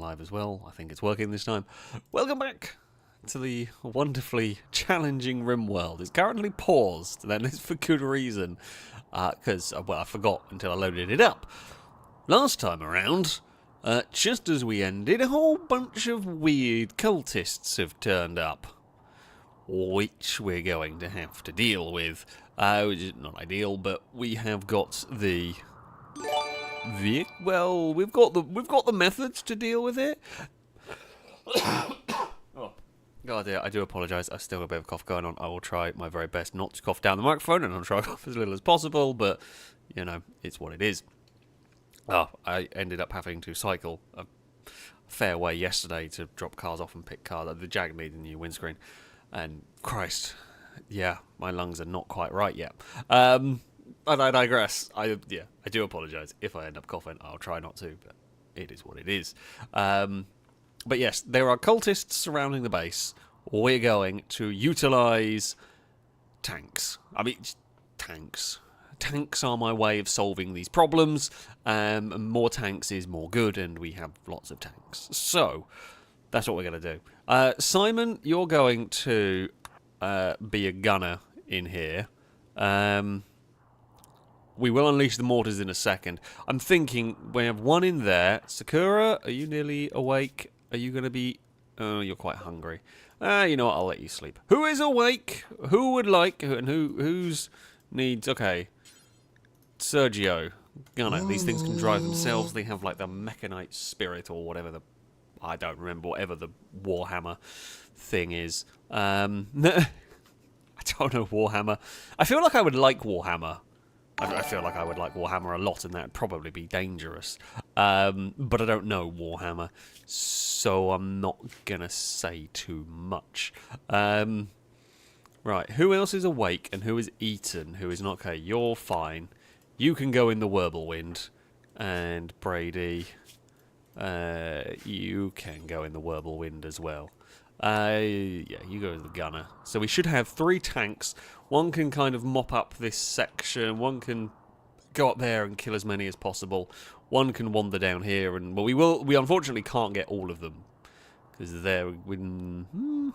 live as well. I think it's working this time. Welcome back to the wonderfully challenging Rimworld. It's currently paused, and it's for good reason. Because, well, I forgot until I loaded it up. Last time around, just as we ended, a whole bunch of weird cultists have turned up. Which we're going to have to deal with. Which is not ideal, but we have got well, we've got the methods to deal with it. Oh, God, yeah, I do apologise. I've still got a bit of a cough going on. I will try my very best not to cough down the microphone, and I'll try to cough as little as possible, but, you know, it's what it is. Oh, I ended up having to cycle a fair way yesterday to drop cars off and pick cars up. The Jag needed a new windscreen, and Christ, yeah, my lungs are not quite right yet. And I digress. I do apologise. If I end up coughing, I'll try not to, but it is what it is. But yes, there are cultists surrounding the base. We're going to utilise tanks. I mean, tanks. Tanks are my way of solving these problems. More tanks is more good, and we have lots of tanks. So, that's what we're going to do. Simon, you're going to be a gunner in here. We will unleash the mortars in a second. I'm thinking we have one in there. Sakura, are you nearly awake? Are you going to be... Oh, you're quite hungry. You know what? I'll let you sleep. Who is awake? Who would like... And who's needs... Okay. Sergio. Gunner. These things can drive themselves. They have like the mechanite spirit or whatever the... I don't remember. Whatever the Warhammer thing is. I don't know Warhammer. I feel like I would like Warhammer. I feel like I would like Warhammer a lot, and that would probably be dangerous. But I don't know Warhammer, so I'm not going to say too much. Right, who else is awake, and who is eaten, who is not? Okay, you're fine. You can go in the Whirlwind, and Brady, you can go in the Whirlwind as well. Yeah, you go as the gunner. So we should have 3 tanks. One can kind of mop up this section. One can go up there and kill as many as possible. One can wander down here, and well, we unfortunately can't get all of them because there we. No,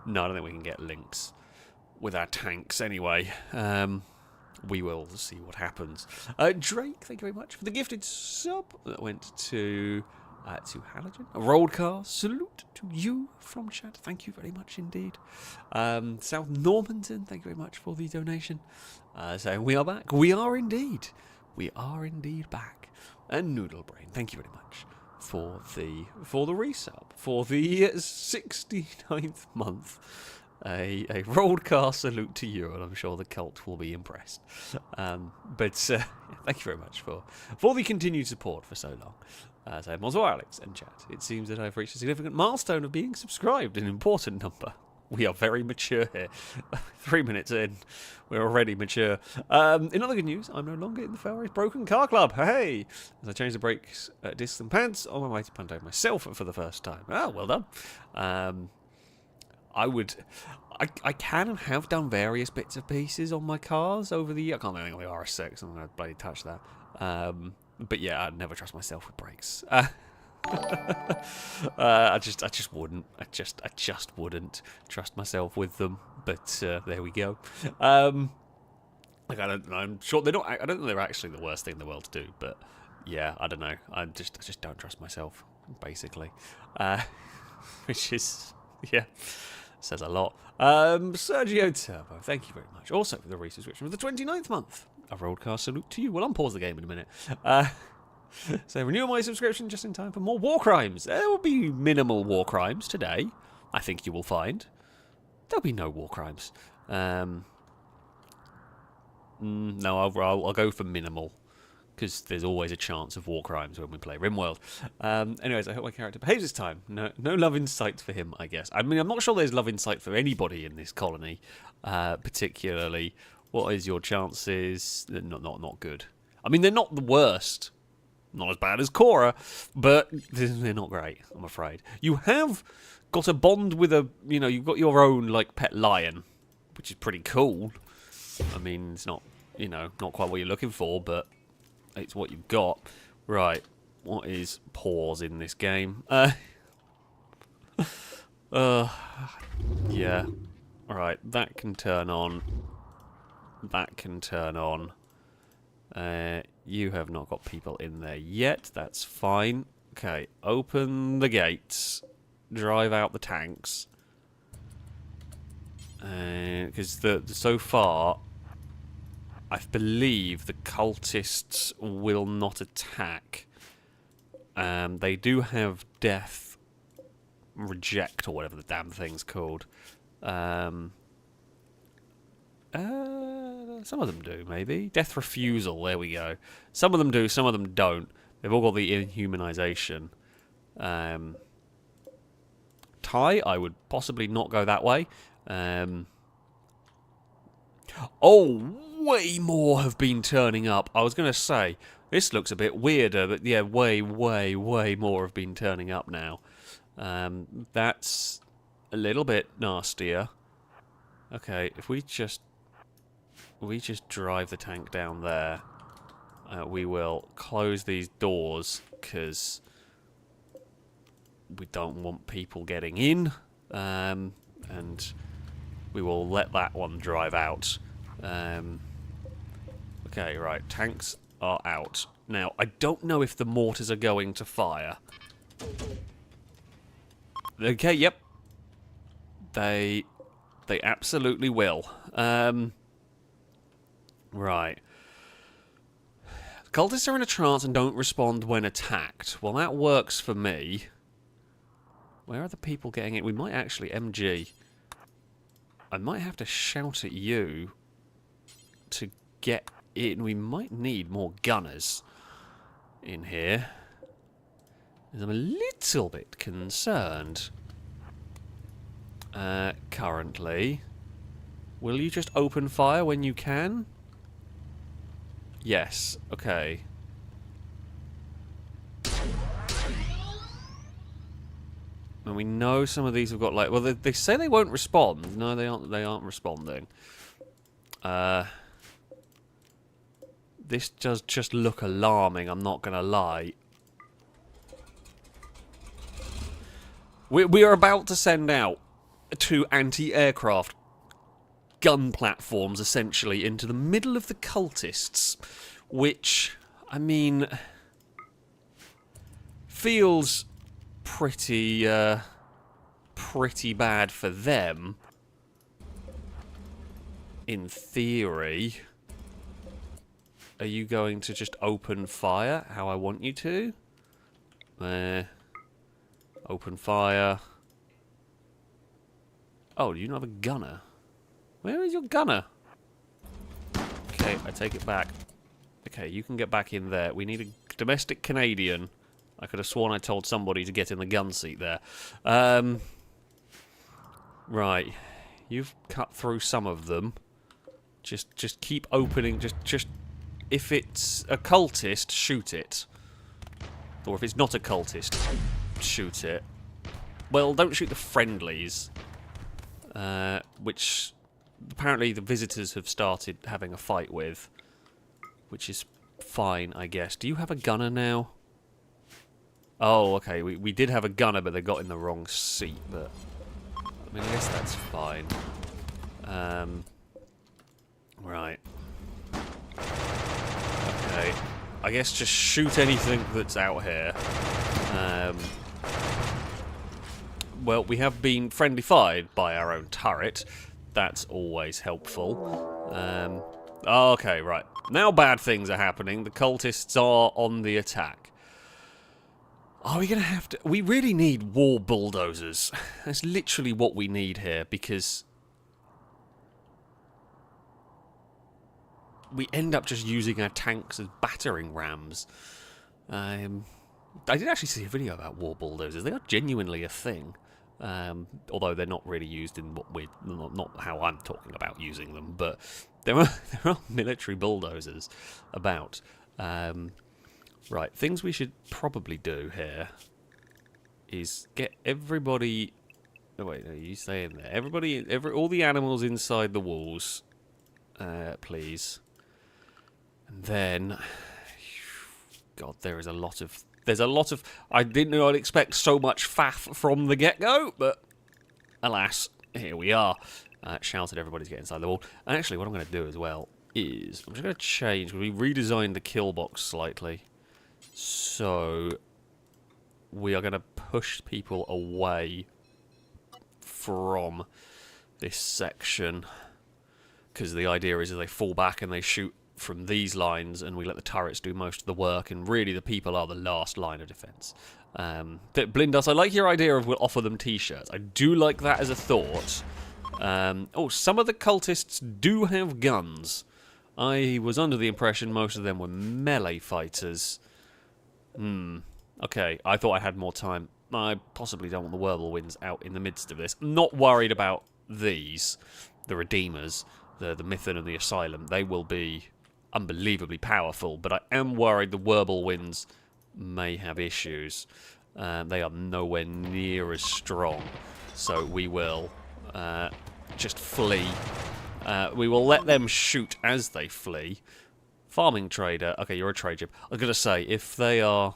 I don't think we can get links with our tanks anyway. We will see what happens. Drake, thank you very much for the gifted sub that went to Halogen. A rolled car. Salute to you from chat. Thank you very much indeed. South Normanton, thank you very much for the donation. So we are back. We are indeed back. And Noodle Brain, thank you very much for the resub for the 69th month. A rolled car salute to you, and I'm sure the cult will be impressed. But thank you very much for the continued support for so long. So, bonsoir, Alex and chat. It seems that I've reached a significant milestone of being subscribed, an important number. We are very mature here. 3 minutes in, we're already mature. In other good news, I'm no longer in the FailRace Broken Car Club. Hey! As I changed the brakes, discs and pads on my way to punt over myself for the first time. Ah, well done. I can and have done various bits and pieces on my cars over the year. I can't remember on the RS6. I'm going to bloody touch that. But yeah, I'd never trust myself with brakes. I just wouldn't. I just wouldn't trust myself with them. But there we go. Like I'm sure they're not. I don't think they're actually the worst thing in the world to do. But yeah, I don't know. I just don't trust myself, basically. Which is says a lot. Sergio Turbo, thank you very much. Also for the resubscription for the 29th month. A roadcast salute to you. Well, I'll pause the game in a minute. So renew my subscription just in time for more war crimes. There will be minimal war crimes today. I think you will find. There'll be no war crimes. No, I'll go for minimal. Because there's always a chance of war crimes when we play Rimworld. Anyways, I hope my character behaves this time. No love in sight for him, I guess. I mean, I'm not sure there's love in sight for anybody in this colony, particularly. What is your chances? They're not good. I mean, they're not the worst. Not as bad as Cora, but they're not great, I'm afraid. You have got a bond with you've got your own, like, pet lion, which is pretty cool. I mean, it's not, not quite what you're looking for, but it's what you've got. Right. What is pause in this game? Yeah. Alright, that can turn on. That can turn on. You have not got people in there yet. That's fine. Okay, open the gates. Drive out the tanks. Because so far, I believe the cultists will not attack. They do have death reject, or whatever the damn thing's called. Some of them do, maybe. Death refusal, there we go. Some of them do, some of them don't. They've all got the inhumanization. Tie, I would possibly not go that way. Oh, way more have been turning up. I was going to say, this looks a bit weirder, but yeah, way more have been turning up now. That's a little bit nastier. Okay, if we just drive the tank down there, we will close these doors, because we don't want people getting in, and we will let that one drive out. Okay, right, tanks are out. Now, I don't know if the mortars are going to fire. Okay, yep. They absolutely will. Right. Cultists are in a trance and don't respond when attacked. Well, that works for me. Where are the people getting it? We might actually... MG. I might have to shout at you to get in. We might need more gunners in here. I'm a little bit concerned. Currently. Will you just open fire when you can? Yes. Okay. And we know some of these have got like... Well, they say they won't respond. No, they aren't responding. This does just look alarming, I'm not going to lie. We are about to send out 2 anti-aircraft gun platforms, essentially, into the middle of the cultists. Which, I mean, feels pretty bad for them. In theory. Are you going to just open fire how I want you to? Open fire. Oh, do you not have a gunner? Where is your gunner? Okay, I take it back. Okay, you can get back in there. We need a domestic Canadian. I could have sworn I told somebody to get in the gun seat there. Right. You've cut through some of them. Just keep opening. Just if it's a cultist, shoot it. Or if it's not a cultist, shoot it. Well, don't shoot the friendlies. Which apparently the visitors have started having a fight with. Which is fine, I guess. Do you have a gunner now? Oh, okay. We did have a gunner, but they got in the wrong seat. But I mean, I guess that's fine. Right. Okay. I guess just shoot anything that's out here. Well, we have been friendly fired by our own turret. That's always helpful. Okay, right. Now bad things are happening. The cultists are on the attack. Are we going to have to... We really need war bulldozers. That's literally what we need here, because... we end up just using our tanks as battering rams. I did actually see a video about war bulldozers. They are genuinely a thing. Although they're not really used in what we're... Not how I'm talking about using them, but there are military bulldozers about. Right, things we should probably do here is get everybody... Oh wait, no, you stay in there. All the animals inside the walls, please. And then... God, there is a lot of There's a lot of... I didn't know I'd expect so much faff from the get-go, but alas, here we are. Shouted everybody to get inside the wall. And actually, what I'm going to do as well is... I'm just going to change... We redesigned the kill box slightly. So... we are going to push people away from this section. Because the idea is that they fall back and they shoot from these lines, and we let the turrets do most of the work, and really the people are the last line of defence. Blindos, I like your idea of we'll offer them t-shirts. I do like that as a thought. Oh, some of the cultists do have guns. I was under the impression most of them were melee fighters. Okay, I thought I had more time. I possibly don't want the whirlwinds out in the midst of this. I'm not worried about these, the Redeemers, the Mython and the Asylum. They will be unbelievably powerful, but I am worried the whirlwinds may have issues. They are nowhere near as strong, so we will just flee. We will let them shoot as they flee. Farming trader. Okay, you're a trade ship. I was going to say, if they are...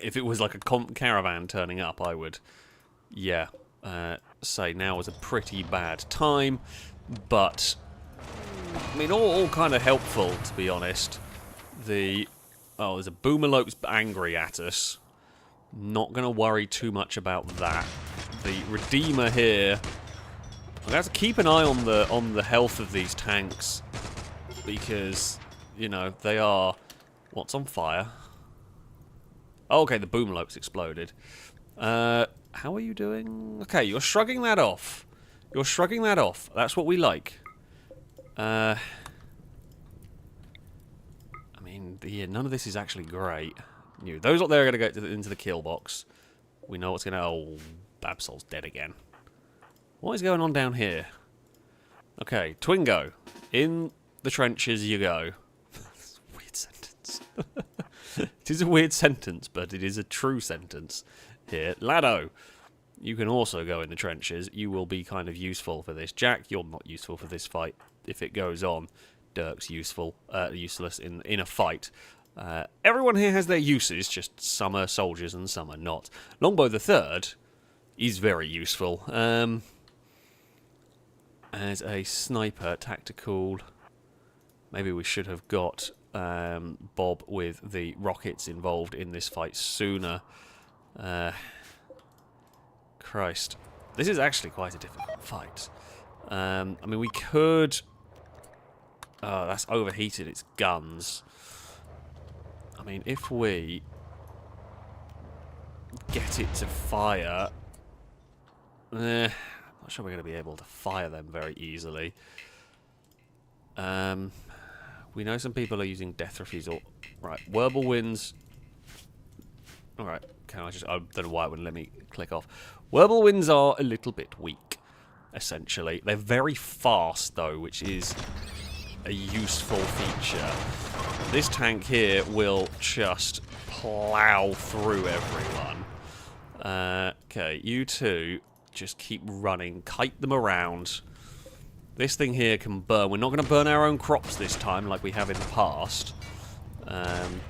if it was like a caravan turning up, I would, yeah, say now was a pretty bad time. But, I mean, all kind of helpful, to be honest. Oh, there's a Boomerlope's angry at us. Not going to worry too much about that. The Redeemer here... I'm going to have to keep an eye on the health of these tanks. Because, you know, they are... What's on fire? Oh, okay, the Boomerlope's exploded. How are you doing? Okay, you're shrugging that off. You're shrugging that off. That's what we like. I mean, yeah, none of this is actually great. Those up there are going to go into the kill box. We know what's going to... Oh, Absol's dead again. What is going on down here? Okay, Twingo. In the trenches you go. Weird sentence. It is a weird sentence, but it is a true sentence here. Lado, you can also go in the trenches. You will be kind of useful for this. Jack, you're not useful for this fight. If it goes on, Dirk's useless in a fight. Everyone here has their uses, just some are soldiers and some are not. Longbow the Third is very useful. As a sniper, tactical... Maybe we should have got Bob with the rockets involved in this fight sooner. Christ. This is actually quite a difficult fight. I mean, we could... Oh, that's overheated its guns. I mean, if we get it to fire... not sure we're going to be able to fire them very easily. We know some people are using death refusal. Right, Whirlwinds. Alright, can I just... I don't know why it wouldn't let me click off. Whirlwinds are a little bit weak, essentially. They're very fast, though, which is a useful feature. This tank here will just plow through everyone. Okay, you two just keep running. Kite them around. This thing here can burn. We're not going to burn our own crops this time like we have in the past,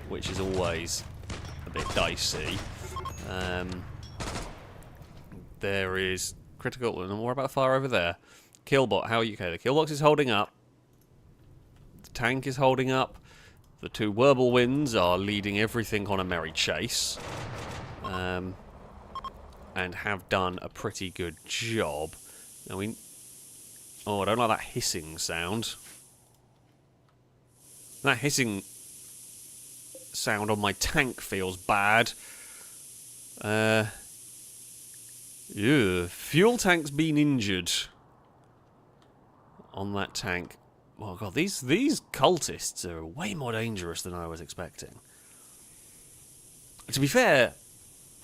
which is always a bit dicey. There is critical... And what about the fire over there? Killbot, how are you? Okay, the killbox is holding up. The tank is holding up. The two Whirlwinds are leading everything on a merry chase. And have done a pretty good job. Now we... Oh, I don't like that hissing sound. That hissing sound on my tank feels bad. Ew. Fuel tank's been injured on that tank. Oh god, these cultists are way more dangerous than I was expecting. To be fair,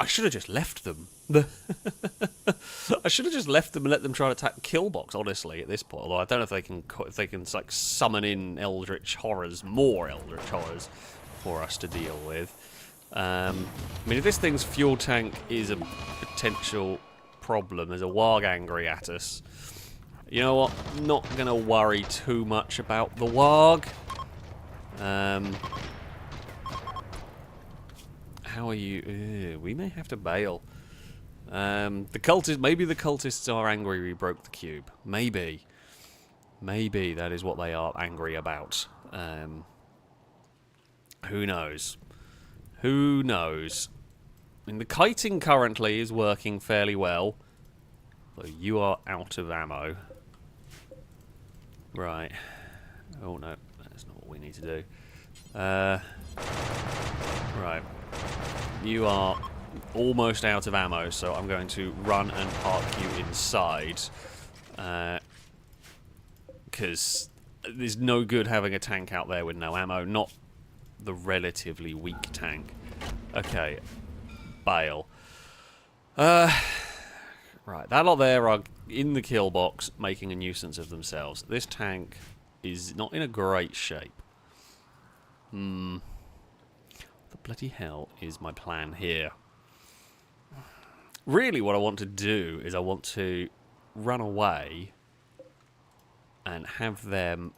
I should have just left them. I should have just left them and let them try to attack Killbox, honestly, at this point. Although I don't know if they can like summon in Eldritch Horrors, more Eldritch Horrors, for us to deal with. I mean, if this thing's fuel tank is a potential problem, there's a Warg angry at us. You know what? I'm not going to worry too much about the Warg. how are you? We may have to bail. The cultists, maybe the cultists are angry we broke the cube. Maybe that is what they are angry about. Who knows? Who knows? I mean, the kiting currently is working fairly well. So you are out of ammo. Right. Oh no, that's not what we need to do. Right. You are almost out of ammo, so I'm going to run and park you inside. Because there's no good having a tank out there with no ammo. Not the relatively weak tank. Okay. Bail. Right, that lot there are in the kill box making a nuisance of themselves. This tank is not in a great shape. What the bloody hell is my plan here? Really what I want to do is I want to run away and have them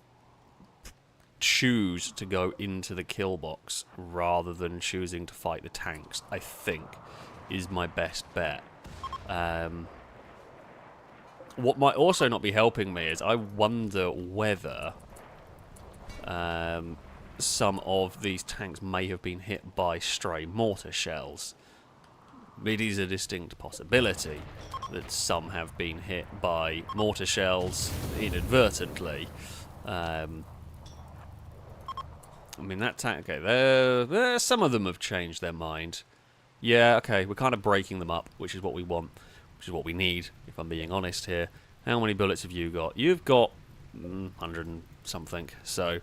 choose to go into the kill box rather than choosing to fight the tanks, I think, is my best bet. What might also not be helping me is I wonder whether some of these tanks may have been hit by stray mortar shells. It is a distinct possibility that some have been hit by mortar shells inadvertently. I mean, that tank... Okay, some of them have changed their mind. Yeah, okay, we're kind of breaking them up, which is what we want. Which is what we need, if I'm being honest here. How many bullets have you got? You've got 100 and something, so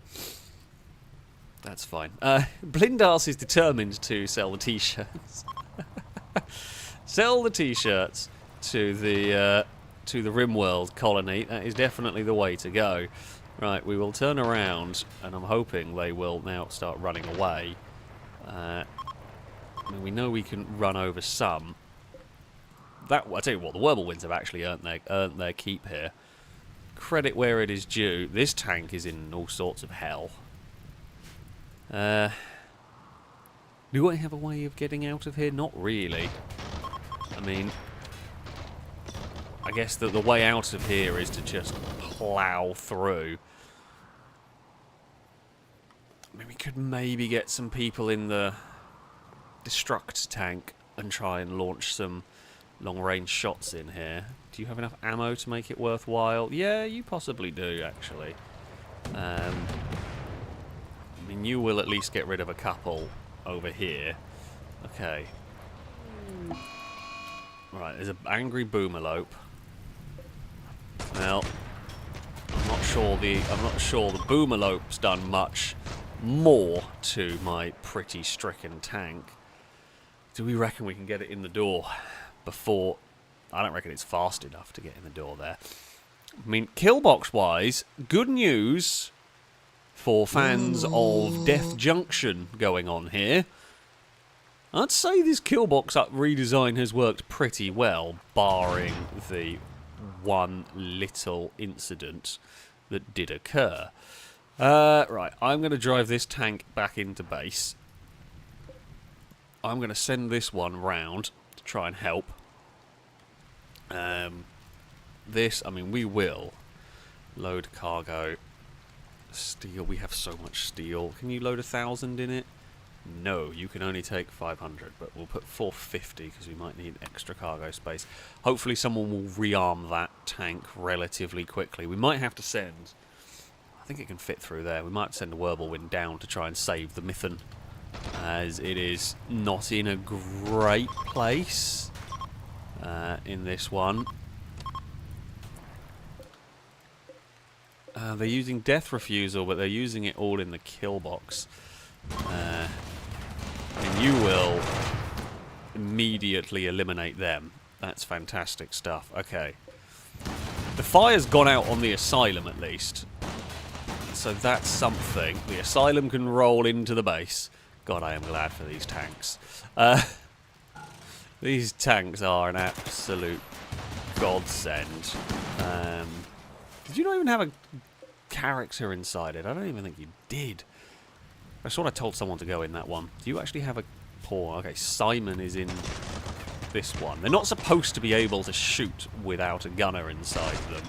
that's fine. Blindas is determined to sell the t-shirts. Sell the t-shirts to the Rimworld colony. That is definitely the way to go. Right, we will turn around, and I'm hoping they will now start running away. I mean, we know we can run over some. I tell you what, the Whirlwinds have actually earned their keep here. Credit where it is due. This tank is in all sorts of hell. Do I have a way of getting out of here? Not really. I mean, I guess that the way out of here is to just plough through. I mean, we could maybe get some people in the destruct tank and try and launch some long-range shots in here. Do you have enough ammo to make it worthwhile? Yeah, you possibly do, actually. I mean, you will at least get rid of a couple over here. Okay. Right, there's an angry boomalope. Well, I'm not sure the boomalope's done much more to my pretty stricken tank. Do we reckon we can get it in the door before... I don't reckon it's fast enough to get in the door there. I mean, killbox-wise, good news for fans of Death Junction going on here. I'd say this killbox up redesign has worked pretty well, barring the one little incident that did occur. Right, I'm going to drive this tank back into base. I'm going to send this one round to try and help. This, I mean, we will load cargo. Steel, we have so much steel. Can you load 1,000 in it? No, you can only take 500, but we'll put 450 because we might need extra cargo space. Hopefully someone will rearm that tank relatively quickly. We might have to send... I think it can fit through there. We might send a Whirlwind down to try and save the Mython, as it is not in a great place in this one. They're using Death Refusal, but they're using it all in the kill box. And you will immediately eliminate them. That's fantastic stuff. Okay. The fire's gone out on the Asylum, at least. So that's something. The Asylum can roll into the base. God, I am glad for these tanks. These tanks are an absolute godsend. Did you not even have a character inside it? I don't even think you did. I sort of told someone to go in that one. Do you actually have a poor. Okay, Simon is in this one. They're not supposed to be able to shoot without a gunner inside them,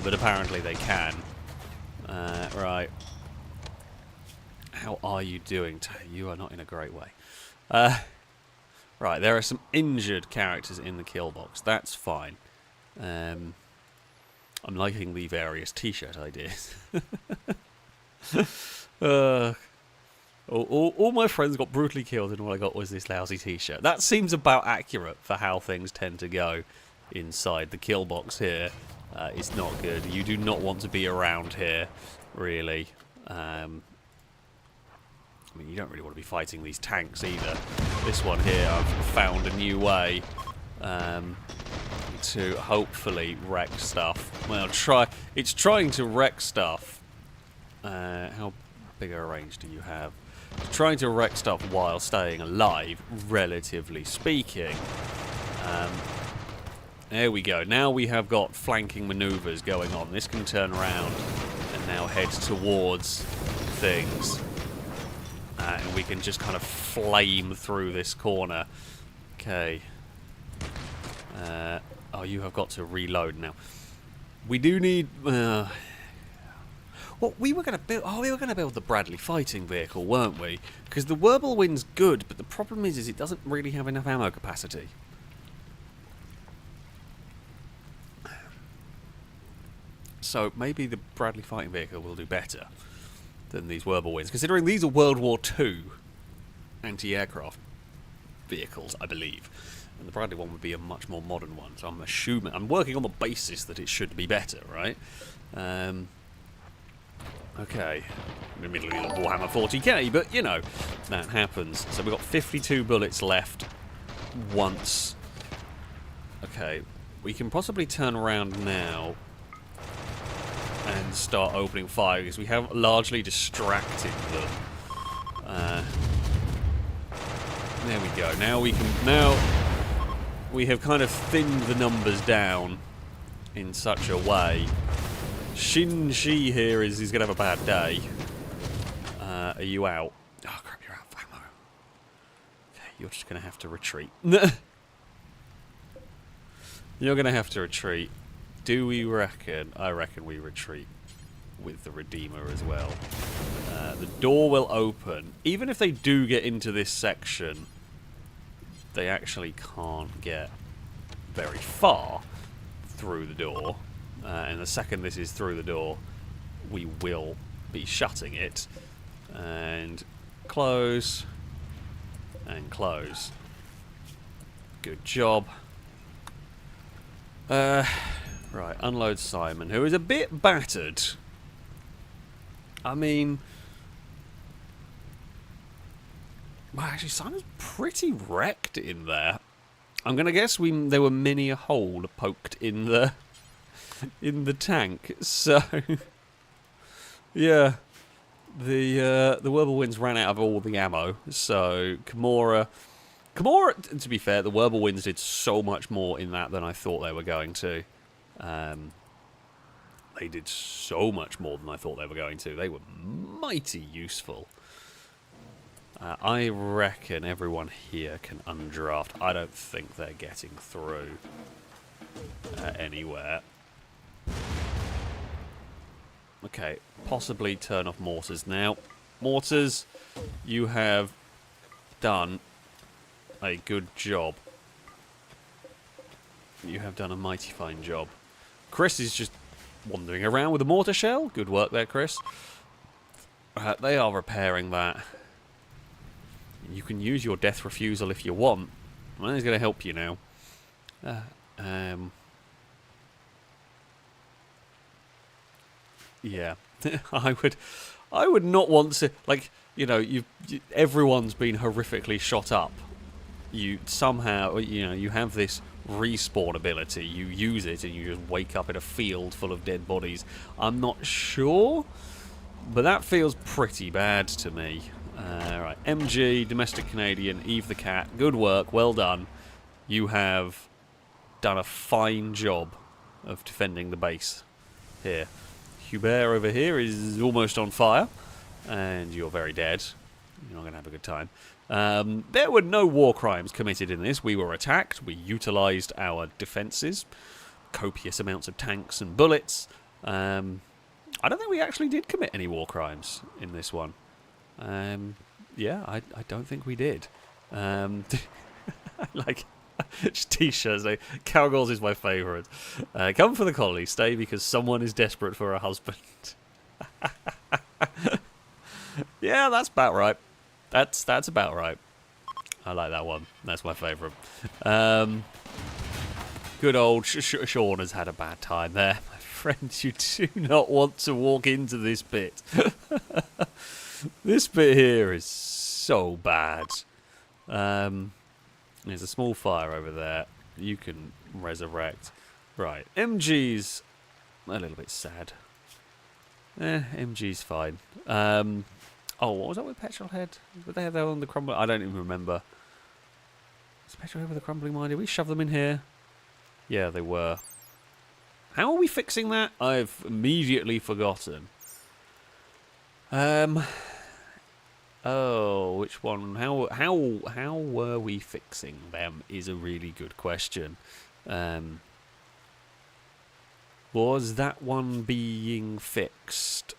but apparently they can. Right. How are you doing? You are not in a great way. Right, there are some injured characters in the kill box. That's fine. I'm liking the various t-shirt ideas. All my friends got brutally killed and all I got was this lousy t-shirt. That seems about accurate for how things tend to go inside the kill box here. It's not good. You do not want to be around here, really. I mean, you don't really want to be fighting these tanks either. This one here, I've found a new way to hopefully wreck stuff. Well, it's trying to wreck stuff. How big a range do you have? It's trying to wreck stuff while staying alive, relatively speaking. There we go. Now we have got flanking maneuvers going on. This can turn around and now head towards things. And we can just kind of flame through this corner. Okay. Oh, you have got to reload now. We do need... Well, we were going to build... Oh, we were going to build the Bradley fighting vehicle, weren't we? Because the Whirlwind's good, but the problem is it doesn't really have enough ammo capacity. So maybe the Bradley fighting vehicle will do better than these Whirlwinds, considering these are World War II anti-aircraft vehicles, I believe. And the Bradley one would be a much more modern one, so I'm working on the basis that it should be better, right? Okay. Admittedly, the Warhammer 40k, but, you know, that happens. So we've got 52 bullets left once. Okay. We can possibly turn around now and start opening fire, because we have largely distracted them. There we go. Now we have kind of thinned the numbers down in such a way. Shin-Shi here is going to have a bad day. Are you out? Oh crap, you're out of ammo. Okay, you're just going to have to retreat. You're going to have to retreat. Do we reckon? I reckon we retreat with the Redeemer as well. The door will open. Even if they do get into this section, they actually can't get very far through the door. And the second this is through the door, we will be shutting it. And close. And close. Good job. Right, unload Simon, who is a bit battered. I mean... Well, actually, Simon's pretty wrecked in there. I'm going to guess there were many a hole poked in the tank. So, yeah, the Whirlwinds ran out of all the ammo. So Kimura, to be fair, the Whirlwinds did so much more in that than I thought they were going to. They did so much more than I thought they were going to. They were mighty useful. I reckon everyone here can undraft. I don't think they're getting through anywhere. Okay, possibly turn off mortars now. Mortars, you have done a good job. You have done a mighty fine job. Chris is just wandering around with a mortar shell. Good work there, Chris. They are repairing that. You can use your death refusal if you want. Well, he's going to help you now. Yeah, I would not want to, like, you know, everyone's been horrifically shot up. You somehow, you know, you have this respawn ability. You use it and you just wake up in a field full of dead bodies. I'm not sure, but that feels pretty bad to me. Right, MG, Domestic Canadian, Eve the Cat, good work, well done. You have done a fine job of defending the base here. Hubert over here is almost on fire, and you're very dead. You're not going to have a good time. There were no war crimes committed in this. We were attacked. We utilised our defences. Copious amounts of tanks and bullets. I don't think we actually did commit any war crimes in this one. Yeah, I don't think we did. Like, just t-shirts. Like, Cowgirls is my favourite. Come for the colony, stay because someone is desperate for a husband. Yeah, that's about right. That's about right. I like that one. That's my favourite. Good old Sean has had a bad time there. My friend, you do not want to walk into this bit. This bit here is so bad. There's a small fire over there. You can resurrect. Right. MG's a little bit sad. MG's fine. Oh, what was that with Petrolhead? Were they there on the crumbling? I don't even remember. Is Petrolhead with the crumbling mine? Did we shove them in here? Yeah, they were. How are we fixing that? I've immediately forgotten. Oh, which one? How were we fixing them is a really good question. Was that one being fixed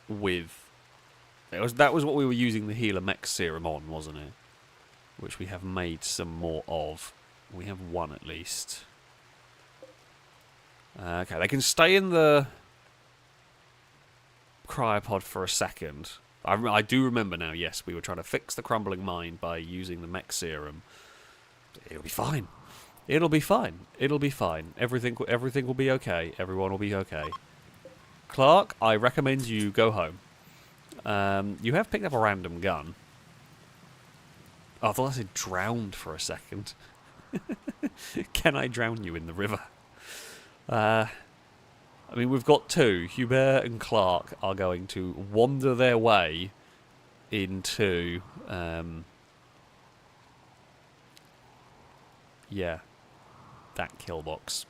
with... That was what we were using the healer mech serum on, wasn't it? Which we have made some more of. We have one at least. Okay, they can stay in the cryopod for a second. I do remember now, yes, we were trying to fix the crumbling mine by using the mech serum. It'll be fine. It'll be fine. It'll be fine. Everything will be okay. Everyone will be okay. Clark, I recommend you go home. You have picked up a random gun. Oh, I thought I said drowned for a second. Can I drown you in the river? I mean, we've got two. Hubert and Clark are going to wander their way into... yeah, that kill box.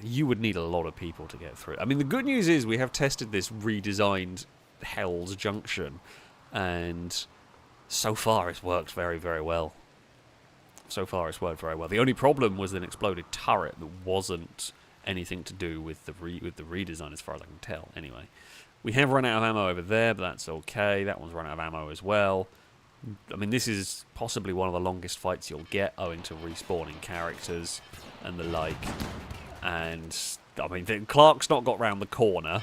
You would need a lot of people to get through. I mean, the good news is we have tested this redesigned Hell's Junction, and so far it's worked very, very well. So far it's worked very well. The only problem was an exploded turret that wasn't anything to do with the redesign, as far as I can tell. Anyway, we have run out of ammo over there, but that's okay. That one's run out of ammo as well. I mean, this is possibly one of the longest fights you'll get, owing to respawning characters and the like. And, I mean, Clark's not got round the corner.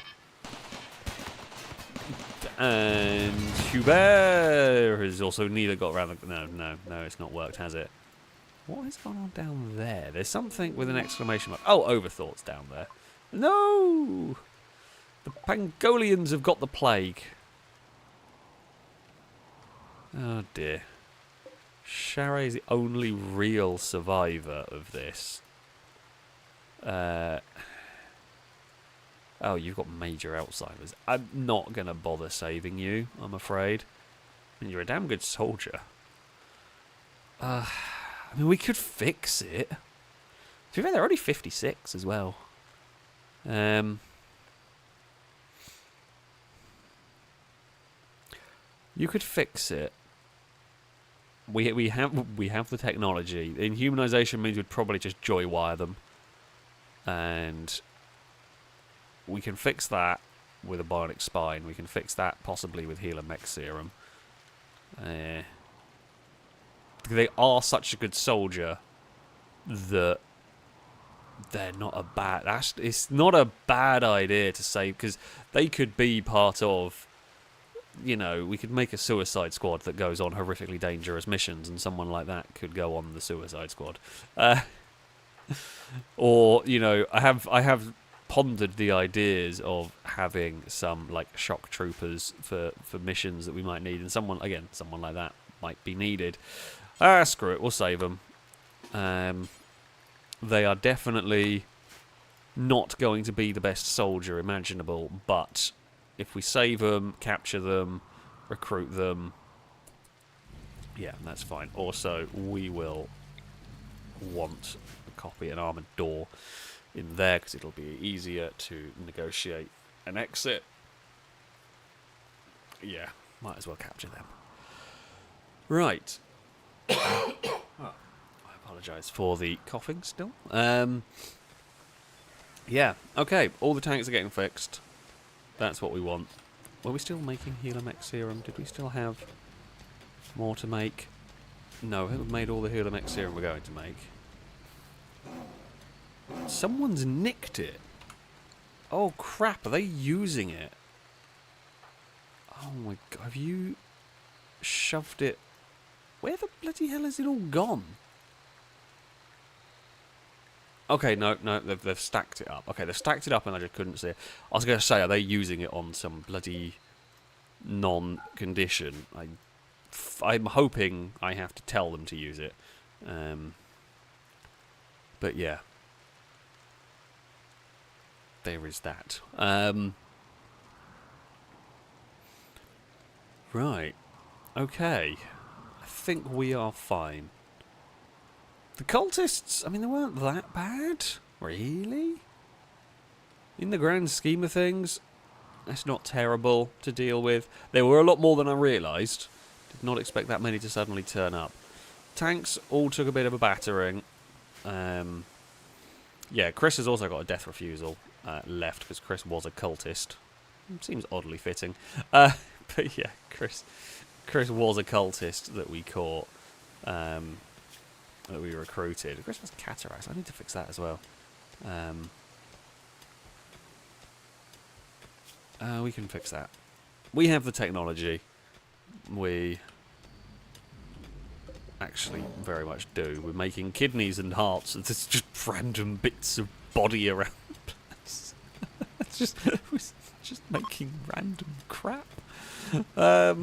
And Hubert has also neither got round the... No, it's not worked, has it? What is going on down there? There's something with an exclamation mark. Oh, Overthought's down there. No! The Pangolians have got the plague. Oh, dear. Charret's the only real survivor of this. Oh, you've got major Alzheimer's. I'm not going to bother saving you, I'm afraid. I mean, you're a damn good soldier. I mean, we could fix it. To be fair, they're only 56 as well. You could fix it. We have the technology. Inhumanization means we'd probably just joy wire them. And we can fix that with a bionic spine. We can fix that possibly with healer mech serum. They are such a good soldier that they're not a bad... It's not a bad idea to save, because they could be part of... You know, we could make a suicide squad that goes on horrifically dangerous missions, and someone like that could go on the suicide squad. Or, you know, I have pondered the ideas of having some, like, shock troopers for missions that we might need, and someone like that might be needed. Screw it, we'll save them. They are definitely not going to be the best soldier imaginable, but if we save them, capture them, recruit them, yeah, that's fine. Also, we will want a copy, an armoured door in there, because it'll be easier to negotiate an exit. Yeah, might as well capture them. Right. I apologise for the coughing still. Yeah, okay, all the tanks are getting fixed. That's what we want. Were we still making healer mech serum? Did we still have more to make? No, I think we've made all the healer mech serum we're going to make. Someone's nicked it. Oh crap, are they using it? Oh my god, have you shoved it? Where the bloody hell is it all gone? Okay, no, they've stacked it up. Okay, they've stacked it up and I just couldn't see it. I was going to say, are they using it on some bloody non-condition? I'm hoping I have to tell them to use it. But yeah. There is that. Right. Okay. I think we are fine. The cultists, I mean, they weren't that bad, really. In the grand scheme of things, that's not terrible to deal with. There were a lot more than I realised. Did not expect that many to suddenly turn up. Tanks all took a bit of a battering. Yeah, Chris has also got a death refusal left, because Chris was a cultist. Seems oddly fitting. But yeah, Chris was a cultist that we caught. That we recruited. Chris was cataracts. I need to fix that as well. We can fix that. We have the technology. We actually very much do. We're making kidneys and hearts. There's just random bits of body around the place. We're just making random crap. I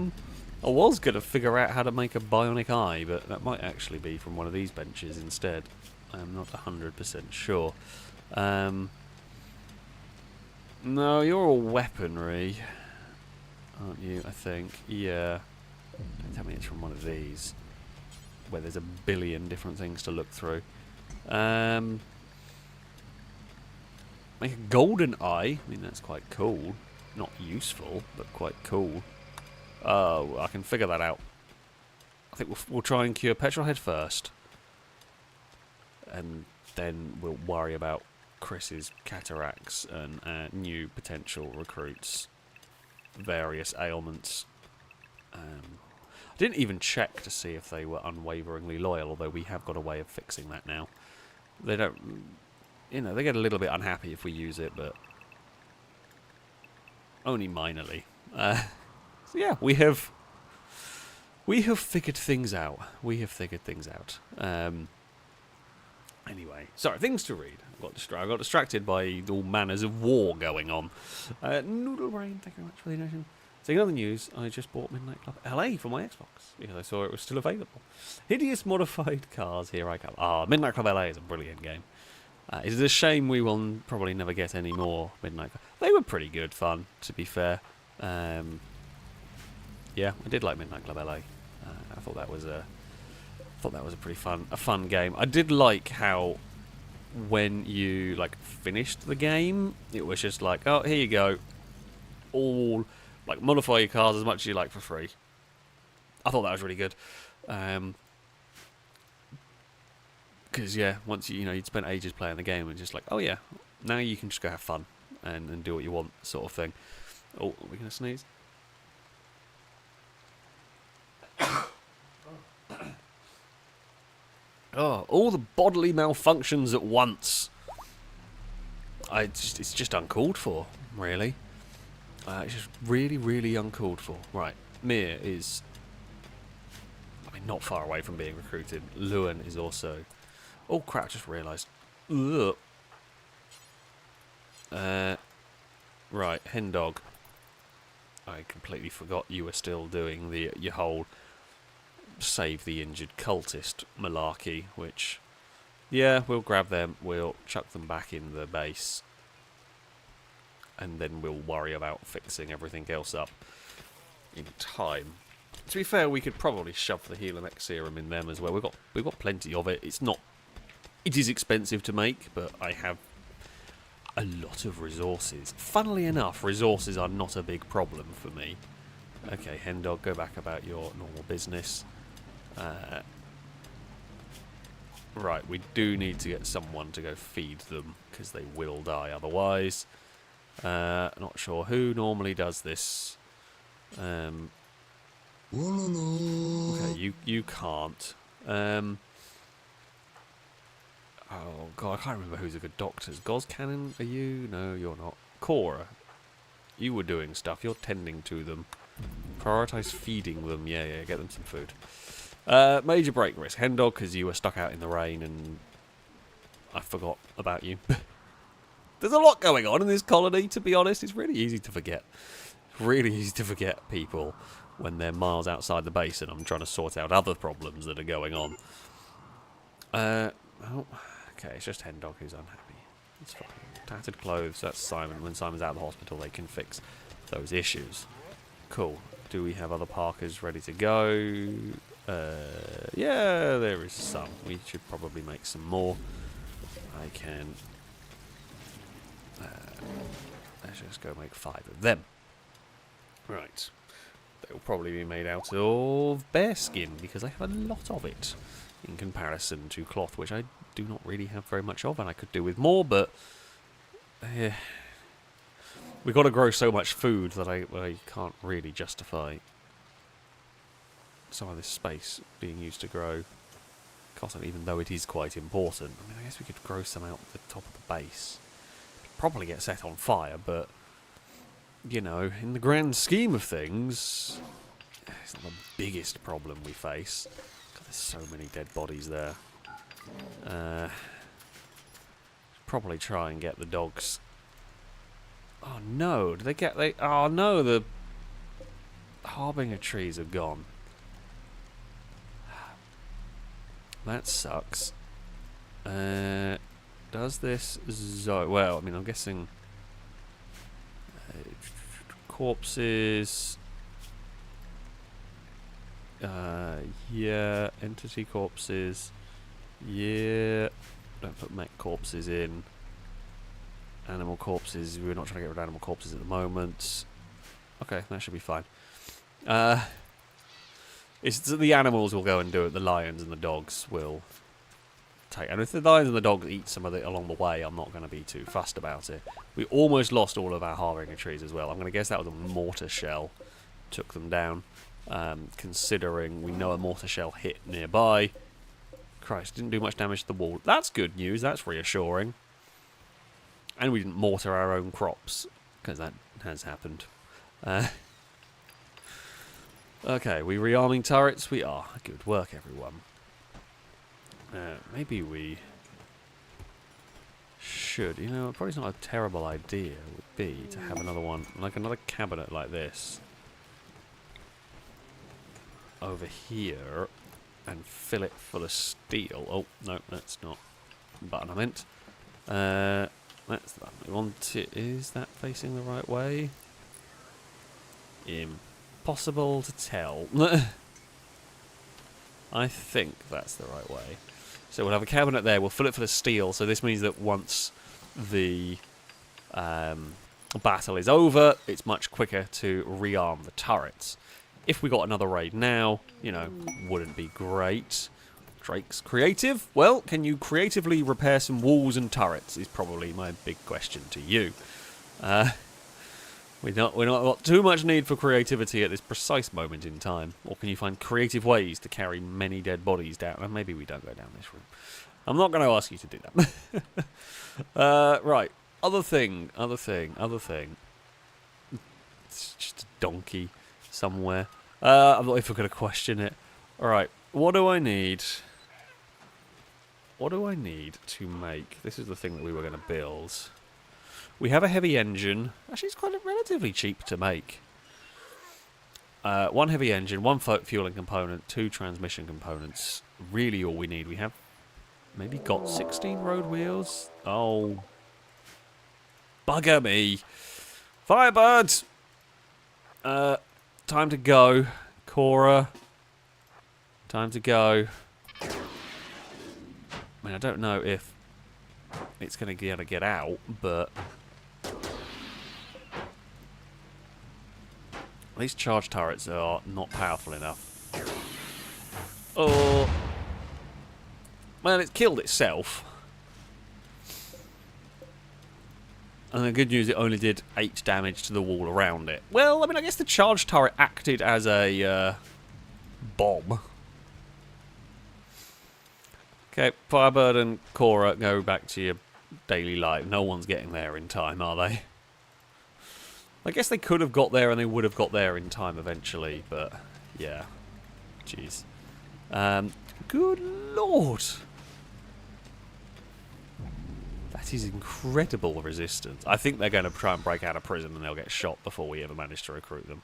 was going to figure out how to make a bionic eye, but that might actually be from one of these benches instead. I'm not 100% sure. No, you're all weaponry, aren't you, I think? Yeah. Don't tell me it's from one of these, where there's a billion different things to look through. Make a golden eye. I mean, that's quite cool. Not useful, but quite cool. Oh, I can figure that out. I think we'll try and cure Petrolhead first. And then we'll worry about Chris's cataracts and new potential recruits. Various ailments. I didn't even check to see if they were unwaveringly loyal, although we have got a way of fixing that now. They don't... You know, they get a little bit unhappy if we use it, but... Only minorly. So yeah, we have figured things out. We have figured things out. Anyway, sorry, things to read. I got distracted by all manners of war going on. Noodle Brain, thank you very much for the donation. So in other news, I just bought Midnight Club LA for my Xbox because I saw it was still available. Hideous modified cars, here I come. Ah, Midnight Club LA is a brilliant game. It is a shame we will probably never get any more Midnight Club. They were pretty good fun, to be fair. Yeah, I did like Midnight Club LA. I thought that was a pretty fun game. I did like how when you like finished the game, it was just like, oh, here you go, all like modify your cars as much as you like for free. I thought that was really good. Because yeah, once you'd spent ages playing the game and just like, oh yeah, now you can just go have fun and do what you want, sort of thing. Oh, are we gonna sneeze? Oh, all the bodily malfunctions at once. It's just uncalled for, really. It's just really, really uncalled for. Right, Mir is, I mean, not far away from being recruited. Luan is also. Oh crap! I just realised. Ugh. Right, Hen Dog. I completely forgot you were still doing your whole save the injured cultist malarkey, which, yeah, we'll grab them, we'll chuck them back in the base, and then we'll worry about fixing everything else up in time. To be fair, we could probably shove the healer mech serum in them as well. We've got plenty of it. It is expensive to make, but I have a lot of resources. Funnily enough, resources are not a big problem for me. Okay, Hen Dog, go back about your normal business. Right, we do need to get someone to go feed them, because they will die otherwise. Not sure who normally does this. Okay, you can't. Oh god, I can't remember who's a good doctor. Goz Cannon, are you? No, you're not. Cora, you were doing stuff. You're tending to them. Prioritize feeding them. Yeah, get them some food. Major break risk. Hen dog, because you were stuck out in the rain and I forgot about you. There's a lot going on in this colony, to be honest. It's really easy to forget. Really easy to forget people when they're miles outside the base and I'm trying to sort out other problems that are going on. Oh, okay, it's just Hen dog who's unhappy. It's fine. Tattered clothes, that's Simon. When Simon's out of the hospital, they can fix those issues. Cool. Do we have other Parkers ready to go? Yeah, there is some. We should probably make some more. I can... let's just go make 5 of them. Right. They'll probably be made out of bear skin, because I have a lot of it, in comparison to cloth, which I do not really have very much of, and I could do with more, but... we've got to grow so much food that I can't really justify some of this space being used to grow cotton, even though it is quite important. I mean, I guess we could grow some out the top of the base. It'd probably get set on fire, but, you know, in the grand scheme of things, it's not the biggest problem we face. God, there's so many dead bodies there. Probably try and get the dogs. Oh no, did they get oh no, the harbinger trees are gone. That sucks. Does this well, I mean, I'm guessing corpses. Yeah, entity corpses. Yeah, don't put mech corpses in. Animal corpses, we're not trying to get rid of animal corpses at the moment. Okay, that should be fine. It's the animals will go and do it, the lions and the dogs will take. And if the lions and the dogs eat some of it along the way, I'm not going to be too fussed about it. We almost lost all of our harbinger trees as well. I'm going to guess that was a mortar shell took them down. Considering we know a mortar shell hit nearby. Christ, didn't do much damage to the wall. That's good news, that's reassuring. And we didn't mortar our own crops, because that has happened. Okay, we rearming turrets? We are. Good work, everyone. Maybe we should. You know, probably not a terrible idea would be to have another one, like another cabinet like this, over here, and fill it full of steel. Oh, no, that's not the button I meant. That's the button we want it. Is that facing the right way? Impossible to tell. I think that's the right way. So we'll have a cabinet there, we'll fill it full of steel, so this means that once the battle is over, it's much quicker to rearm the turrets. If we got another raid now, you know, wouldn't be great. Drake's creative? Well, can you creatively repair some walls and turrets is probably my big question to you. We're not got too much need for creativity at this precise moment in time. Or can you find creative ways to carry many dead bodies down? Well, maybe we don't go down this route. I'm not going to ask you to do that. Right. Other thing. It's just a donkey somewhere. I'm not even going to question it. Alright. What do I need? What do I need to make? This is the thing that we were going to build. We have a heavy engine. Actually, it's quite relatively cheap to make. 1 heavy engine, 1 fueling component, 2 transmission components. Really all we need. We have maybe got 16 road wheels. Oh. Bugger me. Firebirds! Time to go. Cora. Time to go. I mean, I don't know if it's going to be able to get out, but these charge turrets are not powerful enough. Or... well, it's killed itself. And the good news, it only did 8 damage to the wall around it. Well, I mean, I guess the charge turret acted as a bomb. Okay, Firebird and Cora, go back to your daily life. No one's getting there in time, are they? I guess they could have got there and they would have got there in time eventually, but yeah. Jeez. Good lord. That is incredible resistance. I think they're going to try and break out of prison and they'll get shot before we ever manage to recruit them.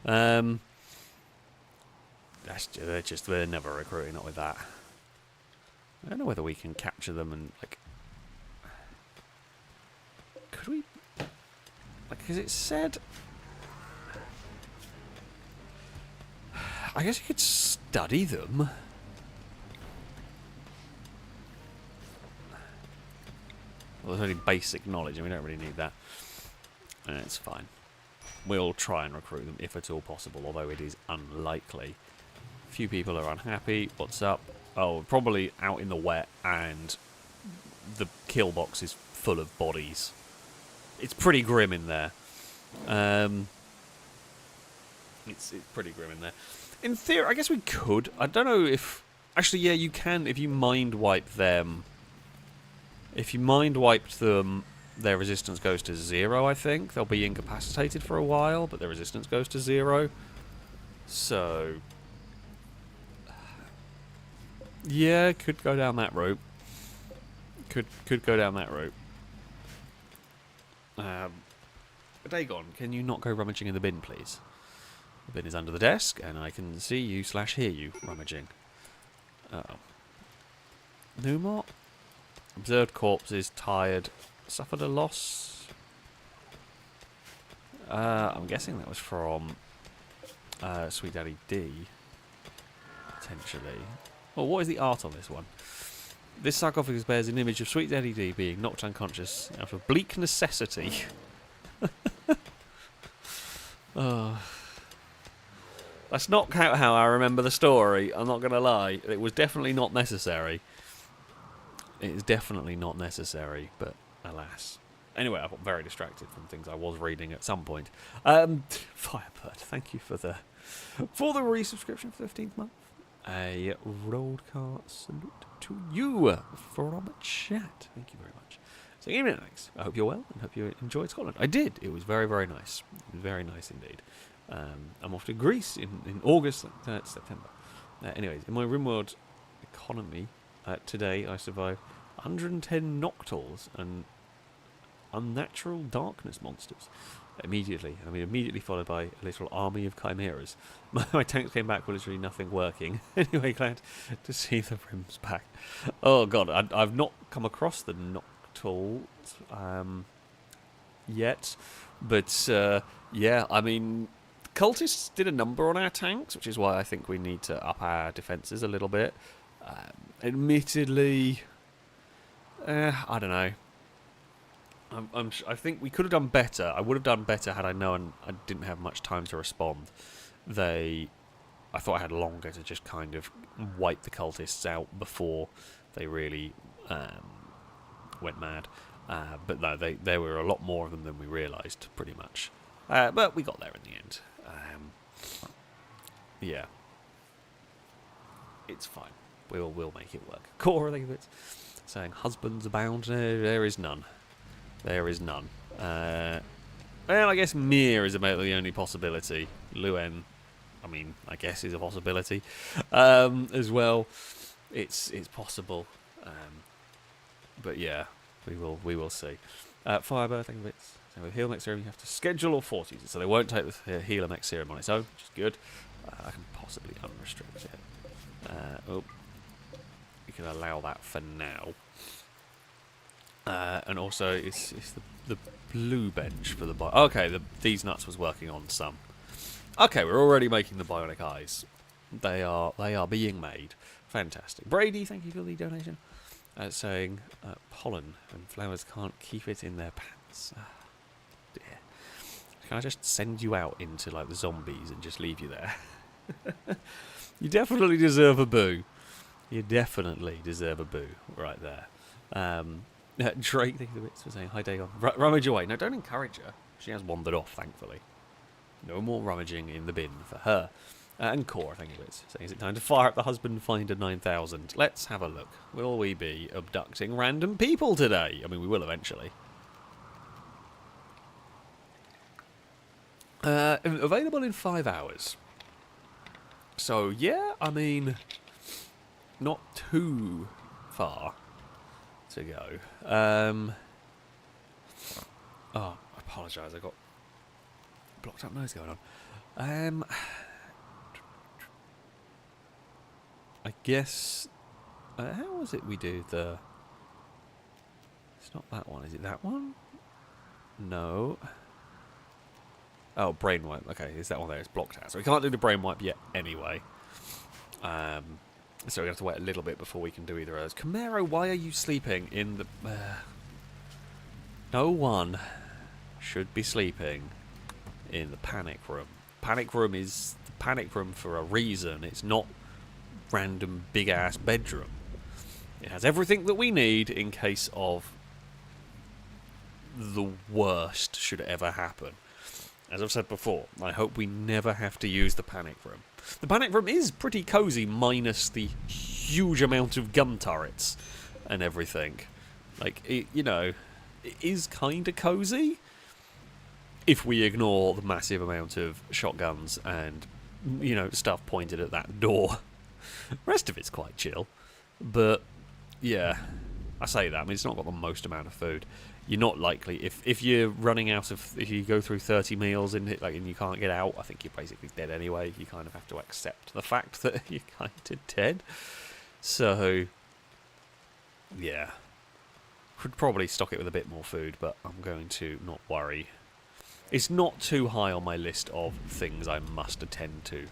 They're never recruiting, not with that. I don't know whether we can capture them and, like... could we... like, because it said... I guess you could study them. Well, there's only basic knowledge and we don't really need that. And it's fine. We'll try and recruit them if at all possible, although it is unlikely. Few people are unhappy. What's up? Oh, probably out in the wet, and the kill box is full of bodies. It's pretty grim in there. It's pretty grim in there. In theory, I guess we could. I don't know if... actually, yeah, you can if you mind wipe them. If you mind wiped them, their resistance goes to 0, I think. They'll be incapacitated for a while, but their resistance goes to 0. So... yeah, could go down that route. Could go down that route. Dagon, can you not go rummaging in the bin, please? The bin is under the desk, and I can see you / hear you rummaging. Uh-oh. Numot? Observed corpses, tired. Suffered a loss? I'm guessing that was from Sweet Daddy D. Potentially. Well, what is the art on this one? This sarcophagus bears an image of Sweet Daddy D being knocked unconscious out of bleak necessity. Oh. That's not how I remember the story, I'm not going to lie. It was definitely not necessary. It is definitely not necessary, but alas. Anyway, I got very distracted from things I was reading at some point. Firebird, thank you for the resubscription for the 15th month. A road car salute to you from chat. Thank you very much. So, evening, Alex. I hope you're well and hope you enjoyed Scotland. I did. It was very, very nice. It was very nice indeed. I'm off to Greece in August, September. Anyways, in my Rimworld economy, today I survived 110 Noctals and unnatural darkness monsters. Immediately followed by a literal army of chimeras. My tanks came back with literally nothing working. Anyway, glad to see the Rims back. Oh god, I've not come across the Noctals yet, but yeah, I mean, cultists did a number on our tanks, which is why I think we need to up our defences a little bit. Admittedly, I don't know. I think we could have done better. I would have done better had I known I didn't have much time to respond. I thought I had longer to just kind of wipe the cultists out before they really went mad. But no, there were a lot more of them than we realised, pretty much. But we got there in the end. Yeah. It's fine. We'll make it work. Cora, think of it. Saying husbands abound. There is none. There is none. Well, I guess Mir is about the only possibility. Luen, I mean, I guess is a possibility as well. It's possible, but yeah, we will see. Firebird, think of it. So with Heal Mech Serum, you have to schedule or force use it, so they won't take the Healer Mech Serum on its own, which is good. I can possibly unrestrict it. Oh, we can allow that for now. And also, it's the blue bench for the okay, these nuts was working on some. Okay, we're already making the bionic eyes. They are being made. Fantastic. Brady, thank you for the donation. Saying pollen and flowers can't keep it in their pants. Dear. Can I just send you out into like the zombies and just leave you there? You definitely deserve a boo. You definitely deserve a boo right there. Drake, thank you the bits for saying hi, Dagon. Rummage away. No, don't encourage her. She has wandered off, thankfully. No more rummaging in the bin for her. And Core, thank you the bits, saying, is it time to fire up the husband finder 9000? Let's have a look. Will we be abducting random people today? I mean, we will eventually. Available in 5 hours. So, yeah, I mean, not too far to go. Oh, I apologise, I got blocked up nose going on. I guess, how was it we do the... It's not that one, is it that one? No. Oh, brain wipe. Okay, is that one there? It's blocked out. So we can't do the brain wipe yet anyway. So we have to wait a little bit before we can do either of those. Camaro, why are you sleeping in the... No one should be sleeping in the panic room. Panic room is the panic room for a reason. It's not random big-ass bedroom. It has everything that we need in case of the worst should ever happen. As I've said before, I hope we never have to use the panic room. The panic room is pretty cosy, minus the huge amount of gun turrets and everything. Like, it is kind of cosy if we ignore the massive amount of shotguns and, stuff pointed at that door. The rest of it's quite chill. But, yeah, I say that. I mean, it's not got the most amount of food. You're not likely, if you're running out of, if you go through 30 meals and you can't get out, I think you're basically dead anyway. You kind of have to accept the fact that you're kind of dead. So, yeah. Could probably stock it with a bit more food, but I'm going to not worry. It's not too high on my list of things I must attend to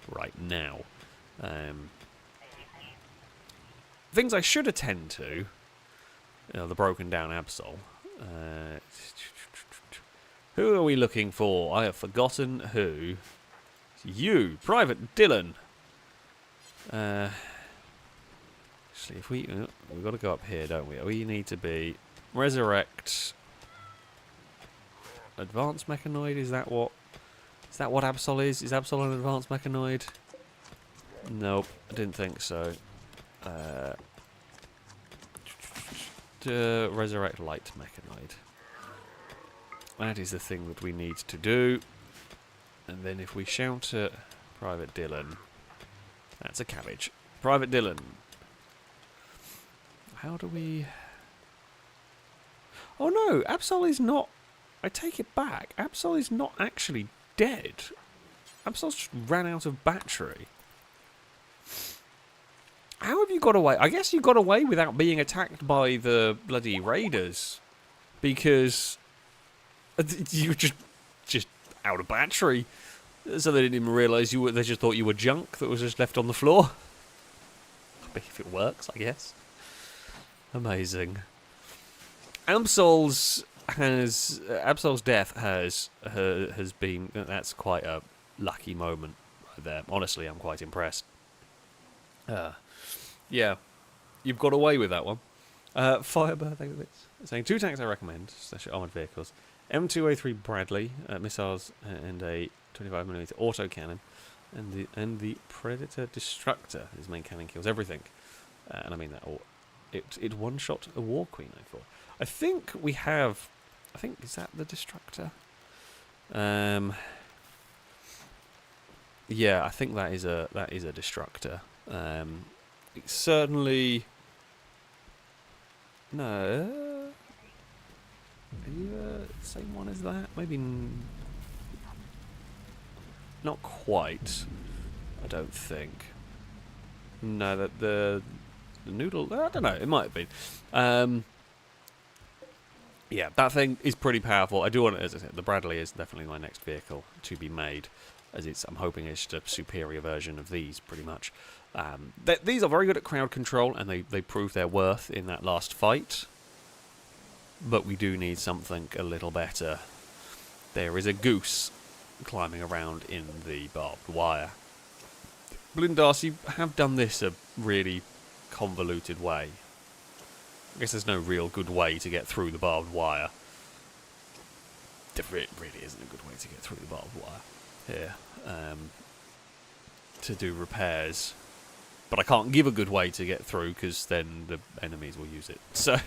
right now. Things I should attend to, the broken down Absol. Who are we looking for? I have forgotten who. It's you, Private Dylan. Actually, if we've got to go up here, don't we? We need to be resurrect. Advanced mechanoid. Is that what Absol is? Is Absol an advanced mechanoid? Nope, I didn't think so. Resurrect light mechanoid. That is the thing that we need to do. And then if we shout at Private Dylan, that's a cabbage. Private Dylan. How do we... Oh no, Absol is not... I take it back. Absol is not actually dead. Absol just ran out of battery. How have you got away? I guess you got away without being attacked by the bloody raiders. Because you were just out of battery. So they didn't even realise you were, they just thought you were junk that was just left on the floor. If it works, I guess. Amazing. Absol's death has been, that's quite a lucky moment right there. Honestly, I'm quite impressed. Yeah, you've got away with that one. Firebird, thank you for bits. Saying 2 tanks I recommend, especially armoured vehicles. M2A3 Bradley missiles and a 25mm autocannon, and the Predator Destructor. His main cannon kills everything, and I mean that. It one-shot a War Queen. I thought. I think we have. I think is that the Destructor. Yeah, I think that is a Destructor. It's certainly no. Are you the same one as that? Maybe not quite. I don't think. No, that the noodle. I don't know. It might have been. Yeah, that thing is pretty powerful. I do want to, as I said, the Bradley is definitely my next vehicle to be made, as I'm hoping it's just a superior version of these, pretty much. These are very good at crowd control, and they prove their worth in that last fight. But we do need something a little better. There is a goose climbing around in the barbed wire. Blindas, you have done this a really convoluted way. I guess there's no real good way to get through the barbed wire. There really isn't a good way to get through the barbed wire here. To do repairs. But I can't give a good way to get through because then the enemies will use it. So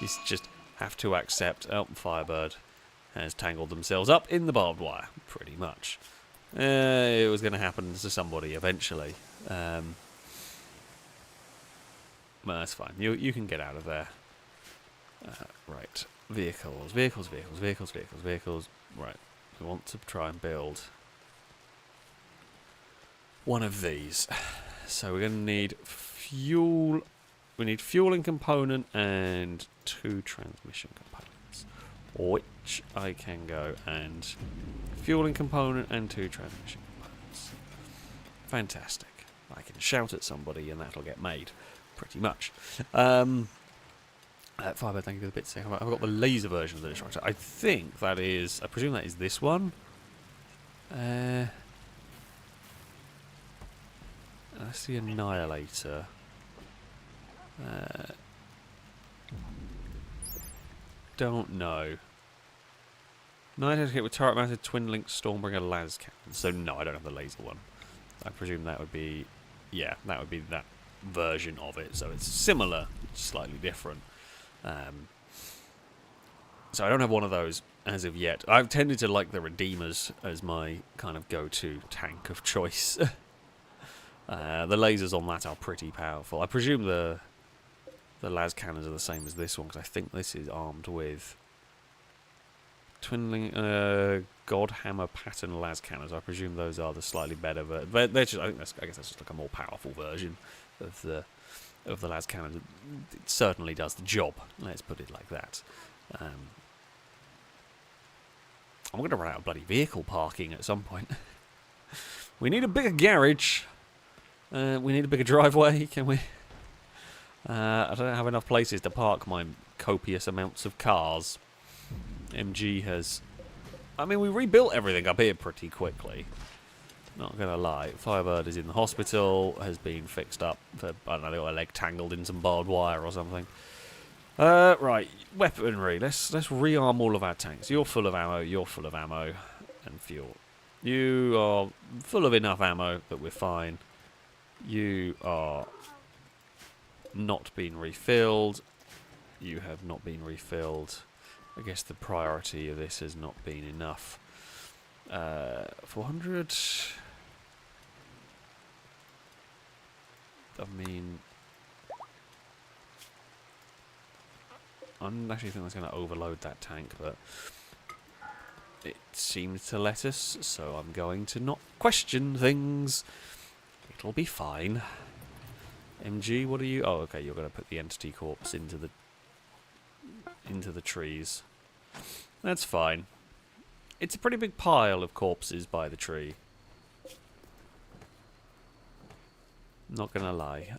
you just have to accept. Oh, Firebird has tangled themselves up in the barbed wire, pretty much. It was going to happen to somebody eventually. But that's fine. You can get out of there. Right. Vehicles. Right. We want to try and build one of these. So we're going to need fuel. We need fueling component and 2 transmission components, which I can go and fueling component and 2 transmission components. Fantastic. I can shout at somebody and that'll get made, pretty much. Firebird, thank you for the bit. I've got the laser version of the destructor. I think that is. I presume that is this one. That's the Annihilator. Don't know. Night hit with turret-mounted twin-link Stormbringer las cannon. So no, I don't have the laser one. I presume that would be, yeah, that would be that version of it. So it's similar, slightly different. So I don't have one of those as of yet. I've tended to like the Redeemers as my kind of go-to tank of choice. The lasers on that are pretty powerful. I presume the las cannons are the same as this one, because I think this is armed with twinling Godhammer pattern las cannons. I presume those are the slightly better. They're just, I guess that's just like a more powerful version of the las cannons. It certainly does the job. Let's put it like that. I'm going to run out of bloody vehicle parking at some point. We need a bigger garage. We need a bigger driveway, can we? I don't have enough places to park my copious amounts of cars. MG has... I mean, we rebuilt everything up here pretty quickly. Not going to lie. Firebird is in the hospital, has been fixed up for, I don't know, they got a leg tangled in some barbed wire or something. Right, weaponry. Let's rearm all of our tanks. You're full of ammo, and fuel. You are full of enough ammo that we're fine. You are not being refilled. You have not been refilled. I guess the priority of this has not been enough. 400. I mean, I don't actually think that's going to overload that tank, but it seems to let us, so I'm going to not question things. It'll be fine. MG, what are you? Oh, okay, you're going to put the entity corpse into the trees. That's fine. It's a pretty big pile of corpses by the tree. Not gonna lie.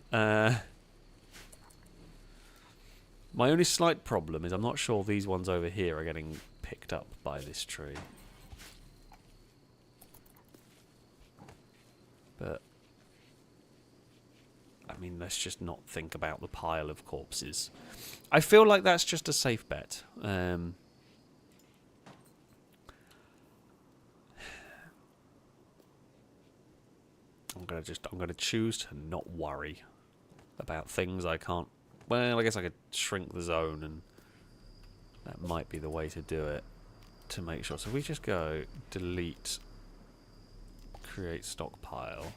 My only slight problem is I'm not sure these ones over here are getting picked up by this tree. But I mean, let's just not think about the pile of corpses. I feel like that's just a safe bet. I'm gonna choose to not worry about things I can't. Well, I guess I could shrink the zone, and that might be the way to do it to make sure. So we just go delete, create stockpile.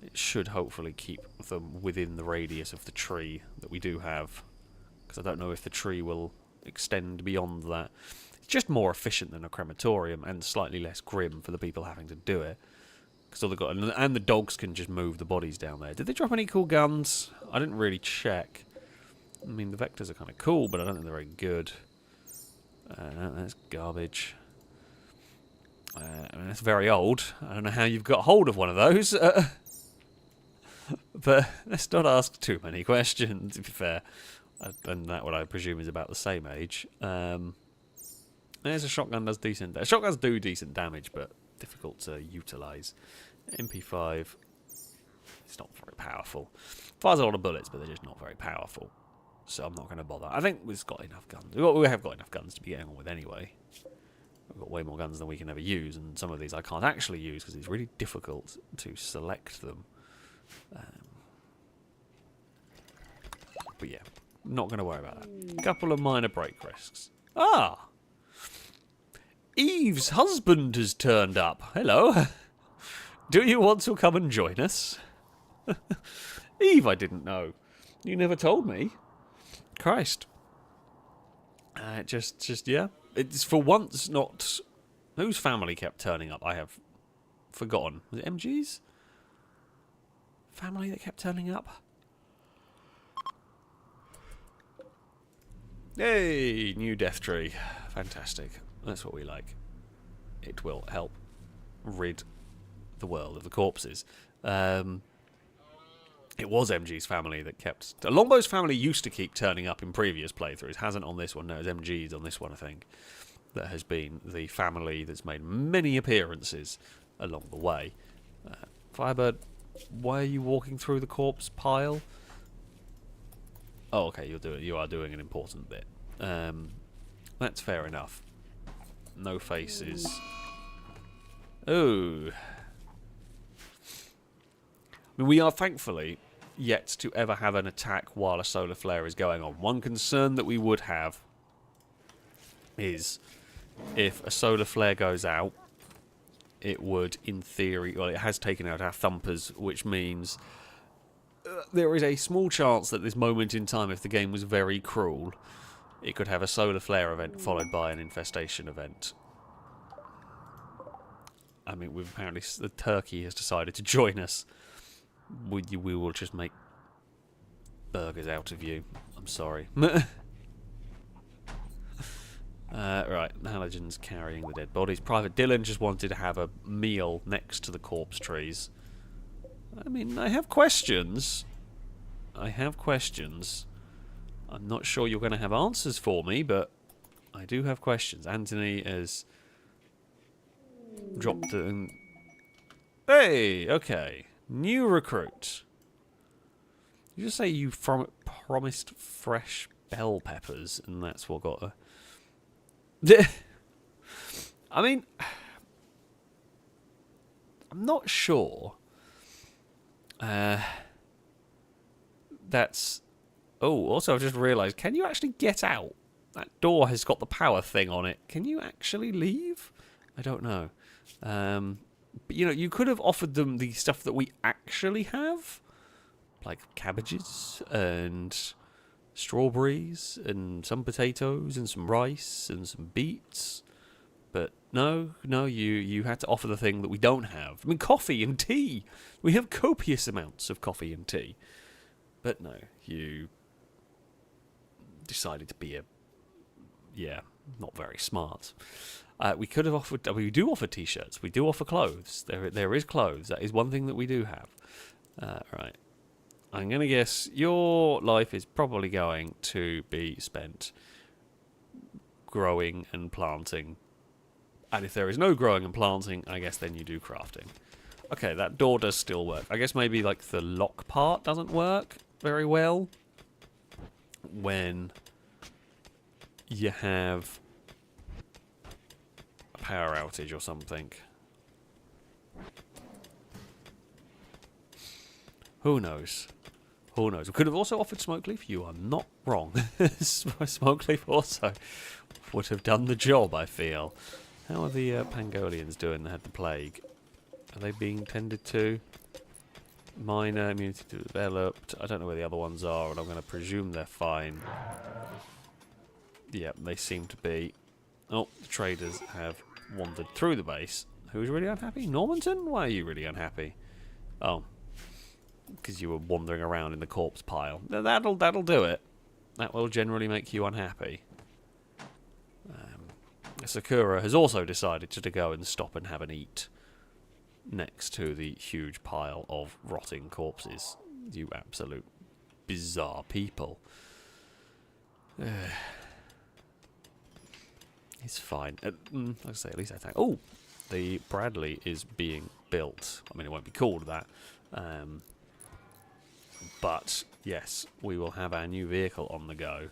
It should hopefully keep them within the radius of the tree that we do have, because I don't know if the tree will extend beyond that. It's just more efficient than a crematorium and slightly less grim for the people having to do it. Because all they've got, and the dogs can just move the bodies down there. Did they drop any cool guns? I didn't really check. I mean, the vectors are kind of cool, but I don't think they're very good. That's garbage. I mean, that's very old. I don't know how you've got hold of one of those. But let's not ask too many questions, to be fair. And that, what I presume, is about the same age. There's a shotgun does decent. Shotguns do decent damage, but difficult to utilise MP5. It's not very powerful. Fires a lot of bullets, but they're just not very powerful. So I'm not going to bother. I think we've got enough guns. We have got enough guns to be getting on with anyway. We've got way more guns than we can ever use, and some of these I can't actually use because it's really difficult to select them. But yeah, not going to worry about that. Couple of minor break risks. Ah! Eve's husband has turned up. Hello. Do you want to come and join us? Eve, I didn't know. You never told me. Christ. Yeah. It's for once not... Whose family kept turning up? I have forgotten. Was it MG's? Family that kept turning up? Hey, new death tree. Fantastic. That's what we like. It will help rid the world of the corpses. It was MG's family that kept... Longbow's family used to keep turning up in previous playthroughs. Hasn't on this one. No, it's MG's on this one, I think. That has been the family that's made many appearances along the way. Firebird, why are you walking through the corpse pile? Oh, okay, you are doing an important bit. That's fair enough. No faces. Oh. I mean, we are thankfully yet to ever have an attack while a solar flare is going on. One concern that we would have is if a solar flare goes out, it would, in theory, well, it has taken out our thumpers, which means there is a small chance that this moment in time, if the game was very cruel, it could have a solar flare event followed by an infestation event. I mean, we've apparently, the turkey has decided to join us. We will just make burgers out of you. I'm sorry. Right, Halogen's carrying the dead bodies. Private Dylan just wanted to have a meal next to the corpse trees. I mean, I have questions. I'm not sure you're going to have answers for me, but I do have questions. Anthony has dropped in. Hey, okay. New recruit. You just say you promised fresh bell peppers, and that's what got her. I mean, I'm not sure. That's... Oh, also I've just realised, can you actually get out? That door has got the power thing on it. Can you actually leave? I don't know. But, you know, you could have offered them the stuff that we actually have. Like cabbages and strawberries and some potatoes and some rice and some beets. But no, you had to offer the thing that we don't have. I mean, coffee and tea. We have copious amounts of coffee and tea. But no, you decided to be not very smart. We could have offered... We do offer t-shirts. We do offer clothes. There is clothes. That is one thing that we do have. Right. I'm going to guess your life is probably going to be spent growing and planting. And if there is no growing and planting, I guess then you do crafting. Okay, that door does still work. I guess maybe like the lock part doesn't work very well when you have a power outage or something. Who knows? Who knows? We could have also offered Smokeleaf. You are not wrong. Smokeleaf also would have done the job, I feel. How are the Pangolians doing that had the plague? Are they being tended to? Minor immunity developed. I don't know where the other ones are, and I'm going to presume they're fine. Yeah, they seem to be. Oh, the traders have wandered through the base. Who's really unhappy? Normanton? Why are you really unhappy? Oh. Because you were wandering around in the corpse pile. That'll do it. That will generally make you unhappy. Sakura has also decided to go and stop and have an eat next to the huge pile of rotting corpses. You absolute bizarre people. It's fine. Like I say, at least I think... Oh! The Bradley is being built. I mean, it won't be called that. But, yes, we will have our new vehicle on the go.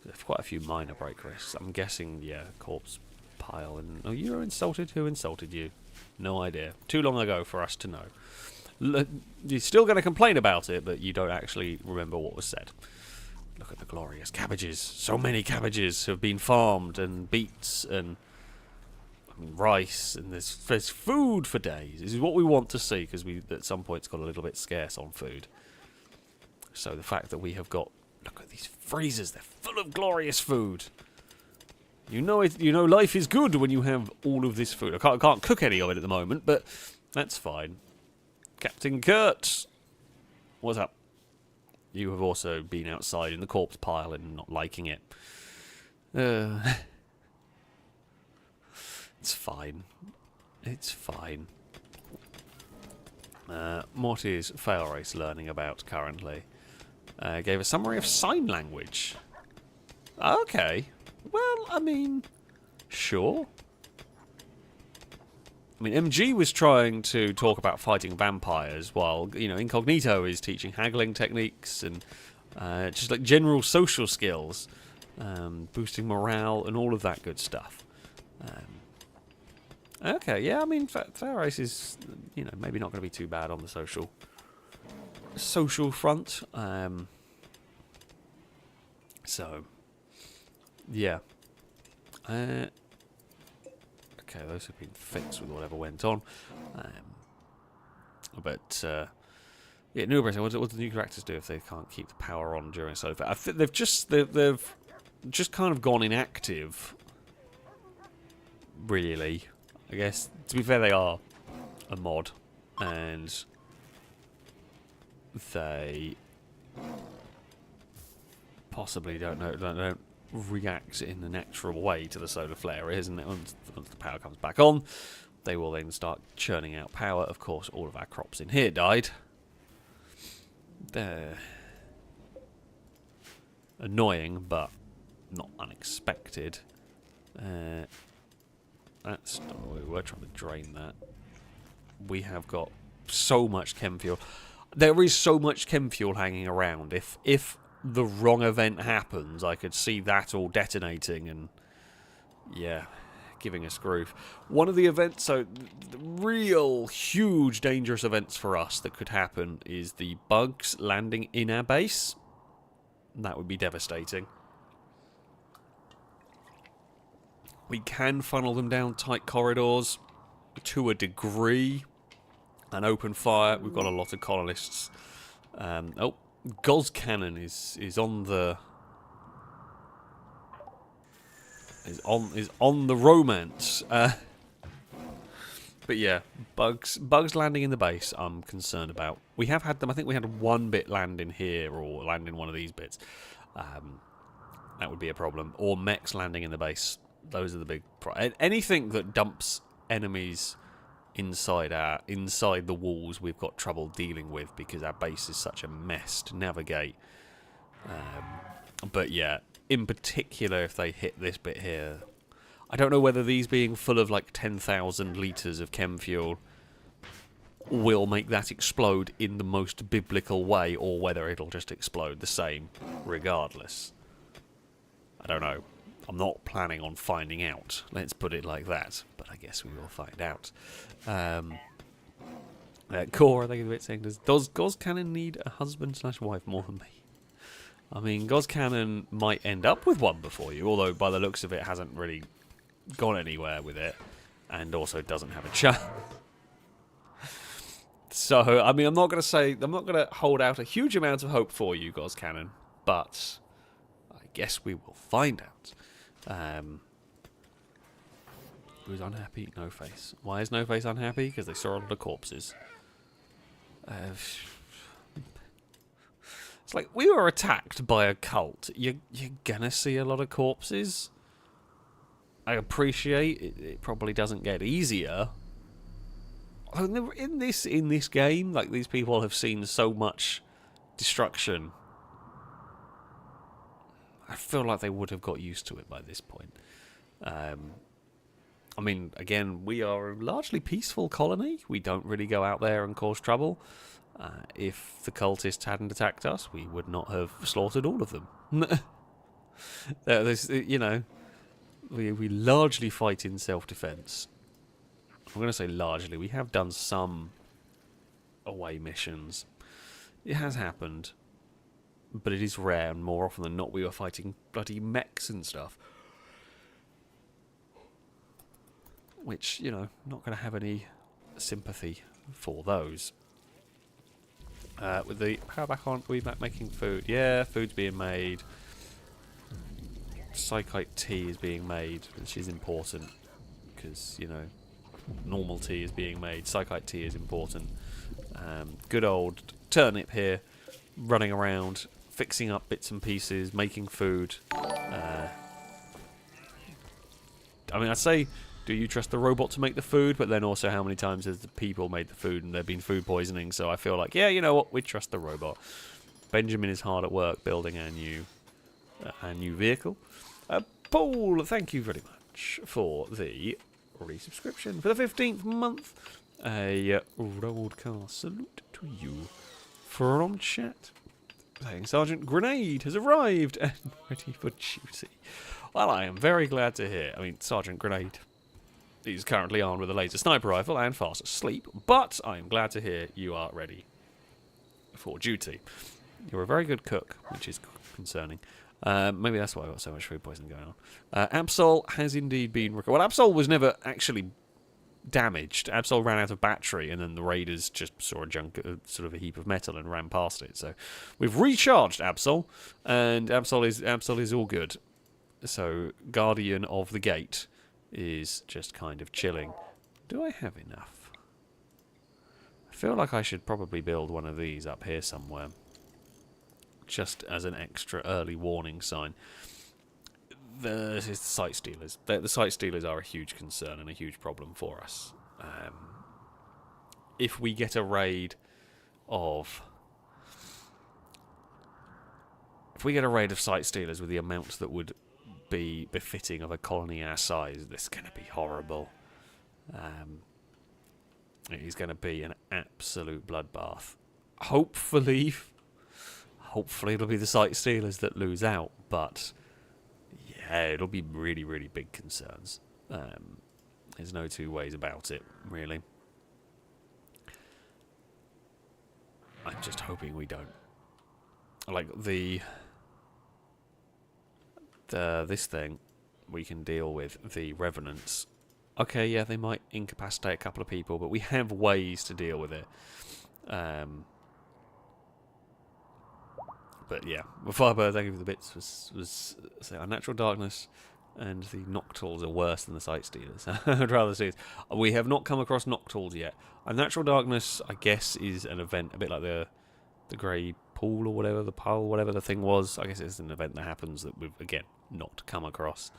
There's quite a few minor break risks. I'm guessing, yeah, corpse pile. And oh, you were insulted? Who insulted you? No idea. Too long ago for us to know. You're still going to complain about it, but you don't actually remember what was said. Look at the glorious cabbages. So many cabbages have been farmed, and beets, and rice, and there's food for days. This is what we want to see, because we at some point got a little bit scarce on food. So the fact that we have got, look at these freezers, they're full of glorious food. You know it. You know life is good when you have all of this food. I can't cook any of it at the moment, but that's fine. Captain Kurt, what's up? You have also been outside in the corpse pile and not liking it. It's fine. It's fine. What is FailRace learning about currently? Gave a summary of sign language. Okay. Well, I mean, sure. I mean, MG was trying to talk about fighting vampires, while, you know, Incognito is teaching haggling techniques and just like general social skills, boosting morale and all of that good stuff. Okay, yeah, I mean, FailRace is, you know, maybe not going to be too bad on the social front. So, yeah. Okay, those have been fixed with whatever went on. Yeah, new what do the new characters do if they can't keep the power on during solo? I think they've just kind of gone inactive. Really, I guess to be fair, they are a mod, and they possibly don't react in the natural way to the solar flare is, and once the power comes back on, they will then start churning out power. Of course, all of our crops in here died. They're annoying, but not unexpected. That's we were trying to drain that. We have got so much chem fuel. There is so much chem fuel hanging around. If the wrong event happens, I could see that all detonating and, yeah, giving us groove. One of the events, so the real huge dangerous events for us that could happen is the bugs landing in our base. That would be devastating. We can funnel them down tight corridors to a degree and open fire. We've got a lot of colonists. Oh, Goz Cannon is on the on the romance. But yeah, bugs landing in the base I'm concerned about. We have had them. I think we had one bit land in here or land in one of these bits. That would be a problem. Or mechs landing in the base. Those are the big anything that dumps enemies inside the walls we've got trouble dealing with because our base is such a mess to navigate. But yeah, in particular if they hit this bit here, I don't know whether these being full of like 10,000 litres of chem fuel will make that explode in the most biblical way, or whether it'll just explode the same regardless. I don't know. I'm not planning on finding out. Let's put it like that. But I guess we will find out. Core, I think, is a bit saying, does Goz Cannon need a husband/wife more than me? I mean, Goz Cannon might end up with one before you, although by the looks of it, hasn't really gone anywhere with it, and also doesn't have a child. So, I mean, I'm not going to hold out a huge amount of hope for you, Goz Cannon, but I guess we will find out. Who's unhappy? No Face. Why is No Face unhappy? Because they saw a lot of corpses. It's like, we were attacked by a cult. You're gonna see a lot of corpses. I appreciate it. It probably doesn't get easier. In this game, like, these people have seen so much destruction. I feel like they would have got used to it by this point. I mean, again, we are a largely peaceful colony. We don't really go out there and cause trouble. If the cultists hadn't attacked us, we would not have slaughtered all of them. You know, we largely fight in self-defense. I'm going to say largely. We have done some away missions. It has happened, but it is rare, and more often than not, we were fighting bloody mechs and stuff. Which, you know, not going to have any sympathy for those. With the power back on, we back making food. Yeah, food's being made. Psychite tea is being made, which is important because, you know, normal tea is being made. Psychite tea is important. Good old turnip here, running around, fixing up bits and pieces, making food. I mean, I'd say, do you trust the robot to make the food? But then also, how many times has the people made the food and there been food poisoning? So I feel like, yeah, you know what? We trust the robot. Benjamin is hard at work building our new vehicle. Paul, thank you very much for the resubscription for the 15th month. A broadcast salute to you from chat. Saying Sergeant Grenade has arrived and ready for duty. Well, I am very glad to hear. I mean, Sergeant Grenade is currently armed with a laser sniper rifle and fast asleep, but I am glad to hear you are ready for duty. You're a very good cook, which is concerning. Maybe that's why I've got so much food poisoning going on. Absol has indeed been... Well, Absol was never actually damaged. Absol ran out of battery, and then the raiders just saw sort of a heap of metal and ran past it. So we've recharged Absol, and Absol is all good. So Guardian of the Gate is just kind of chilling. Do I have enough? I feel like I should probably build one of these up here somewhere, just as an extra early warning sign. The site stealers. The site stealers are a huge concern and a huge problem for us. If we get a raid of... If we get a raid of site stealers with the amount that would be befitting of a colony our size, this is going to be horrible. It is going to be an absolute bloodbath. Hopefully it'll be the site stealers that lose out, but yeah, it'll be really, really big concerns. There's no two ways about it, really. I'm just hoping we don't. Like this thing we can deal with, the revenants. Okay, yeah, they might incapacitate a couple of people, but we have ways to deal with it. But yeah, Firebird, thank you for the bits, was say, Unnatural Darkness and the Noctals are worse than the Sight Stealers. I'd rather see it. We have not come across Noctals yet. Unnatural Darkness, I guess, is an event a bit like the Grey Pool or whatever, the Pole, whatever the thing was. I guess it's an event that happens that we've, again, not come across.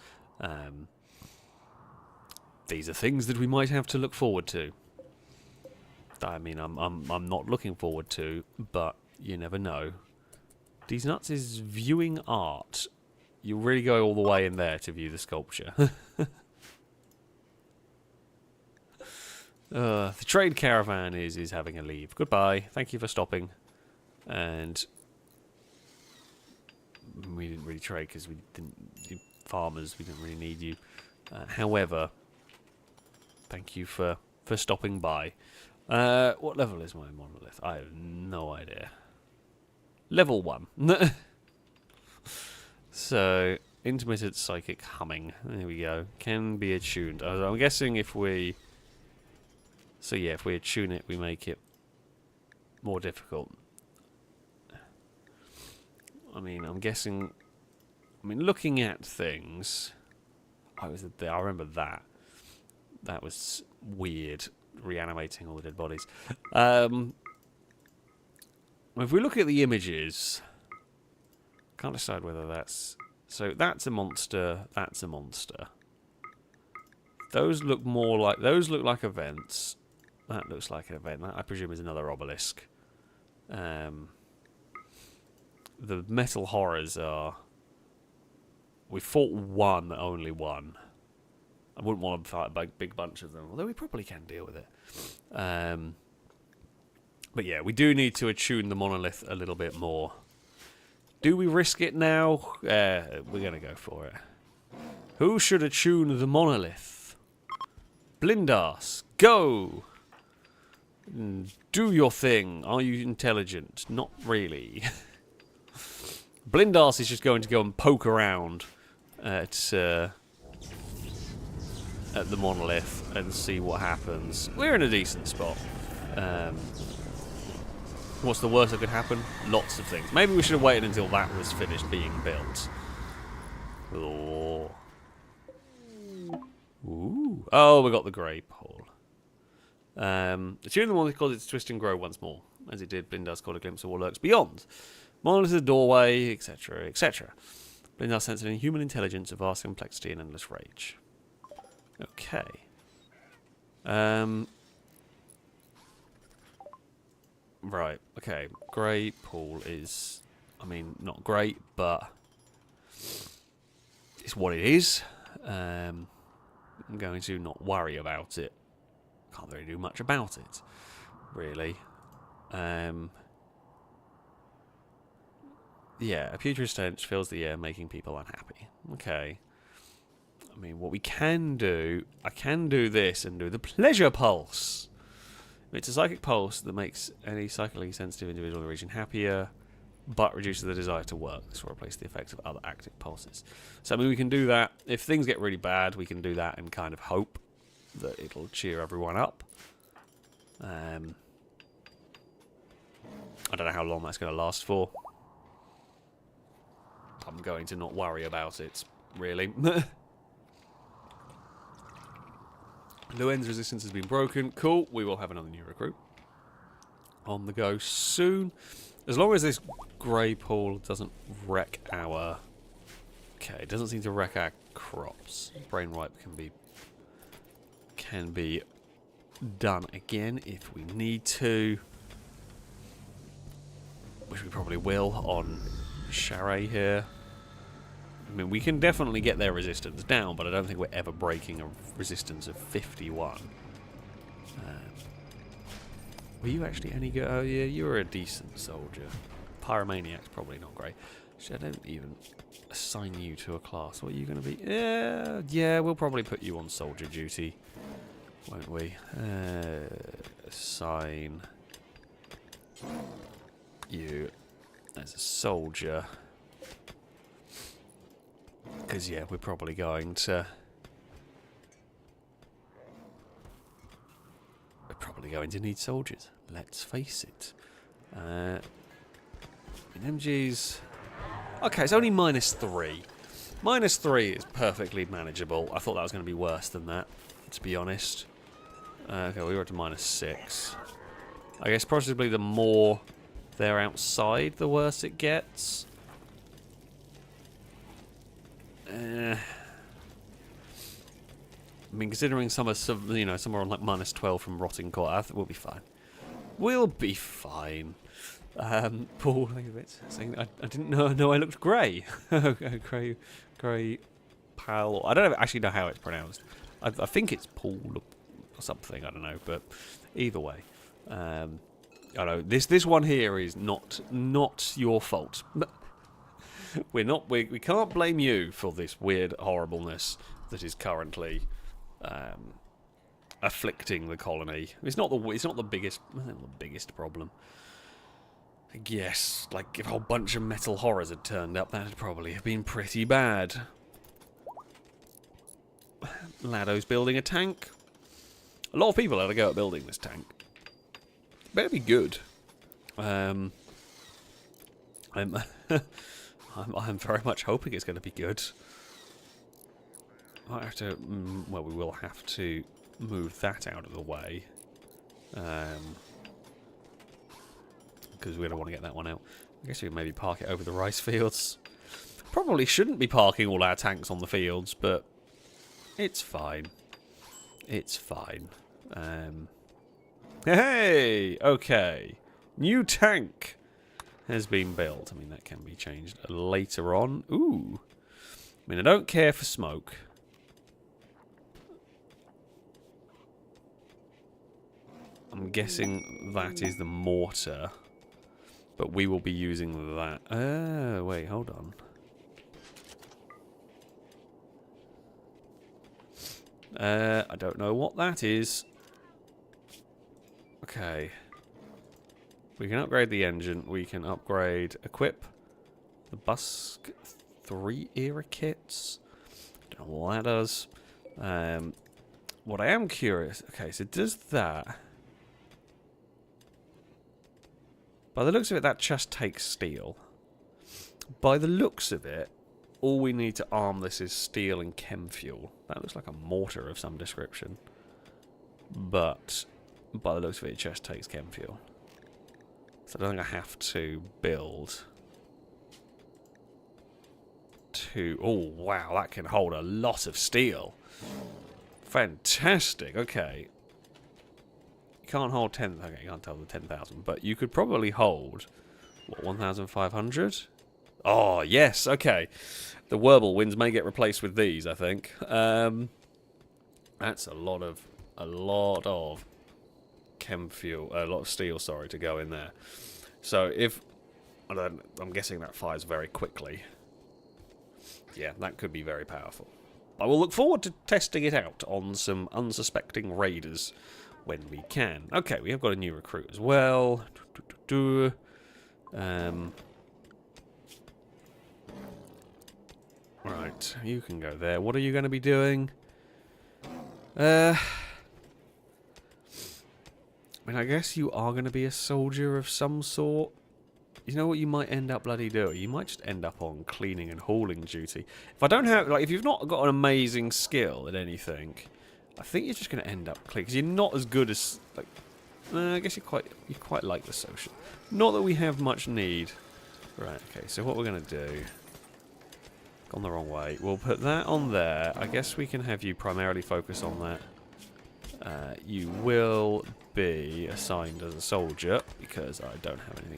These are things that we might have to look forward to. I mean, I'm not looking forward to, but you never know. These nuts is viewing art. You really go all the way in there to view the sculpture. The trade caravan is having a leave. Goodbye. Thank you for stopping. And we didn't really trade because we didn't. Farmers, we didn't really need you. However, thank you for stopping by. What level is my monolith? I have no idea. Level 1. So, intermittent psychic humming. There we go. Can be attuned. I'm guessing if we... So yeah, if we attune it, we make it more difficult. I mean, I'm guessing... I mean, looking at things... I remember that. That was weird. Reanimating all the dead bodies. If we look at the images, can't decide whether that's... So that's a monster, that's a monster. Those look more like... Those look like events. That looks like an event. That, I presume, is another obelisk. The metal horrors are... We fought only one. I wouldn't want to fight a big bunch of them, although we probably can deal with it. But yeah, we do need to attune the monolith a little bit more. Do we risk it now? We're going to go for it. Who should attune the monolith? Blindas, go! Do your thing. Are you intelligent? Not really. Blindas is just going to go and poke around at the monolith and see what happens. We're in a decent spot. What's the worst that could happen? Lots of things. Maybe we should have waited until that was finished being built. Oh. Ooh. Oh, we got the grey pole. Attune the monolith causes it to twist and grow once more. As it did, Blindas caught a glimpse of what lurks beyond. Monolith is a doorway, etc., etc. Blindas senses an human intelligence of vast complexity and endless rage. Okay. Right, okay. Grey pool is, I mean, not great, but it's what it is. I'm going to not worry about it. Can't really do much about it, really. Yeah, a putrid stench fills the air, making people unhappy. Okay. I mean, what we can do, I can do this and do the pleasure pulse. It's a psychic pulse that makes any psychically sensitive individual in the region happier, but reduces the desire to work. This will replace the effects of other active pulses. So, I mean, we can do that. If things get really bad, we can do that and kind of hope that it'll cheer everyone up. I don't know how long that's going to last for. I'm going to not worry about it, really. Luen's resistance has been broken. Cool. We will have another new recruit on the go soon. As long as this grey pool doesn't wreck our... Okay, it doesn't seem to wreck our crops. Brain wipe can be done again if we need to. Which we probably will on Charret here. I mean, we can definitely get their resistance down, but I don't think we're ever breaking a resistance of 51. Were you actually any good? Oh, yeah, you were a decent soldier. Pyromaniac's probably not great. Actually, I don't even assign you to a class. What are you going to be? Yeah, we'll probably put you on soldier duty, won't we? Assign you as a soldier. Because, yeah, we're probably going to... We're probably going to need soldiers. Let's face it. MG's... Okay, it's only -3. -3 is perfectly manageable. I thought that was going to be worse than that, to be honest. Okay, we were up to -6. I guess possibly the more they're outside, the worse it gets. I mean, considering some are, you know, some are on like -12 from rotting core, I think we'll be fine. We'll be fine. Paul, saying I didn't know I looked grey. grey, pale. I don't actually know how it's pronounced. I think it's Paul or something. I don't know, but either way, I know this one here is not your fault. We can't blame you for this weird horribleness that is currently afflicting the colony. It's not the biggest problem. I guess, like, if a whole bunch of metal horrors had turned up, that'd probably have been pretty bad. Lado's building a tank. A lot of people had a go at building this tank. Better be good. I'm very much hoping it's going to be good. I have to. Well, we will have to move that out of the way. Because we don't want to get that one out. I guess we can maybe park it over the rice fields. Probably shouldn't be parking all our tanks on the fields, but it's fine. It's fine. Hey! Okay. New tank has been built. I mean, that can be changed later on. Ooh. I mean, I don't care for smoke. I'm guessing that is the mortar. But we will be using that. Oh, wait, hold on. I don't know what that is. Okay. We can upgrade the engine. We can upgrade equip. The Busk 3 era kits. Don't know what that does. What I am curious... Okay, so does that... By the looks of it, that chest takes steel. By the looks of it, all we need to arm this is steel and chem fuel. That looks like a mortar of some description. But by the looks of it, the chest takes chem fuel. So I don't think I have to build two. Oh, wow, that can hold a lot of steel. Fantastic, okay. You can't hold 10. Okay, you can't hold the 10,000, but you could probably hold what, 1,500? Oh yes, okay. The Werble winds may get replaced with these, I think. That's a lot of chem fuel, a lot of steel, sorry, to go in there. So if I'm guessing that fires very quickly. Yeah, that could be very powerful. I will look forward to testing it out on some unsuspecting raiders when we can. Okay, we have got a new recruit as well. Right, you can go there. What are you going to be doing? I mean, I guess you are going to be a soldier of some sort. You know what you might end up bloody doing? You might just end up on cleaning and hauling duty. If I don't have, like, if you've not got an amazing skill at anything, I think you're just going to end up cleaning, because you're not as good as, like, I guess you quite like the social. Not that we have much need. Right, okay, so what we're going to do, gone the wrong way, we'll put that on there. I guess we can have you primarily focus on that. You will be assigned as a soldier, because I don't have anything.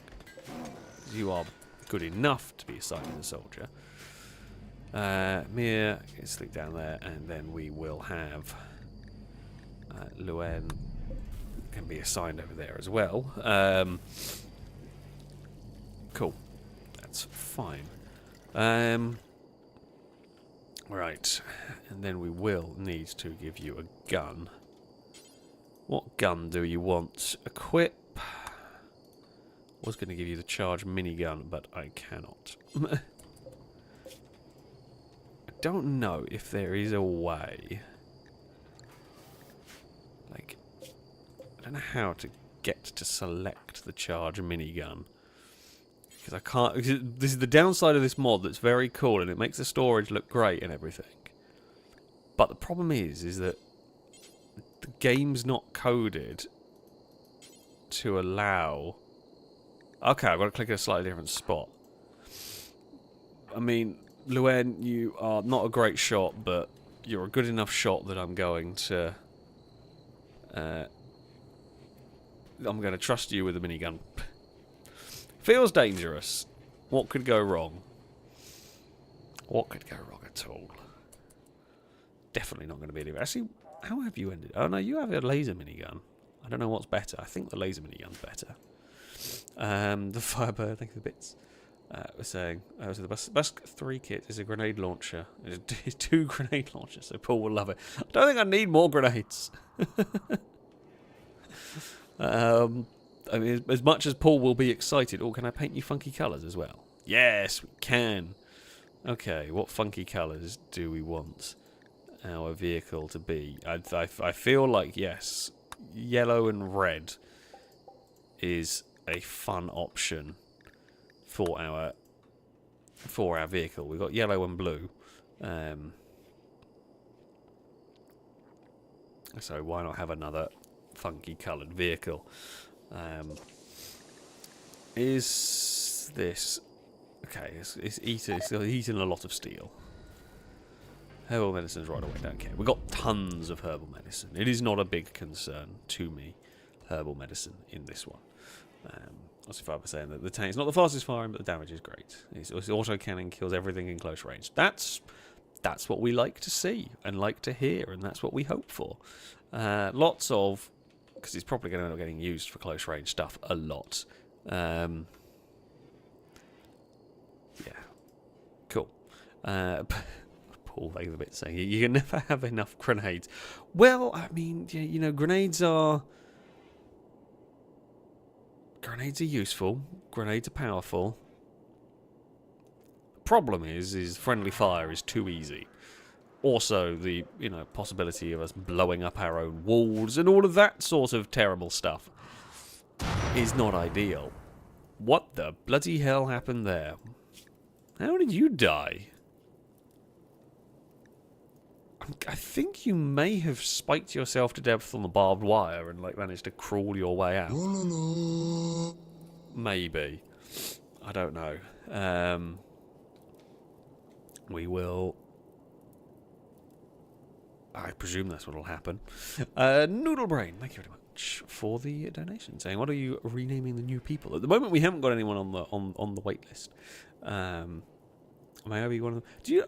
You are good enough to be assigned as a soldier. Mir, sleep down there, and then we will have Luen can be assigned over there as well. Cool, that's fine. Right, and then we will need to give you a gun. What gun do you want? Equip. Was going to give you the charge minigun, but I cannot. I don't know if there is a way. Like, I don't know how to get to select the charge minigun. Because I can't. Because this is the downside of this mod that's very cool, and it makes the storage look great and everything. But the problem is that the game's not coded to allow. Okay, I've got to click a slightly different spot. I mean, Luen, you are not a great shot, but you're a good enough shot that I'm going to trust you with a minigun. Feels dangerous. What could go wrong? What could go wrong at all? Definitely not going to be any. Actually, how have you ended? Oh no, you have a laser minigun. I don't know what's better. I think the laser minigun's better. The Firebird, thank you for the bits. We're saying, so the Busk 3 kit is a grenade launcher. It's 2 grenade launchers, so Paul will love it. I don't think I need more grenades. I mean, as much as Paul will be excited, can I paint you funky colours as well? Yes, we can. Okay, what funky colours do we want our vehicle to be? I feel like, yes, yellow and red is a fun option for our vehicle. We've got yellow and blue, so why not have another funky coloured vehicle? Is this okay? It's eating a lot of steel. Herbal medicines right away. Don't care. We've got tons of herbal medicine. It is not a big concern to me. Herbal medicine in this one. As if I was saying that the tank's not the fastest firing, but the damage is great. It's autocannon kills everything in close range. That's what we like to see and like to hear, and that's what we hope for. Lots of because he's probably going to end up getting used for close range stuff a lot. Yeah. Cool. Paul Vagovitz saying, you can never have enough grenades. Well, I mean, you know, grenades are useful. Grenades are powerful. Problem is friendly fire is too easy. Also, the, you know, possibility of us blowing up our own walls and all of that sort of terrible stuff is not ideal. What the bloody hell happened there? How did you die? I think you may have spiked yourself to death on the barbed wire and, like, managed to crawl your way out. Maybe. I don't know. We will... I presume that's what will happen. Noodlebrain, thank you very much for the donation. Saying, what are you renaming the new people? At the moment, we haven't got anyone on the wait list. May I be one of them? Do you?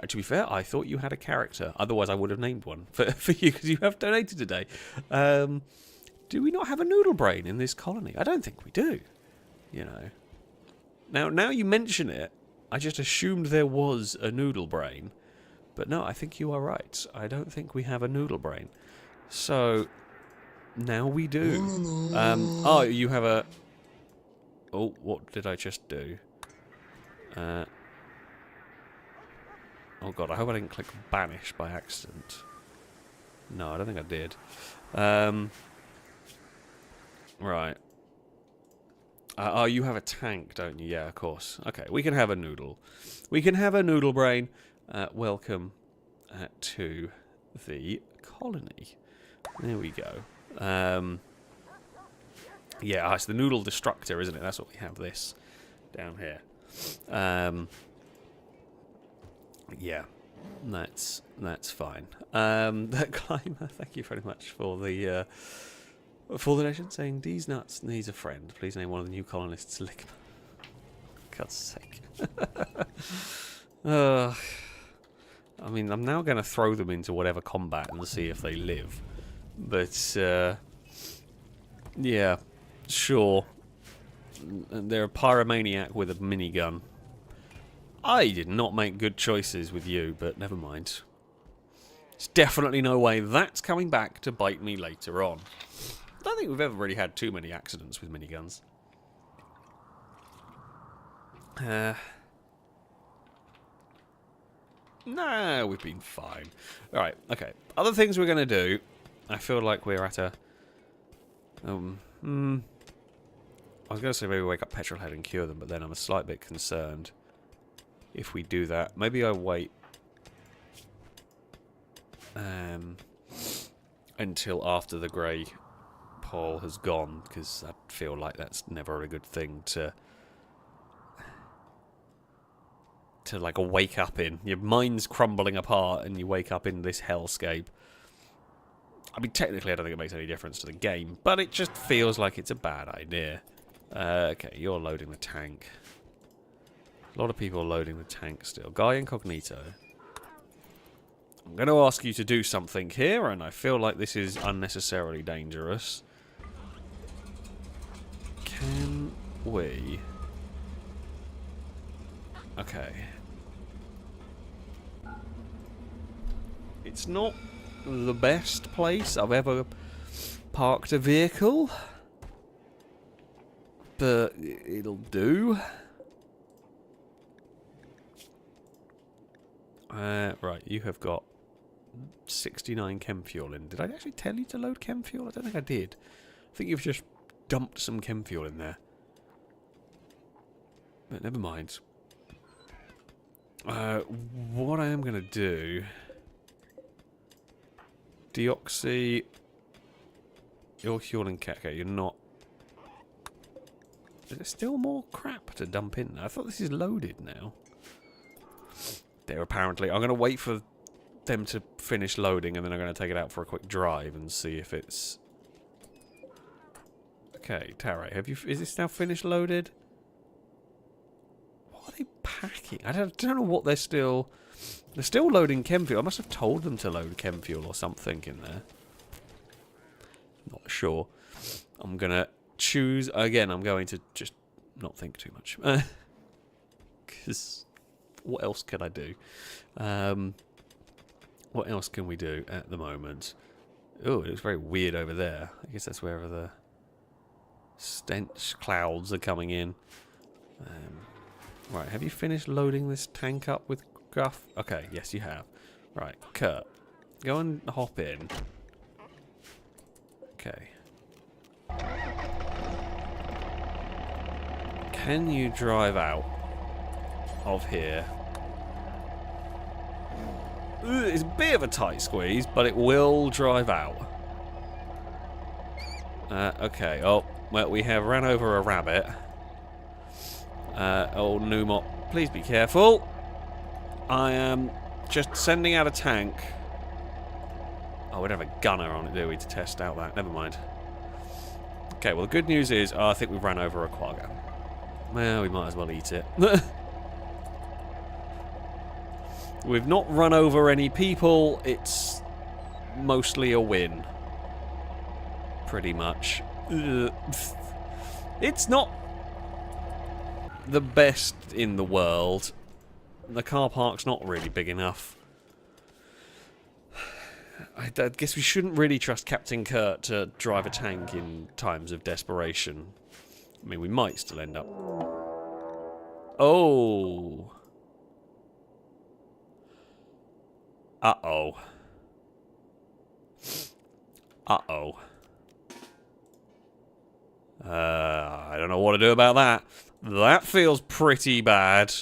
To be fair, I thought you had a character. Otherwise, I would have named one for you because you have donated today. Do we not have a Noodlebrain in this colony? I don't think we do. You know. Now you mention it, I just assumed there was a Noodlebrain. But no, I think you are right. I don't think we have a Noodlebrain. So, now we do. Oh, you have a... Oh, what did I just do? Oh god, I hope I didn't click banish by accident. No, I don't think I did. Right. Oh, you have a tank, don't you? Yeah, of course. Okay, we can have a noodle. We can have a Noodlebrain. Welcome to the colony. There we go. Yeah, it's the Noodle Destructor, isn't it? That's what we have this down here. Yeah, that's fine. That climber, thank you very much for the donation, saying these nuts needs a friend. Please name one of the new colonists Lickman. God's sake. I mean, I'm now going to throw them into whatever combat and see if they live. But, yeah, sure. They're a pyromaniac with a minigun. I did not make good choices with you, but never mind. There's definitely no way that's coming back to bite me later on. I don't think we've ever really had too many accidents with miniguns. No, we've been fine. Alright, okay. Other things we're going to do. I feel like we're at a... I was going to say maybe wake up Petrolhead and cure them, but then I'm a slight bit concerned if we do that. Maybe I wait until after the grey pole has gone, because I feel like that's never a good thing to like wake up in. Your mind's crumbling apart and you wake up in this hellscape. I mean, technically I don't think it makes any difference to the game, but it just feels like it's a bad idea. Okay, you're loading the tank. A lot of people are loading the tank still. Guy Incognito. I'm going to ask you to do something here, and I feel like this is unnecessarily dangerous. Can we... Okay. It's not the best place I've ever parked a vehicle, but it'll do. Right, you have got 69 chem fuel in. Did I actually tell you to load chem fuel? I don't think I did. I think you've just dumped some chem fuel in there. But never mind. What I am going to do... Deoxy... You're fueling... Okay, you're not... Is there still more crap to dump in? I thought this is loaded now. There, apparently. I'm going to wait for them to finish loading, and then I'm going to take it out for a quick drive and see if it's... Okay, Tara, have you... Is this now finished loaded? What are they packing? I don't know what they're still... They're still loading chem fuel. I must have told them to load chem fuel or something in there. Not sure. I'm going to choose... Again, I'm going to just not think too much. Because what else can I do? What else can we do at the moment? Oh, it looks very weird over there. I guess that's wherever the stench clouds are coming in. Right, have you finished loading this tank up with gruff? Okay, yes you have. Right, Kurt, go and hop in. Okay. Can you drive out of here? It's a bit of a tight squeeze, but it will drive out. Okay, oh, well, we have ran over a rabbit. Oh, Numot, please be careful. I am just sending out a tank. Oh, we don't have a gunner on it, do we, to test out that? Never mind. Okay, well, the good news is, I think we've ran over a quagga. Well, we might as well eat it. We've not run over any people. It's mostly a win. Pretty much. It's not the best in the world. The car park's not really big enough. I guess we shouldn't really trust Captain Kurt to drive a tank in times of desperation. I mean, we might still end up... Oh... Uh-oh. Uh-oh. I don't know what to do about that. That feels pretty bad.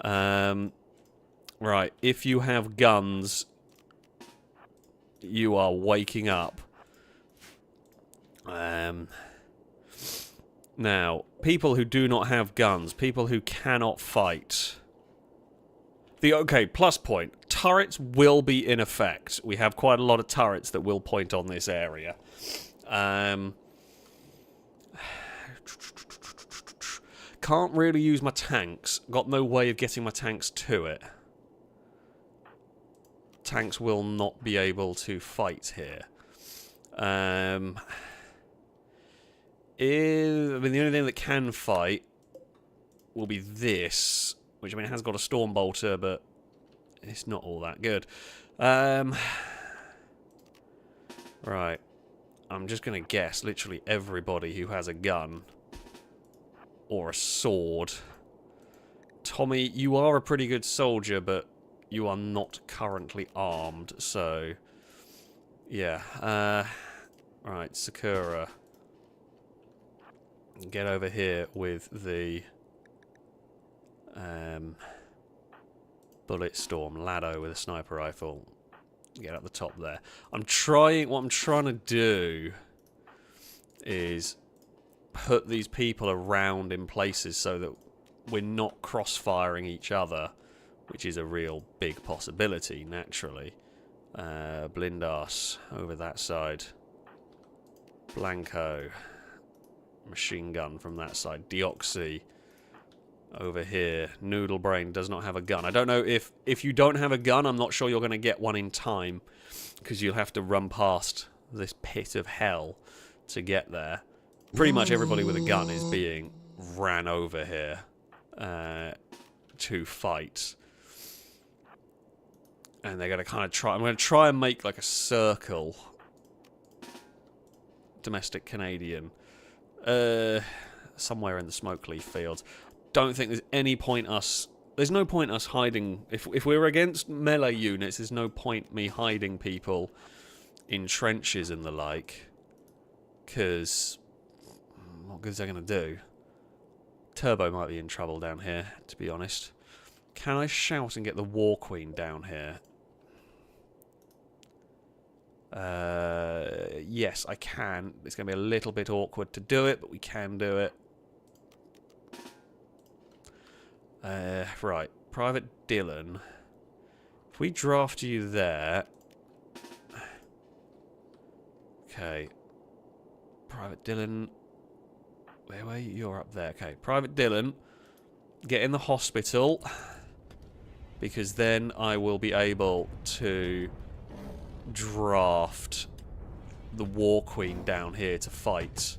Right, if you have guns, you are waking up. Now, people who do not have guns, people who cannot fight... Okay, plus point. Turrets will be in effect. We have quite a lot of turrets that will point on this area. Can't really use my tanks. Got no way of getting my tanks to it. Tanks will not be able to fight here. I mean, the only thing that can fight will be this. Which, I mean, it has got a storm bolter, but it's not all that good. Right. I'm just going to guess literally everybody who has a gun or a sword. Tommy, you are a pretty good soldier, but you are not currently armed, so... Yeah. Right, Sakura. Get over here with the... Bullet Storm, Lado with a sniper rifle. Get up the top there. What I'm trying to do is put these people around in places so that we're not cross-firing each other, which is a real big possibility, naturally. Blindas over that side. Blanco. Machine gun from that side. Deoxy. Over here, Noodle Brain does not have a gun. I don't know if you don't have a gun, I'm not sure you're going to get one in time, because you'll have to run past this pit of hell to get there. Pretty much everybody with a gun is being ran over here to fight. And they're going to kind of try... I'm going to try and make like a circle. Domestic Canadian. Somewhere in the Smokeleaf Fields. Don't think there's any point us... There's no point us hiding... If we're against melee units, there's no point me hiding people in trenches and the like. Because... What good is that going to do? Turbo might be in trouble down here, to be honest. Can I shout and get the War Queen down here? Yes, I can. It's going to be a little bit awkward to do it, but we can do it. Right. Private Dylan. If we draft you there... Okay. Private Dylan... Where were you? You're up there. Okay. Private Dylan. Get in the hospital. Because then I will be able to draft the War Queen down here to fight.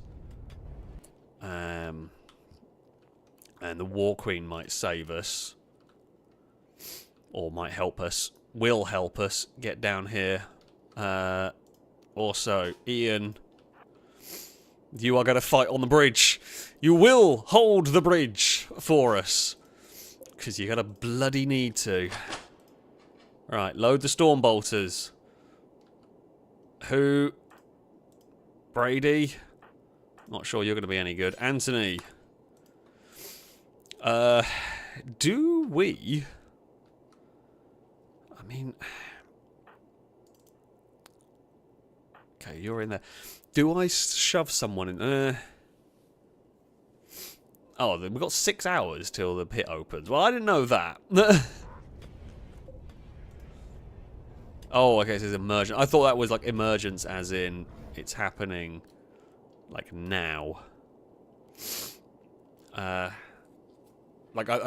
And the War Queen might save us. Or might help us. Will help us get down here. Also, Ian, you are going to fight on the bridge. You will hold the bridge for us. Because you're going to bloody need to. Right, load the storm bolters. Who? Brady? Not sure you're going to be any good. Anthony. Do we? I mean... Okay, you're in there. Do I shove someone in? Oh, we've got 6 hours till the pit opens. Well, I didn't know that. Oh, okay, so it's Emergence. I thought that was like Emergence as in it's happening like now. Like,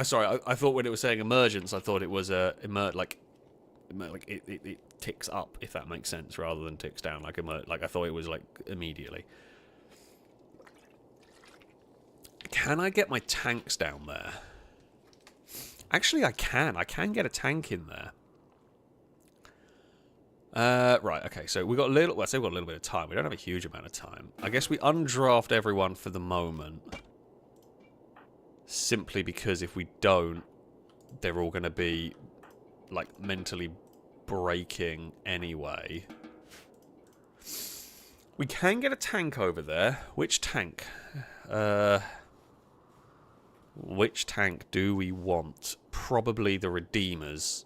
sorry, I thought when it was saying Emergence, I thought it was like it ticks up, if that makes sense, rather than ticks down. Like I thought it was like immediately. Can I get my tanks down there? Actually, I can. I can get a tank in there. Right, okay, so we've got a little... Well, I say we've got a little bit of time. We don't have a huge amount of time. I guess we undraft everyone for the moment. Simply because if we don't, they're all going to be, like, mentally breaking anyway. We can get a tank over there. Which tank? Which tank do we want? Probably the Redeemers.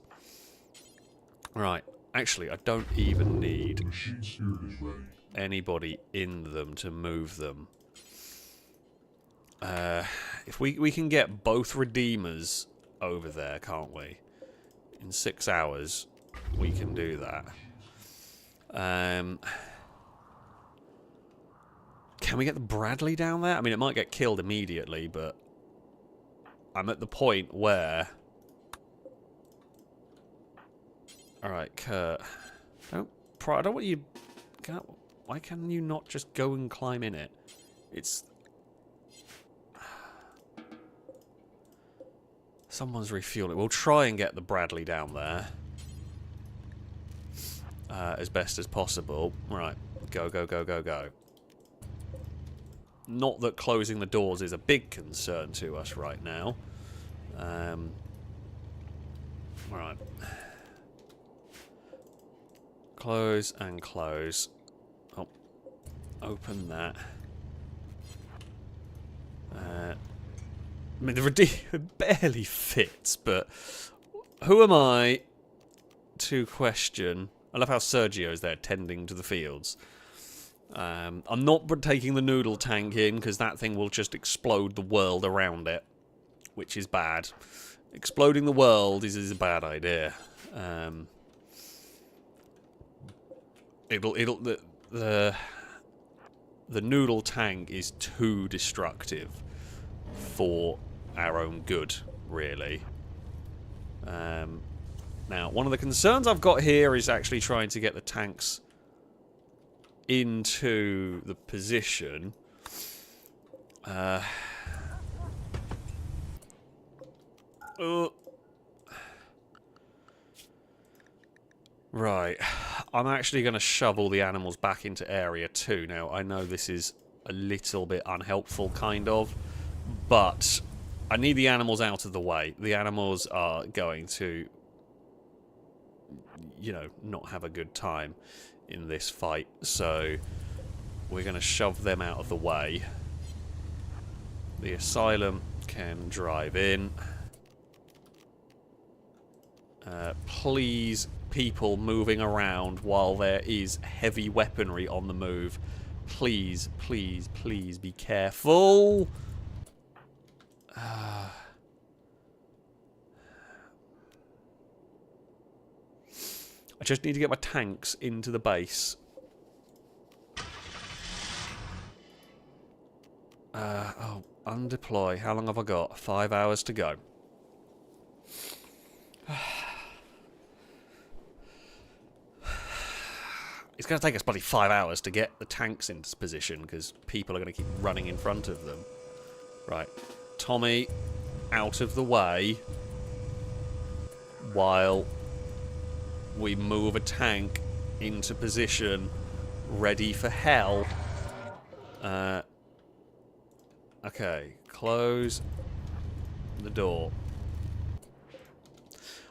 Right. Actually, I don't even need anybody in them to move them. If we can get both Redeemers over there, can't we? In 6 hours, we can do that. Can we get the Bradley down there? I mean, it might get killed immediately, but I'm at the point where... Alright, Kurt. I don't want you... Why can you not just go and climb in it? It's... Someone's refueling. We'll try and get the Bradley down there. As best as possible. Right, go, go, go, go, go. Not that closing the doors is a big concern to us right now. Right. Close and close. Oh, open that. I mean, the Redeemer barely fits, but who am I to question? I love how Sergio's there tending to the fields. I'm not taking the noodle tank in because that thing will just explode the world around it, which is bad. Exploding the world is a bad idea. The noodle tank is too destructive for our own good, really. Now, one of the concerns I've got here is actually trying to get the tanks into the position. Right. I'm actually going to shove all the animals back into Area 2. Now, I know this is a little bit unhelpful, kind of, but I need the animals out of the way. The animals are going to, you know, not have a good time in this fight, so we're going to shove them out of the way. The asylum can drive in. Please, people moving around while there is heavy weaponry on the move. Please, please, please be careful. I just need to get my tanks into the base. Oh, undeploy. How long have I got? 5 hours to go. It's going to take us bloody 5 hours to get the tanks into position because people are going to keep running in front of them. Right. Tommy, out of the way while we move a tank into position, ready for hell. Okay, close the door.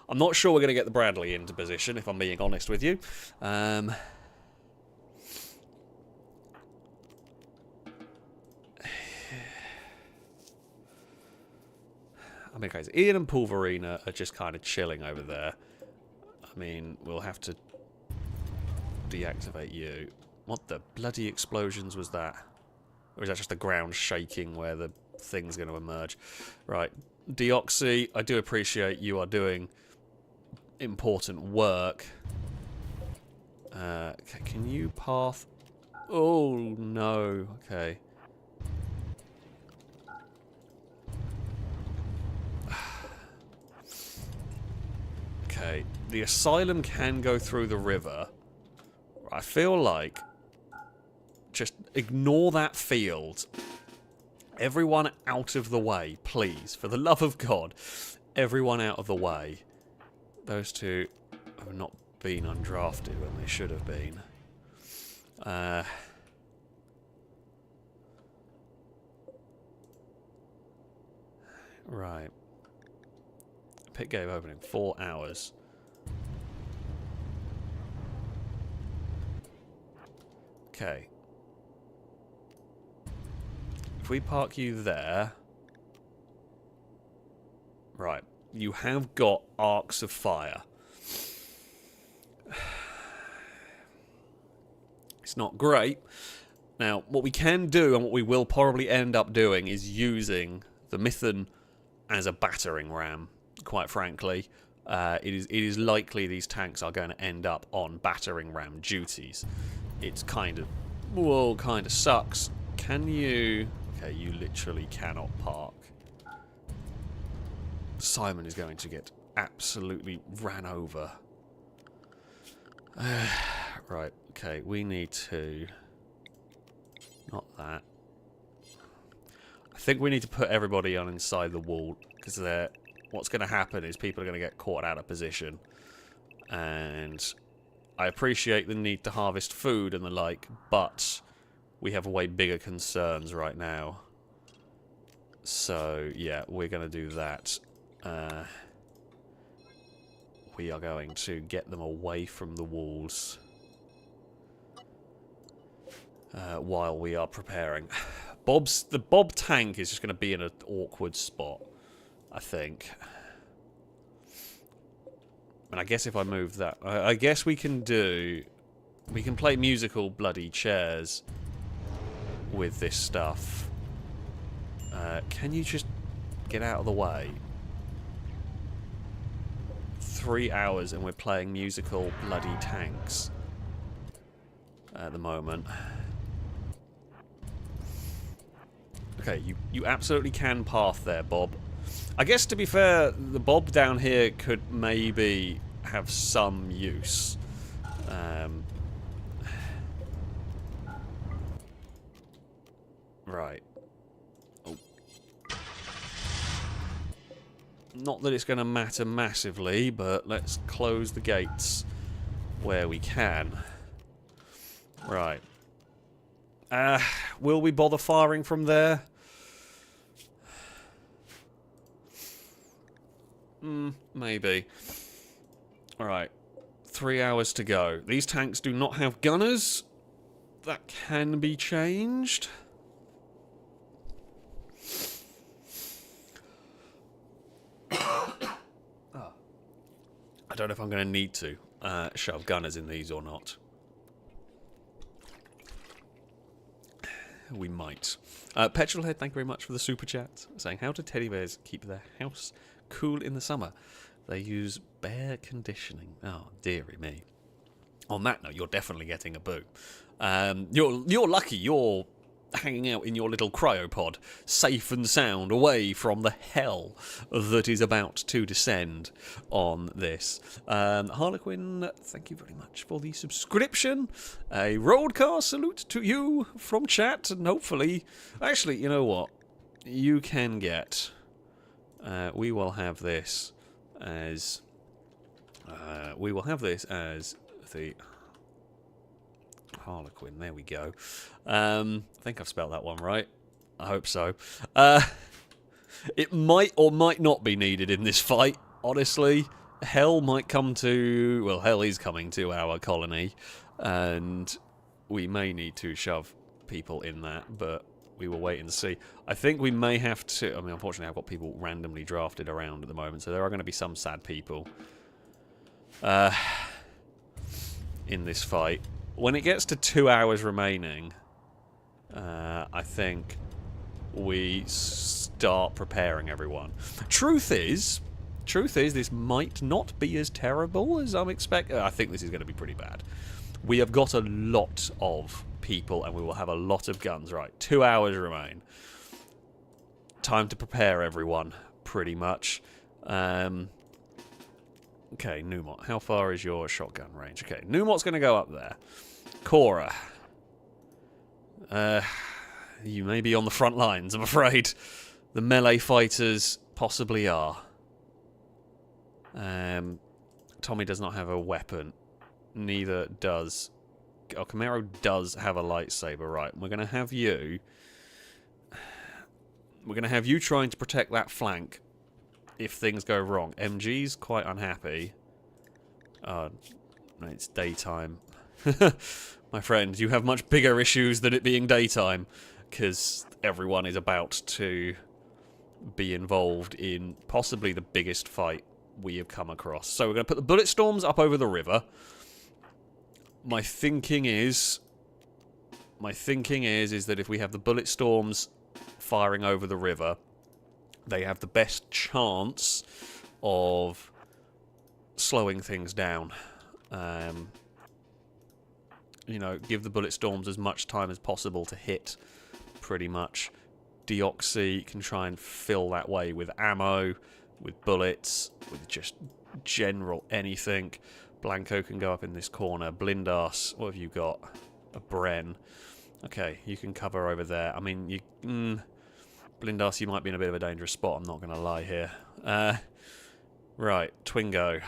I'm not sure we're going to get the Bradley into position, if I'm being honest with you. I mean, guys, Ian and Pulverina are just kind of chilling over there. I mean, we'll have to deactivate you. What the bloody explosions was that? Or is that just the ground shaking where the thing's going to emerge? Right. Deoxy, I do appreciate you are doing important work. Can you path? Oh, no. Okay. Okay, the asylum can go through the river. I feel like just ignore that field. Everyone out of the way, please. For the love of God, everyone out of the way. Those two have not been undrafted when they should have been. Right. Pit game opening, 4 hours. Okay. If we park you there... Right. You have got arcs of fire. It's not great. Now, what we can do, and what we will probably end up doing, is using the Mython as a battering ram. Quite frankly, it is likely these tanks are going to end up on battering ram duties. It's kind of, well, kind of sucks. Can you? Okay, you literally cannot park. Simon is going to get absolutely ran over. Right. Okay, we need to. Not that. I think we need to put everybody on inside the wall because they're. What's going to happen is people are going to get caught out of position. And I appreciate the need to harvest food and the like, but we have way bigger concerns right now. So, yeah, we're going to do that. We are going to get them away from the walls while we are preparing. The Bob tank is just going to be in an awkward spot. I think. And I guess if I move that... I guess we can do... We can play musical bloody chairs with this stuff. Can you just get out of the way? 3 hours and we're playing musical bloody tanks at the moment. Okay, you absolutely can path there, Bob. I guess, to be fair, the Bob down here could maybe have some use. Right. Oh. Not that it's going to matter massively, but let's close the gates where we can. Right. Will we bother firing from there? Maybe. Alright. 3 hours to go. These tanks do not have gunners. That can be changed. I don't know if I'm going to need to shove gunners in these or not. We might. Petrolhead, thank you very much for the super chat. Saying, how do teddy bears keep their house cool in the summer? They use bare conditioning. Oh, dearie me. On that note, you're definitely getting a boo. You're lucky. Your hanging out in your little cryopod, safe and sound, away from the hell that is about to descend on this. Harlequin, thank you very much for the subscription. A roadcar salute to you from chat, and hopefully... Actually, you know what? You can get... we will have this as... we will have this as the... Harlequin, there we go. I think I've spelled that one right. I hope so. It might or might not be needed in this fight, honestly. Hell might come to... Well, hell is coming to our colony, and we may need to shove people in that, but we will wait and see. I think we may have to... I mean, unfortunately, I've got people randomly drafted around at the moment, so there are going to be some sad people in this fight. When it gets to 2 hours remaining, I think we start preparing everyone. Truth is, this might not be as terrible as I'm expecting. I think this is going to be pretty bad. We have got a lot of people, and we will have a lot of guns. Right, 2 hours remain. Time to prepare everyone, pretty much. Okay, Numot. How far is your shotgun range? Okay, Numot's going to go up there. Cora. You may be on the front lines, I'm afraid. The melee fighters possibly are. Tommy does not have a weapon. Neither does... Oh, Camaro does have a lightsaber, right. We're going to have you... We're going to have you trying to protect that flank if things go wrong. MG's quite unhappy. It's daytime. My friend, you have much bigger issues than it being daytime, because everyone is about to be involved in possibly the biggest fight we have come across. So we're going to put the bullet storms up over the river. My thinking is that if we have the bullet storms firing over the river, they have the best chance of slowing things down. You know, give the bullet storms as much time as possible to hit, pretty much. Deoxy can try and fill that way with ammo, with bullets, with just general anything. Blanco can go up in this corner. Blindas, what have you got? A Bren. Okay, you can cover over there. I mean, you... Blindas, you might be in a bit of a dangerous spot, I'm not going to lie here. Right, Twingo.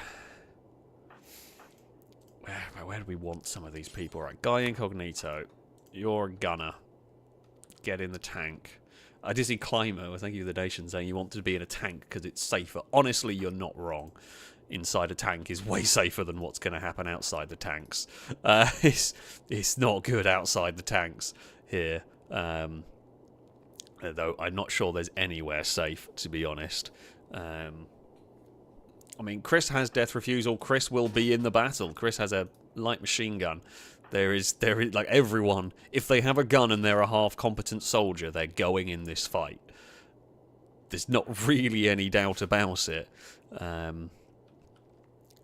Where do we want some of these people? Right, Guy Incognito. You're a gunner. Get in the tank. I did see Climber, thank you for the nation, saying you want to be in a tank because it's safer. Honestly, you're not wrong. Inside a tank is way safer than what's going to happen outside the tanks. It's not good outside the tanks here. Though I'm not sure there's anywhere safe, to be honest. I mean, Chris has death refusal. Chris will be in the battle. Chris has a light machine gun. There is like everyone. If they have a gun and they're a half-competent soldier, they're going in this fight. There's not really any doubt about it.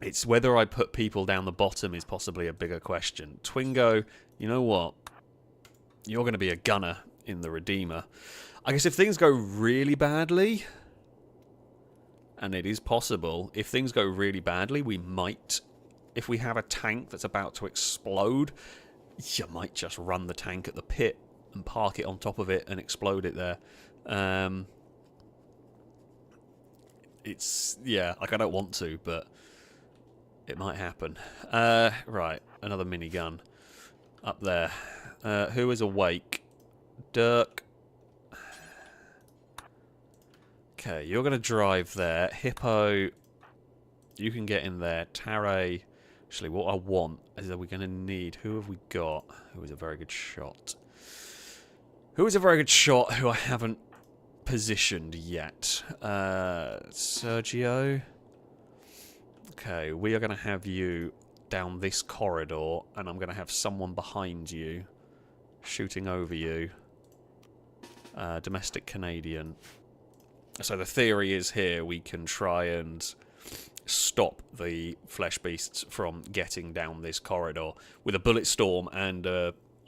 It's whether I put people down the bottom is possibly a bigger question. Twingo, you know what? You're going to be a gunner in the Redeemer. I guess if things go really badly, and it is possible, if things go really badly, we might, if we have a tank that's about to explode, you might just run the tank at the pit and park it on top of it and explode it there. It's, yeah, like I don't want to, but it might happen. Right, another minigun up there. Who is awake? Dirk. Okay, you're going to drive there. Hippo, you can get in there. Tare, actually, what I want is that we're going to need... Who have we got? Who is a very good shot? Who is a very good shot who I haven't positioned yet? Sergio. Okay, we are going to have you down this corridor, and I'm going to have someone behind you shooting over you. Domestic Canadian. So the theory is here we can try and stop the flesh beasts from getting down this corridor with a bullet storm and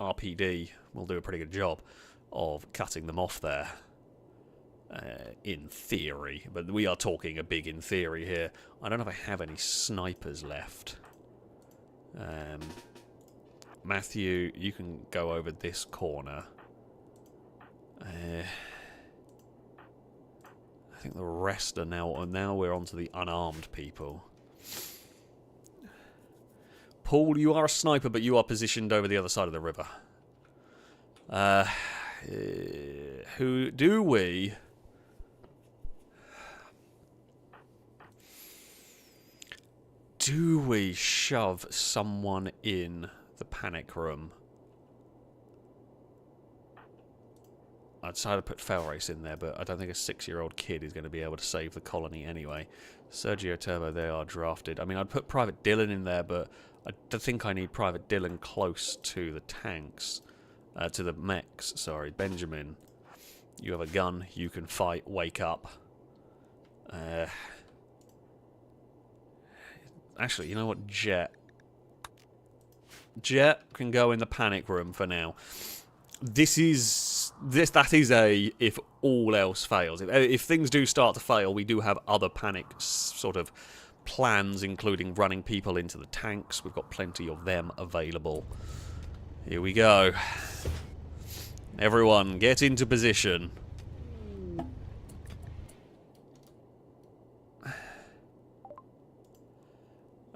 RPD. We'll do a pretty good job of cutting them off there. In theory, but we are talking a big in theory here. I don't know if I have any snipers left. Matthew, you can go over this corner. I think the rest are now we're on to the unarmed people. Paul, you are a sniper, but you are positioned over the other side of the river. Who do we... Do we shove someone in the panic room? I decided to put FailRace in there, but I don't think a 6-year-old kid is going to be able to save the colony anyway. Sergio Turbo, they are drafted. I mean, I'd put Private Dylan in there, but I don't think I need Private Dylan close to the tanks. To the mechs, sorry. Benjamin, you have a gun, you can fight, wake up. Actually, you know what? Jet can go in the panic room for now. That is a if all else fails. If things do start to fail, we do have other panic sort of plans, including running people into the tanks. We've got plenty of them available. Here we go. Everyone, get into position.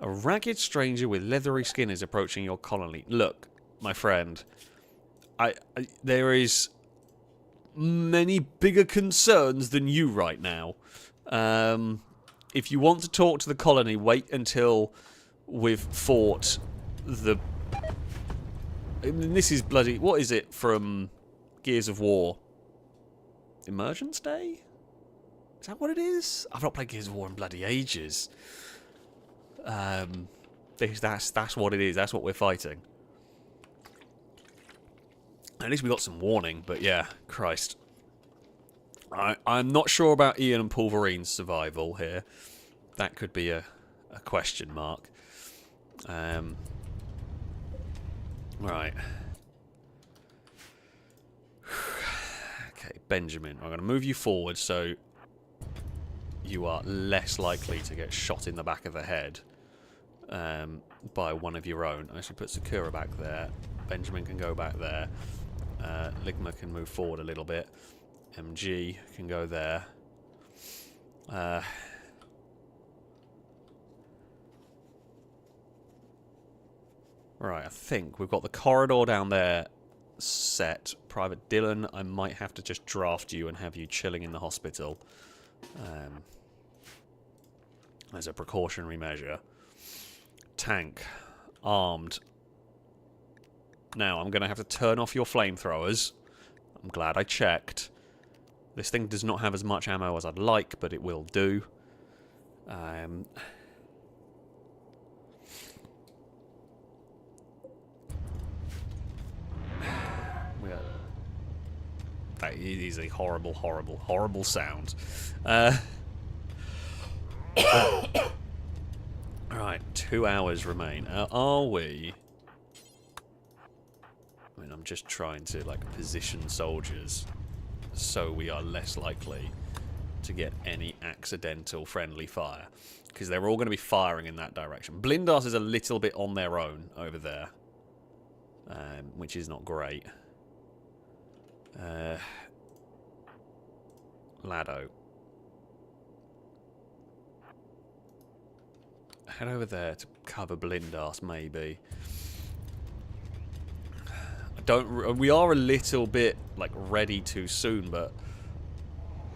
A ragged stranger with leathery skin is approaching your colony. Look, my friend, there is many bigger concerns than you right now. If you want to talk to the colony, wait until we've fought the... This is bloody... What is it from Gears of War? Emergence Day? Is that what it is? I've not played Gears of War in bloody ages. That's what it is. That's what we're fighting. At least we got some warning, but yeah, Christ. I'm not sure about Ian and Pulverine's survival here. That could be a question mark. Right. Okay, Benjamin. I'm going to move you forward so you are less likely to get shot in the back of the head by one of your own. I actually put Sakura back there. Benjamin can go back there. Ligma can move forward a little bit. MG can go there. Right, I think we've got the corridor down there set. Private Dylan, I might have to just draft you and have you chilling in the hospital. As a precautionary measure. Tank. Armed. Now, I'm going to have to turn off your flamethrowers. I'm glad I checked. This thing does not have as much ammo as I'd like, but it will do. That is a horrible, horrible, horrible sound. Right, 2 hours remain. Are we... I mean, I'm just trying to, like, position soldiers so we are less likely to get any accidental friendly fire. Because they're all going to be firing in that direction. Blindas is a little bit on their own over there. Which is not great. Lado. Head over there to cover Blindas, maybe. We are a little bit, like, ready too soon, but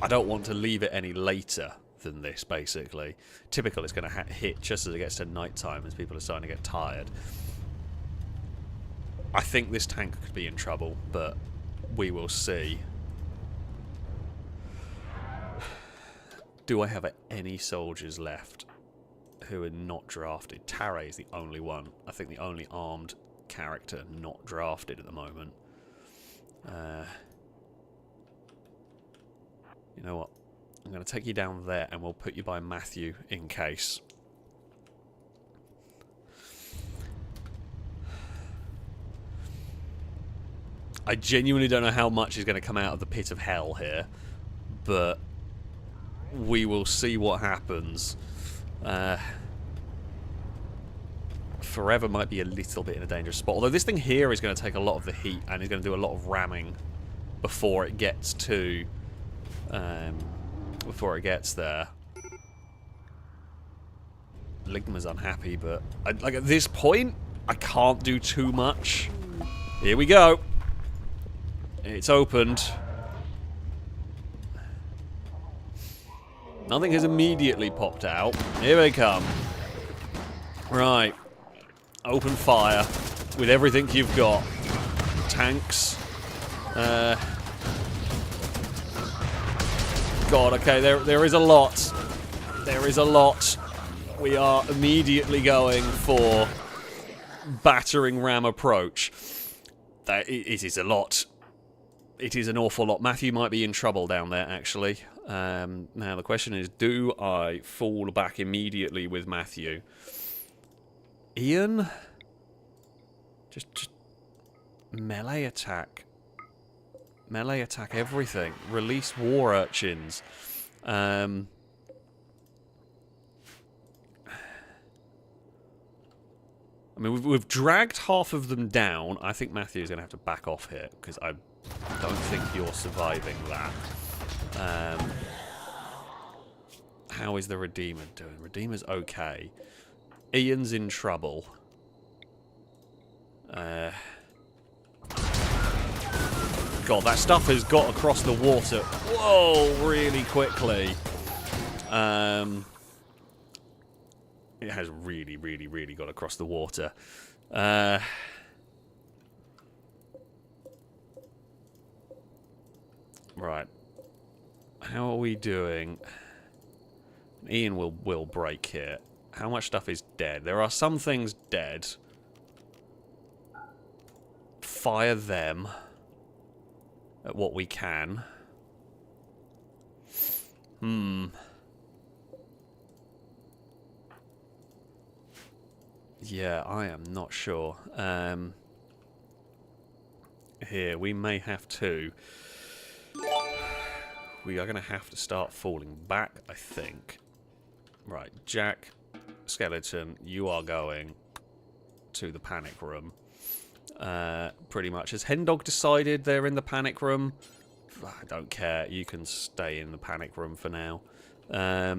I don't want to leave it any later than this, basically. Typical, it's going to hit just as it gets to nighttime, as people are starting to get tired. I think this tank could be in trouble, but we will see. Do I have any soldiers left who are not drafted? Tare is the only one. I think the only armed character not drafted at the moment. You know what? I'm going to take you down there and we'll put you by Matthew in case. I genuinely don't know how much is going to come out of the pit of hell here, but we will see what happens. Forever might be a little bit in a dangerous spot, although this thing here is going to take a lot of the heat and is going to do a lot of ramming before it gets to before it gets there. Ligma's unhappy, but like at this point I can't do too much. Here we go. It's opened. Nothing has immediately popped out. Here they come. Right. Open fire with everything you've got. Tanks. God, okay, there is a lot. There is a lot. We are immediately going for battering ram approach. It is a lot. It is an awful lot. Matthew might be in trouble down there, actually. Now, the question is, do I fall back immediately with Matthew? Ian? Just melee attack. Melee attack everything. Release war urchins. I mean, we've dragged half of them down. I think Matthew's going to have to back off here, because I don't think you're surviving that. How is the Redeemer doing? Redeemer's okay. Ian's in trouble. God, that stuff has got across the water. Whoa, really quickly. It has really, really, really got across the water. Right. How are we doing? Ian will break here. How much stuff is dead? There are some things dead. Fire them at what we can. Yeah, I am not sure. Here, we may have to... We are going to have to start falling back, I think. Right, Jack, Skeleton, you are going to the panic room. Pretty much. Has Hendog decided they're in the panic room? I don't care. You can stay in the panic room for now. I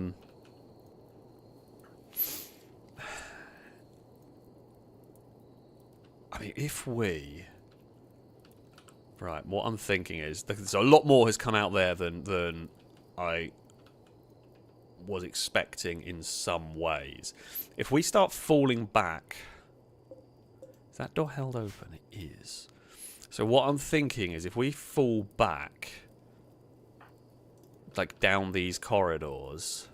mean, if we... Right, what I'm thinking is... So a lot more has come out there than I was expecting in some ways. If we start falling back... Is that door held open? It is. So what I'm thinking is if we fall back... Like, down these corridors...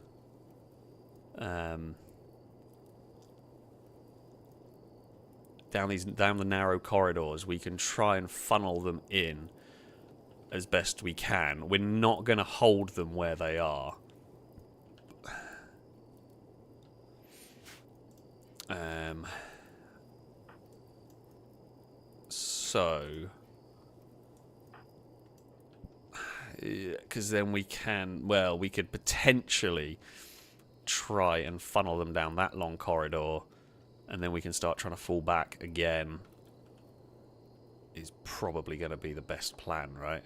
down the narrow corridors, we can try and funnel them in as best we can. We're not going to hold them where they are. So, because then we can, well, we could potentially try and funnel them down that long corridor. And then we can start trying to fall back again. Is probably going to be the best plan, right?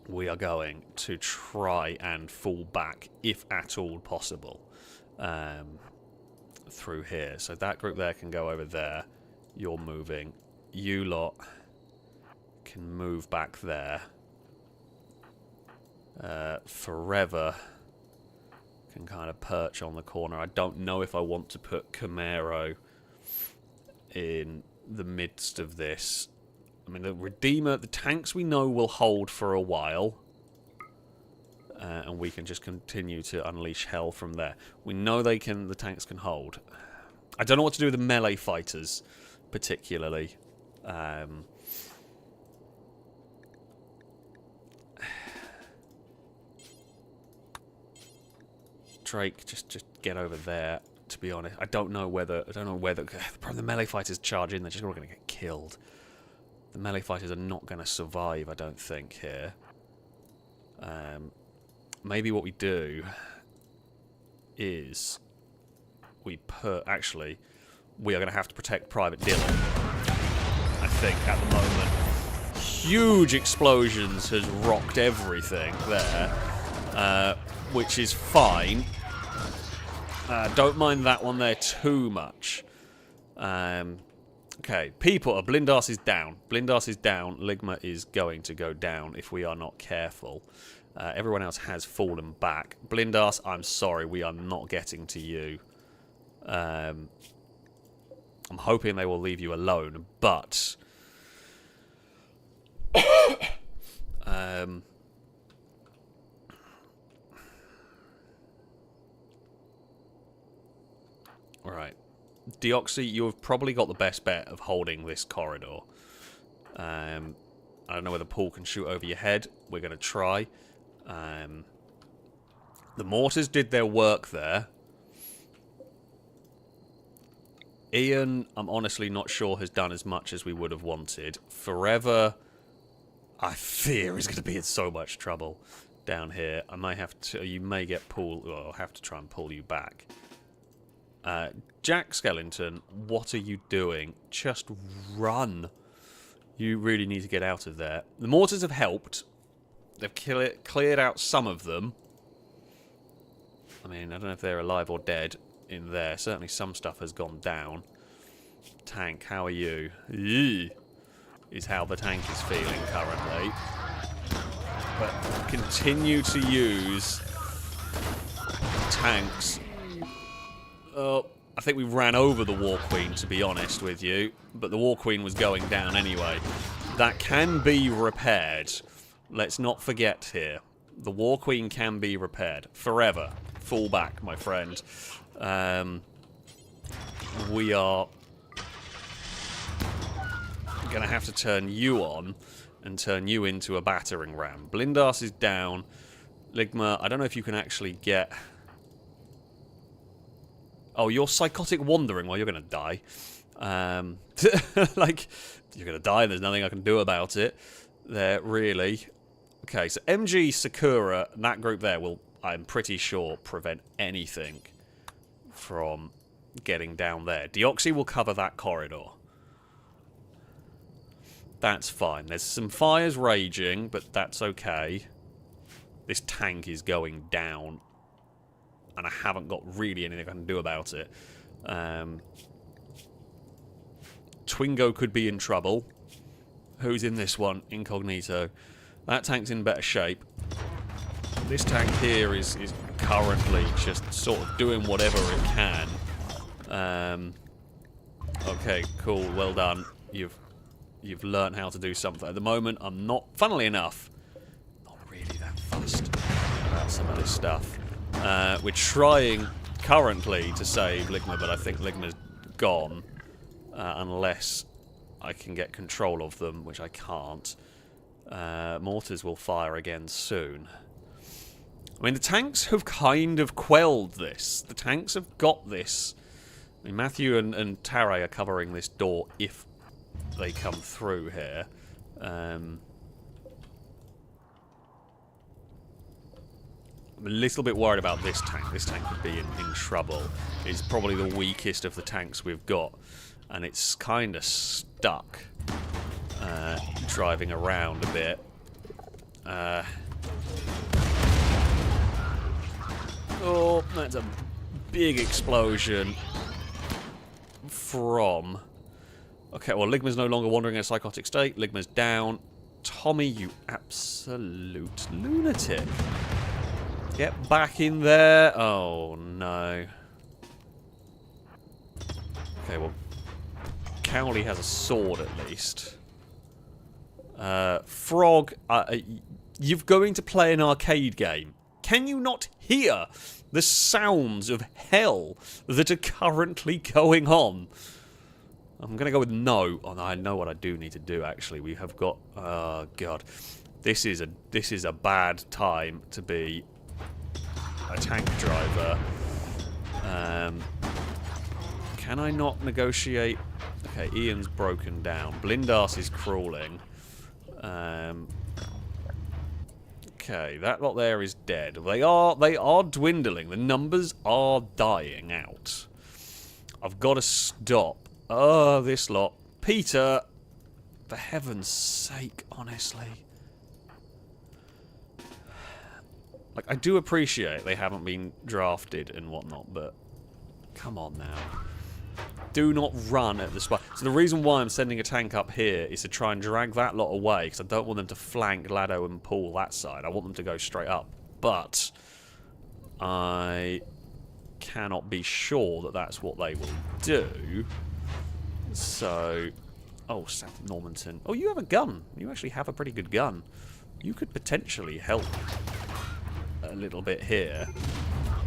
We are going to try and fall back, if at all possible, through here. So that group there can go over there. You're moving. You lot can move back there. Forever... can kind of perch on the corner. I don't know if I want to put Camaro in the midst of this. I mean, the Redeemer, the tanks we know will hold for a while. And we can just continue to unleash hell from there. We know the tanks can hold. I don't know what to do with the melee fighters, particularly. Drake, just get over there. To be honest, I don't know whether the melee fighters charge in. They're just not going to get killed. The melee fighters are not going to survive, I don't think, here. Maybe what we do is we put... Actually, we are going to have to protect Private Dylan, I think, at the moment. Huge explosions has rocked everything there, which is fine. Don't mind that one there too much. Okay, people... Blindas is down. Blindas is down. Ligma is going to go down if we are not careful. Everyone else has fallen back. Blindas, I'm sorry, we are not getting to you. I'm hoping they will leave you alone, but... Alright. Deoxy, you've probably got the best bet of holding this corridor. I don't know whether Paul can shoot over your head. We're going to try. The mortars did their work there. Ian, I'm honestly not sure, has done as much as we would have wanted. Forever, I fear, is going to be in so much trouble down here. I may have to... You may get pulled... Well, I'll have to try and pull you back. Jack Skellington, what are you doing? Just run. You really need to get out of there. The mortars have helped. They've cleared out some of them. I mean, I don't know if they're alive or dead in there. Certainly some stuff has gone down. Tank, how are you? Eee, is how the tank is feeling currently. But continue to use tanks. Oh, I think we ran over the War Queen, to be honest with you. But the War Queen was going down anyway. That can be repaired. Let's not forget here. The War Queen can be repaired. Forever. Fall back, my friend. We are going to have to turn you on and turn you into a battering ram. Blindas is down. Ligma, I don't know if you can actually get... Oh, you're psychotic wandering. Well, you're going to die. Like, you're going to die. There's nothing I can do about it there, really. Okay, so MG, Sakura, and that group there will, I'm pretty sure, prevent anything from getting down there. Deoxy will cover that corridor. That's fine. There's some fires raging, but that's okay. This tank is going down, and I haven't got really anything I can do about it. Twingo could be in trouble. Who's in this one? Incognito. That tank's in better shape. This tank here is currently just sort of doing whatever it can. Okay, cool. Well done. You've learned how to do something. At the moment, I'm not... Funnily enough, not really that fussed about some of this stuff. We're trying currently to save Ligma, but I think Ligma's gone. Unless I can get control of them, which I can't. Mortars will fire again soon. I mean, the tanks have kind of quelled this. The tanks have got this. I mean, Matthew and Tare are covering this door if they come through here. I'm a little bit worried about this tank. This tank could be in trouble. It's probably the weakest of the tanks we've got. And it's kind of stuck. Driving around a bit. Oh, that's a big explosion. From... Okay, well, Ligma's no longer wandering in a psychotic state. Ligma's down. Tommy, you absolute lunatic. Get back in there. Oh, no. Okay, well, Cowley has a sword at least. Frog, you're going to play an arcade game. Can you not hear the sounds of hell that are currently going on? I'm going to go with no. Oh, no, I know what I do need to do, actually. We have got... Oh, God. This is a bad time to be a tank driver. Can I not negotiate Okay, Ian's broken down. Blindas is crawling. Okay, that lot there is dead. They are dwindling. The numbers are dying out. I've got to stop. Oh, this lot. Peter, for heaven's sake, honestly. Like, I do appreciate they haven't been drafted and whatnot, but come on now. Do not run at the spot. So the reason why I'm sending a tank up here is to try and drag that lot away, because I don't want them to flank Lado and Paul that side. I want them to go straight up. But I cannot be sure that that's what they will do. So... Oh, South Normanton. Oh, you have a gun. You actually have a pretty good gun. You could potentially help a little bit here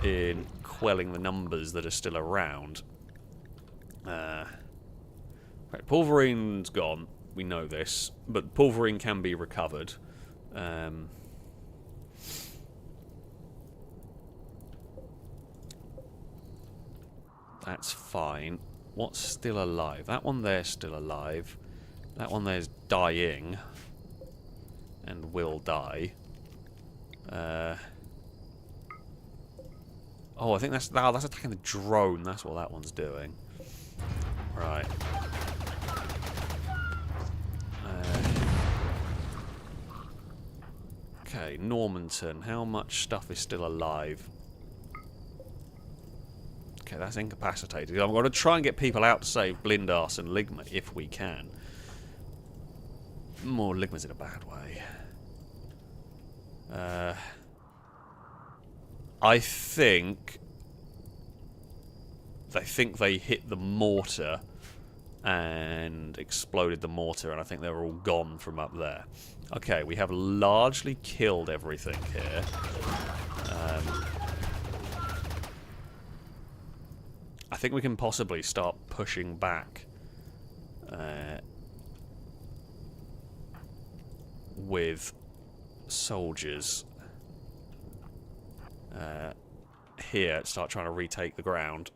in quelling the numbers that are still around. Right, Pulverine's gone. We know this. But Pulverine can be recovered. That's fine. What's still alive? That one there's still alive. That one there's dying. And will die. Oh, I think that's attacking the drone. That's what that one's doing. Right. Okay, Normanton. How much stuff is still alive? Okay, that's incapacitated. I'm going to try and get people out to save Blindas and Ligma if we can. More Ligma's in a bad way. I think they hit the mortar and exploded the mortar, and I think they're all gone from up there. Okay, we have largely killed everything here. I think we can possibly start pushing back with soldiers here. Start trying to retake the ground.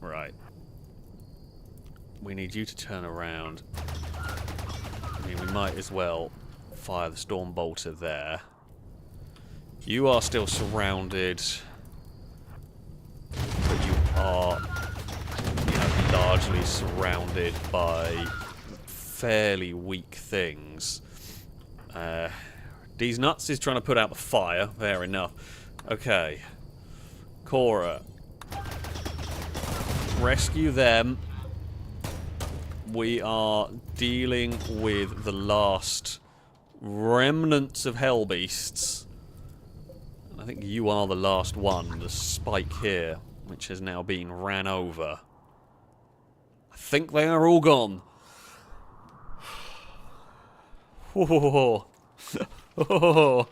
Right. We need you to turn around. I mean, we might as well fire the storm bolter there. You are still surrounded, but you are, largely surrounded by fairly weak things. These nuts is trying to put out the fire. Fair enough. Okay. Cora. Rescue them. We are dealing with the last remnants of hell beasts. I think you are the last one. The spike here, which has now been ran over. I think they are all gone. Oh. Oh.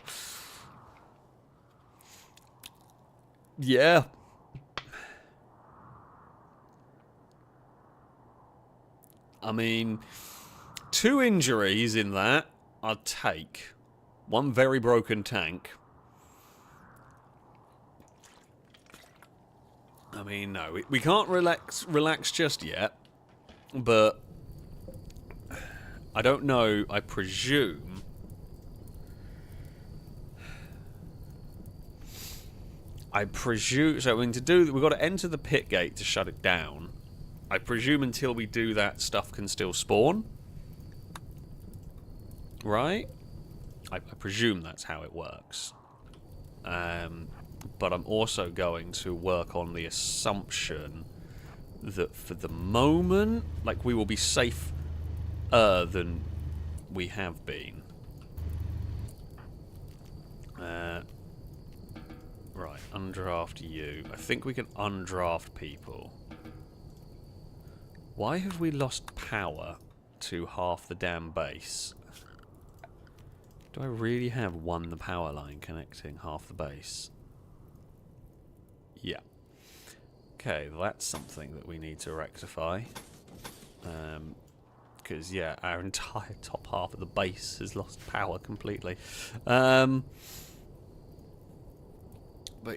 Yeah. I mean, 2 injuries in that I'd take. 1 very broken tank. I mean, no, we can't relax just yet. But I don't know. I presume so. I mean, to do, we've got to enter the pit gate to shut it down. I presume until we do that, stuff can still spawn. Right? I presume that's how it works. But I'm also going to work on the assumption that for the moment, like, we will be safer than we have been. Right, undraft you. I think we can undraft people. Why have we lost power to half the damn base? Do I really have the power line connecting half the base? Yeah. Okay, that's something that we need to rectify. Because, yeah, our entire top half of the base has lost power completely. But,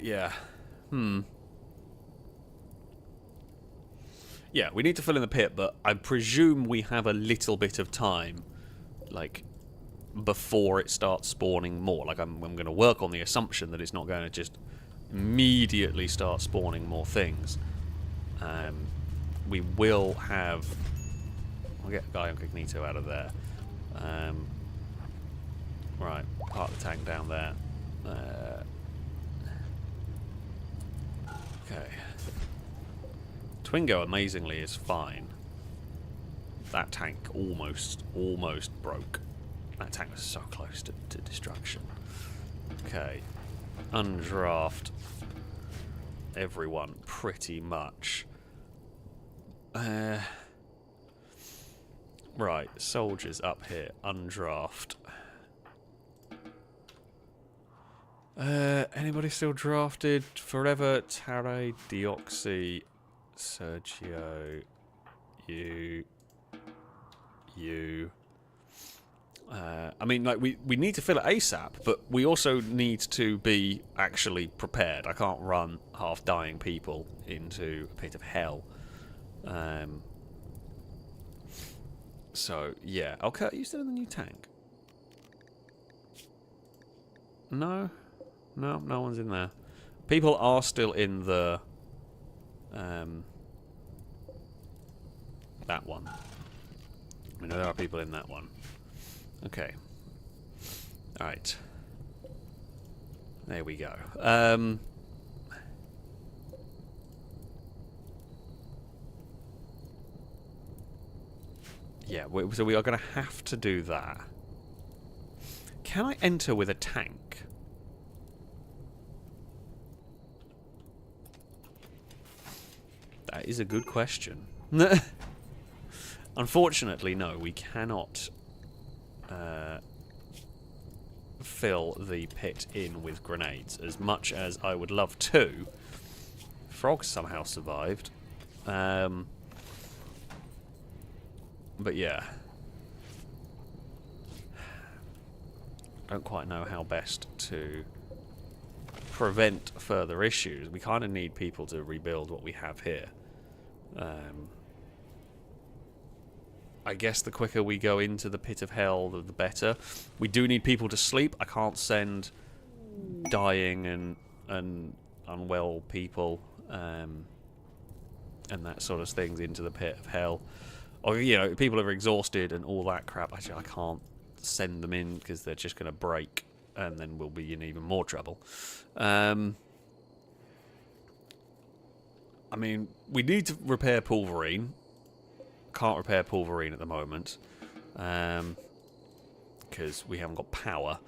yeah. Yeah, we need to fill in the pit, but I presume we have a little bit of time, like, before it starts spawning more. Like, I'm going to work on the assumption that it's not going to just immediately start spawning more things. We will have... I'll get Guy Incognito out of there. Right, park the tank down there. Okay. Twingo, amazingly, is fine. That tank almost broke. That tank was so close to destruction. Okay. Undraft everyone, pretty much. Right, soldiers up here. Undraft. Anybody still drafted? Forever, Tare, Deoxy, Sergio, you. I mean, like, we need to fill it ASAP, but we also need to be actually prepared. I can't run half-dying people into a pit of hell. So, yeah. Okay, are you still in the new tank? No? No, no one's in there. People are still in the... that one. I know there are people in that one. Okay. Alright. There we go. Yeah, so we are going to have to do that. Can I enter with a tank? That is a good question. Unfortunately, no, we cannot fill the pit in with grenades, as much as I would love to. Frogs somehow survived. But yeah. Don't quite know how best to prevent further issues. We kind of need people to rebuild what we have here. I guess the quicker we go into the pit of hell, the better. We do need people to sleep. I can't send dying and unwell people and that sort of things into the pit of hell. Or, you know, people are exhausted and all that crap. Actually, I can't send them in because they're just going to break and then we'll be in even more trouble. I mean, we need to repair Pulverine. Can't repair Pulverine at the moment because we haven't got power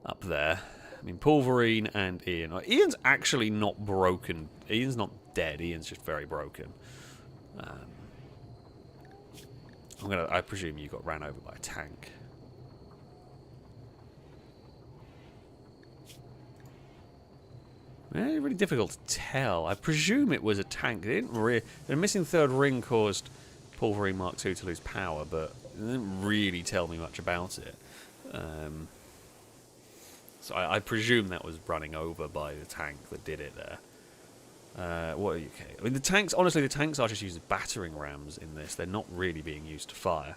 up there. I mean, Pulverine and Ian. Ian's actually not broken. Ian's not dead. Ian's just very broken. I presume you got ran over by a tank. Really difficult to tell. I presume it was a tank. They didn't the missing third ring caused Pulverine Mark II to lose power, but it didn't really tell me much about it. So I presume that was running over by the tank that did it there. What are you? Okay. I mean, the tanks. Honestly, the tanks are just used as battering rams in this. They're not really being used to fire.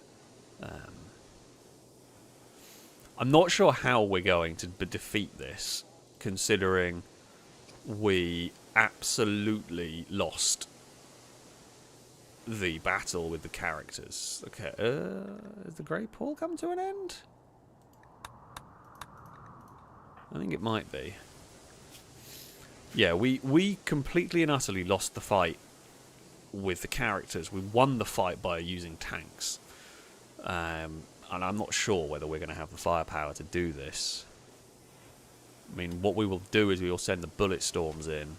I'm not sure how we're going to defeat this, considering we absolutely lost the battle with the characters. Okay, has the Grey Pool come to an end? I think it might be. Yeah, we completely and utterly lost the fight with the characters. We won the fight by using tanks. And I'm not sure whether we're going to have the firepower to do this. I mean, what we will do is we will send the bullet storms in.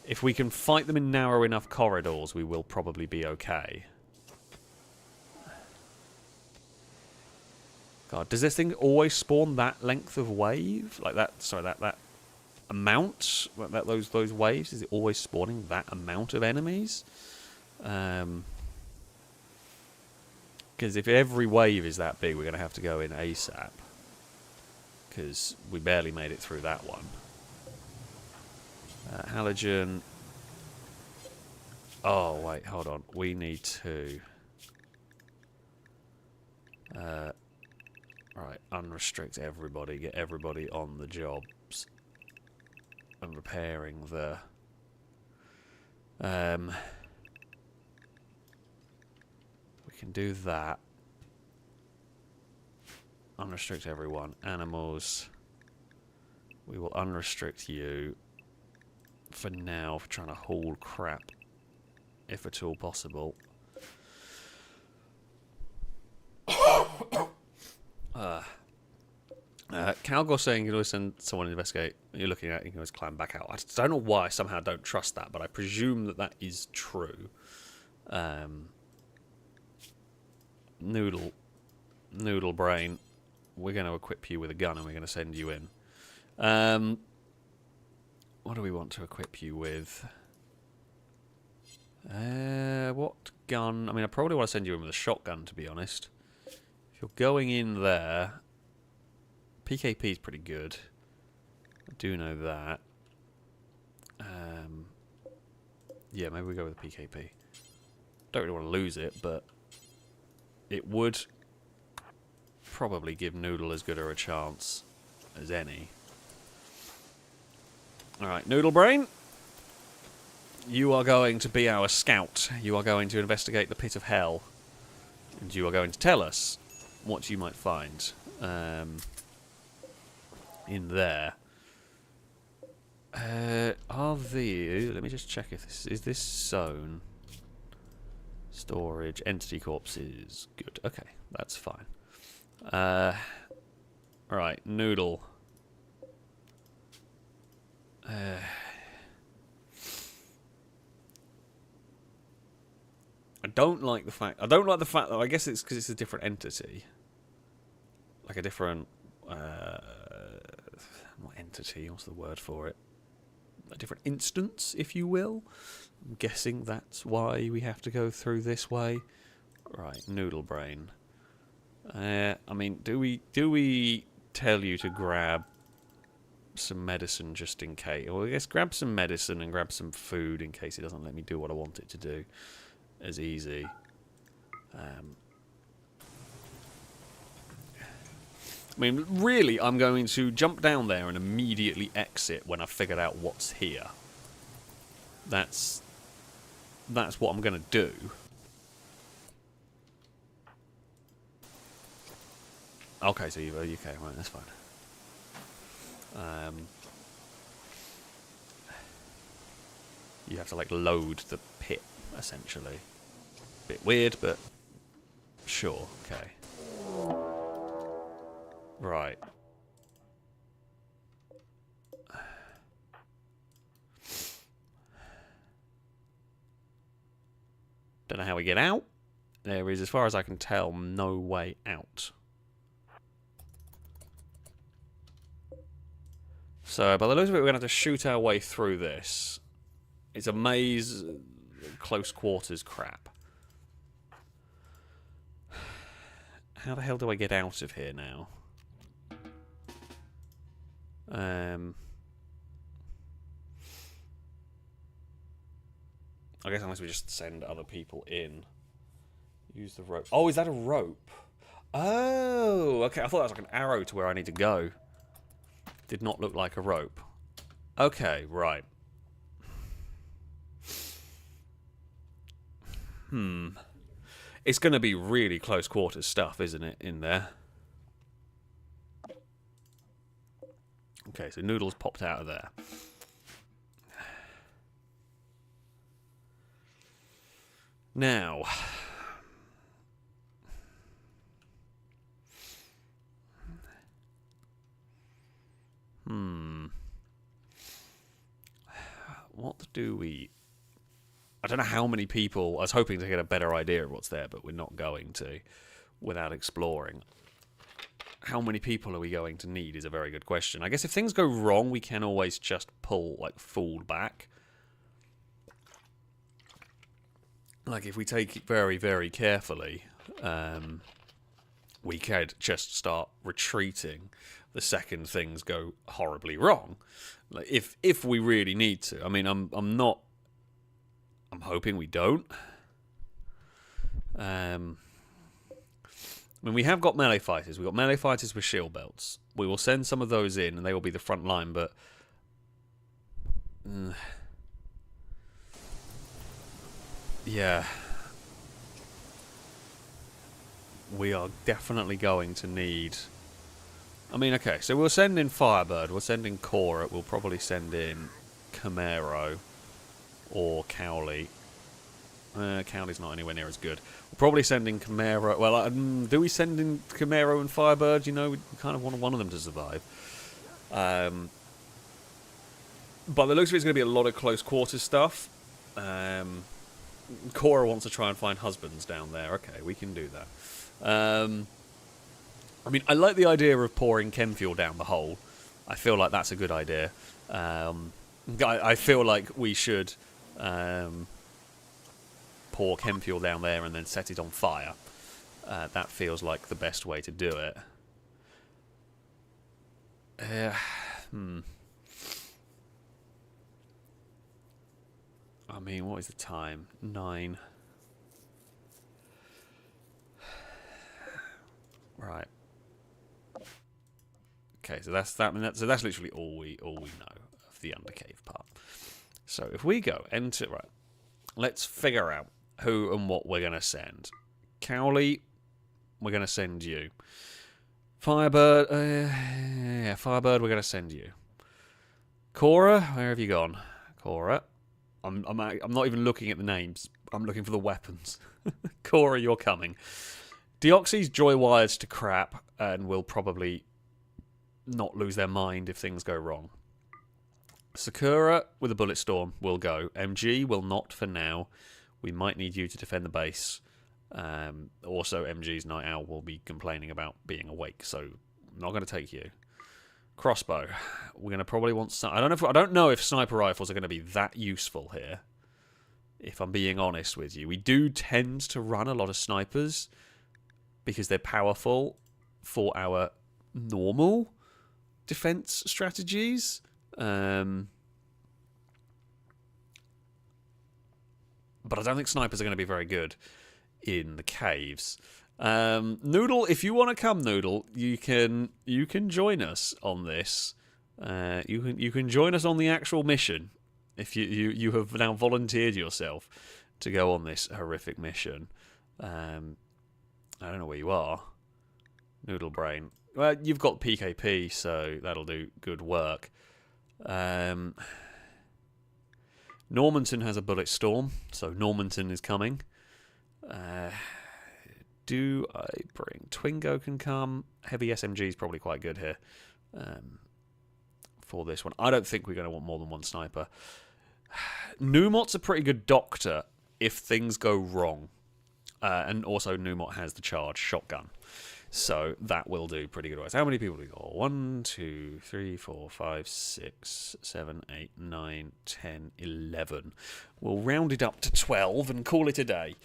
If we can fight them in narrow enough corridors, we will probably be okay. God, does this thing always spawn that length of wave? Like that, sorry, that amount? Those waves? Is it always spawning that amount of enemies? Because if every wave is that big, we're going to have to go in ASAP. Because we barely made it through that one. Halogen. Oh, wait, hold on. We need to... right, unrestrict everybody. Get everybody on the jobs. And repairing the... we can do that. Unrestrict everyone. Animals. We will unrestrict you. For now, for trying to haul crap. If at all possible. Calgor saying you can always send someone to investigate. You're looking at, you can always climb back out. I don't know why I somehow don't trust that, but I presume that that is true. Noodle Brain, we're going to equip you with a gun and we're going to send you in. What do we want to equip you with? What gun? I mean, I probably want to send you in with a shotgun, to be honest. If you're going in there, PKP is pretty good. I do know that. Yeah, maybe we go with the PKP. Don't really want to lose it, but it would probably give Noodle as good a chance as any. Alright, Noodle Brain. You are going to be our scout. You are going to investigate the pit of hell. And you are going to tell us what you might find in there. Let me just check if this is this zone. Storage, entity corpses. Good. Okay, that's fine. Right, Noodle. I don't like the fact that I guess it's because it's a different entity. Like a different not entity, what's the word for it? A different instance, if you will. I'm guessing that's why we have to go through this way. Right, Noodle Brain. I mean, do we tell you to grab some medicine just in case? Well, I guess grab some medicine and grab some food in case it doesn't let me do what I want it to do as easy. I mean, really, I'm going to jump down there and immediately exit when I've figured out what's here. That's what I'm going to do. Okay, so you're UK, right, that's fine. You have to, like, load the pit, essentially. Bit weird, but sure, okay. Right. Don't know how we get out. There is, as far as I can tell, no way out. So, by the looks of it, we're going to have to shoot our way through this. It's a maze, close quarters crap. How the hell do I get out of here now? I guess unless we just send other people in. Use the rope. Oh, is that a rope? Oh, okay. I thought that was like an arrow to where I need to go. Did not look like a rope. Okay, right. It's going to be really close quarters stuff, isn't it, in there? Okay, so Noodle's popped out of there. Now... What do we... I don't know how many people... I was hoping to get a better idea of what's there, but we're not going to without exploring. How many people are we going to need is a very good question. I guess if things go wrong, we can always just pull, like, full back. Like, if we take it very, very carefully, we could just start retreating the second things go horribly wrong. Like, if we really need to. I mean, I'm not I'm hoping we don't. I mean, we have got melee fighters. We've got melee fighters with shield belts. We will send some of those in, and they will be the front line, but... yeah. We are definitely going to need... I mean, okay, so we'll send in Firebird, we'll send in Cora, we'll probably send in Camaro or Cowley. Cowley's not anywhere near as good. We'll probably send in Camaro. Well, do we send in Camaro and Firebird? You know, we kind of want one of them to survive. But the looks of it's going to be a lot of close quarters stuff. Cora wants to try and find husbands down there. Okay, we can do that. I mean, I like the idea of pouring chem fuel down the hole. I feel like that's a good idea. I feel like we should pour chem fuel down there and then set it on fire. That feels like the best way to do it. I mean, what is the time? 9. Right. Okay, so that's literally all we know of the undercave part. So if we go enter, right, let's figure out who and what we're gonna send. Cowley, we're gonna send you. Firebird, yeah, Firebird, we're gonna send you. Cora, where have you gone? Cora, I'm not even looking at the names. I'm looking for the weapons. Cora, you're coming. Deoxy's joy-wired to crap and will probably not lose their mind if things go wrong. Sakura with a bullet storm will go. MG will not for now. We might need you to defend the base. Also, MG's Night Owl will be complaining about being awake, so I'm not going to take you. Crossbow. We're going to probably want... I don't know if sniper rifles are going to be that useful here, if I'm being honest with you. We do tend to run a lot of snipers because they're powerful for our normal defense strategies. But I don't think snipers are going to be very good in the caves. Noodle, if you want to come, Noodle, you can join us on this. You can join us on the actual mission if you have now volunteered yourself to go on this horrific mission. I don't know where you are, Noodle Brain. Well, you've got PKP, so that'll do good work. Normanton has a bullet storm, so Normanton is coming. Do I bring... Twingo can come. Heavy SMG is probably quite good here for this one. I don't think we're going to want more than one sniper. Numot's a pretty good doctor if things go wrong. And also Numot has the charged shotgun. So that will do pretty good. How many people do we got? 1, 2, 3, 4, 5, 6, 7, 8, 9, 10, 11. We'll round it up to 12 and call it a day.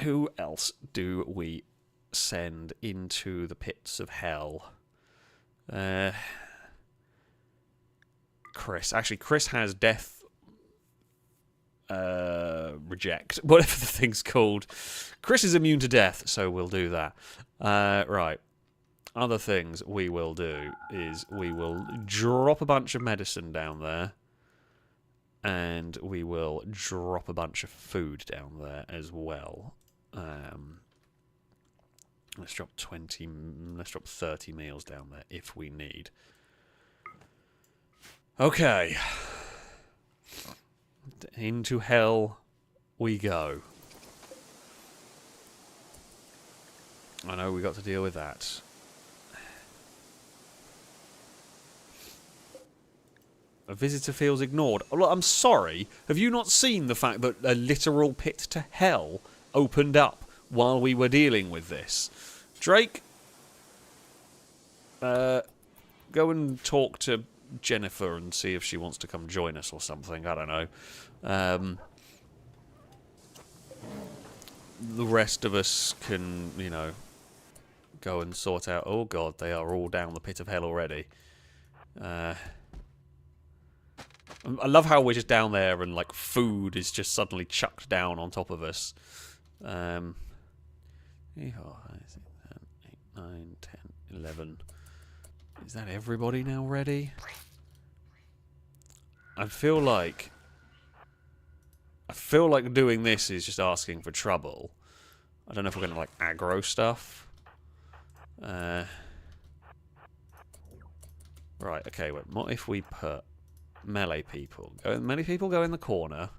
Who else do we send into the pits of hell? Chris. Actually, Chris has death... reject, whatever the thing's called. Chris is immune to death, so we'll do that. Right. Other things we will do is we will drop a bunch of medicine down there, and we will drop a bunch of food down there as well. Let's drop 30 meals down there if we need. Okay. Into hell we go. I know we got to deal with that. A visitor feels ignored. Oh, look, I'm sorry. Have you not seen the fact that a literal pit to hell opened up while we were dealing with this? Drake, go and talk to Jennifer and see if she wants to come join us or something. I don't know. The rest of us can, you know, go and sort out... Oh god, they are all down the pit of hell already. I love how we're just down there and like food is just suddenly chucked down on top of us. 3, 4, 5, 6, 7, 8, 9, 10, 11. Is that everybody now ready? I feel like doing this is just asking for trouble. I don't know if we're going to like aggro stuff. Right, okay, wait, what if we put melee people? Melee people go in the corner.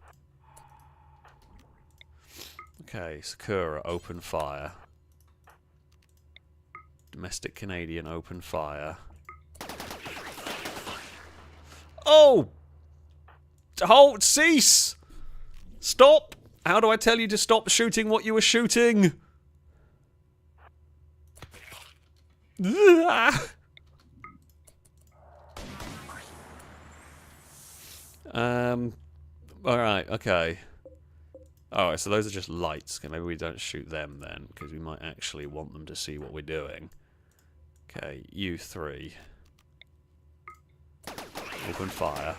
Okay, Sakura, open fire. Domestic Canadian, open fire. Oh! Halt! Cease! Stop! How do I tell you to stop shooting what you were shooting? Alright, okay. Alright, so those are just lights. Okay, maybe we don't shoot them then, because we might actually want them to see what we're doing. Okay, you 3. Open fire.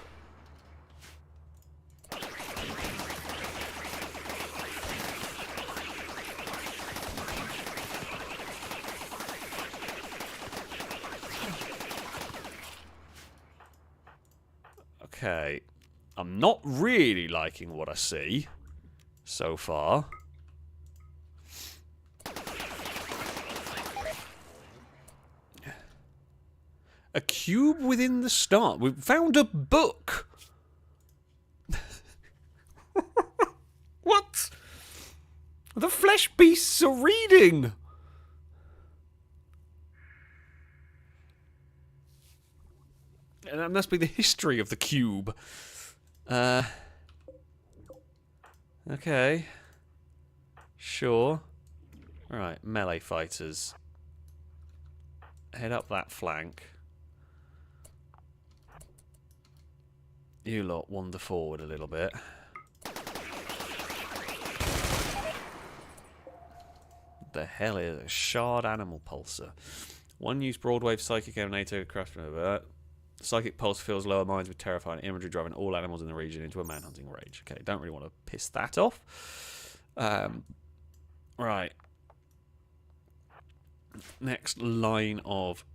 Okay. I'm not really liking what I see so far. A cube within the star. We found a book. What? The flesh beasts are reading. And that must be the history of the cube. Okay. Sure. Right, melee fighters. Head up that flank. You lot wander forward a little bit. The hell is a shard animal pulsar? One use broadwave psychic emanator craft over. Psychic pulse fills lower minds with terrifying imagery, driving all animals in the region into a manhunting rage. Okay, don't really want to piss that off. Right. Next line of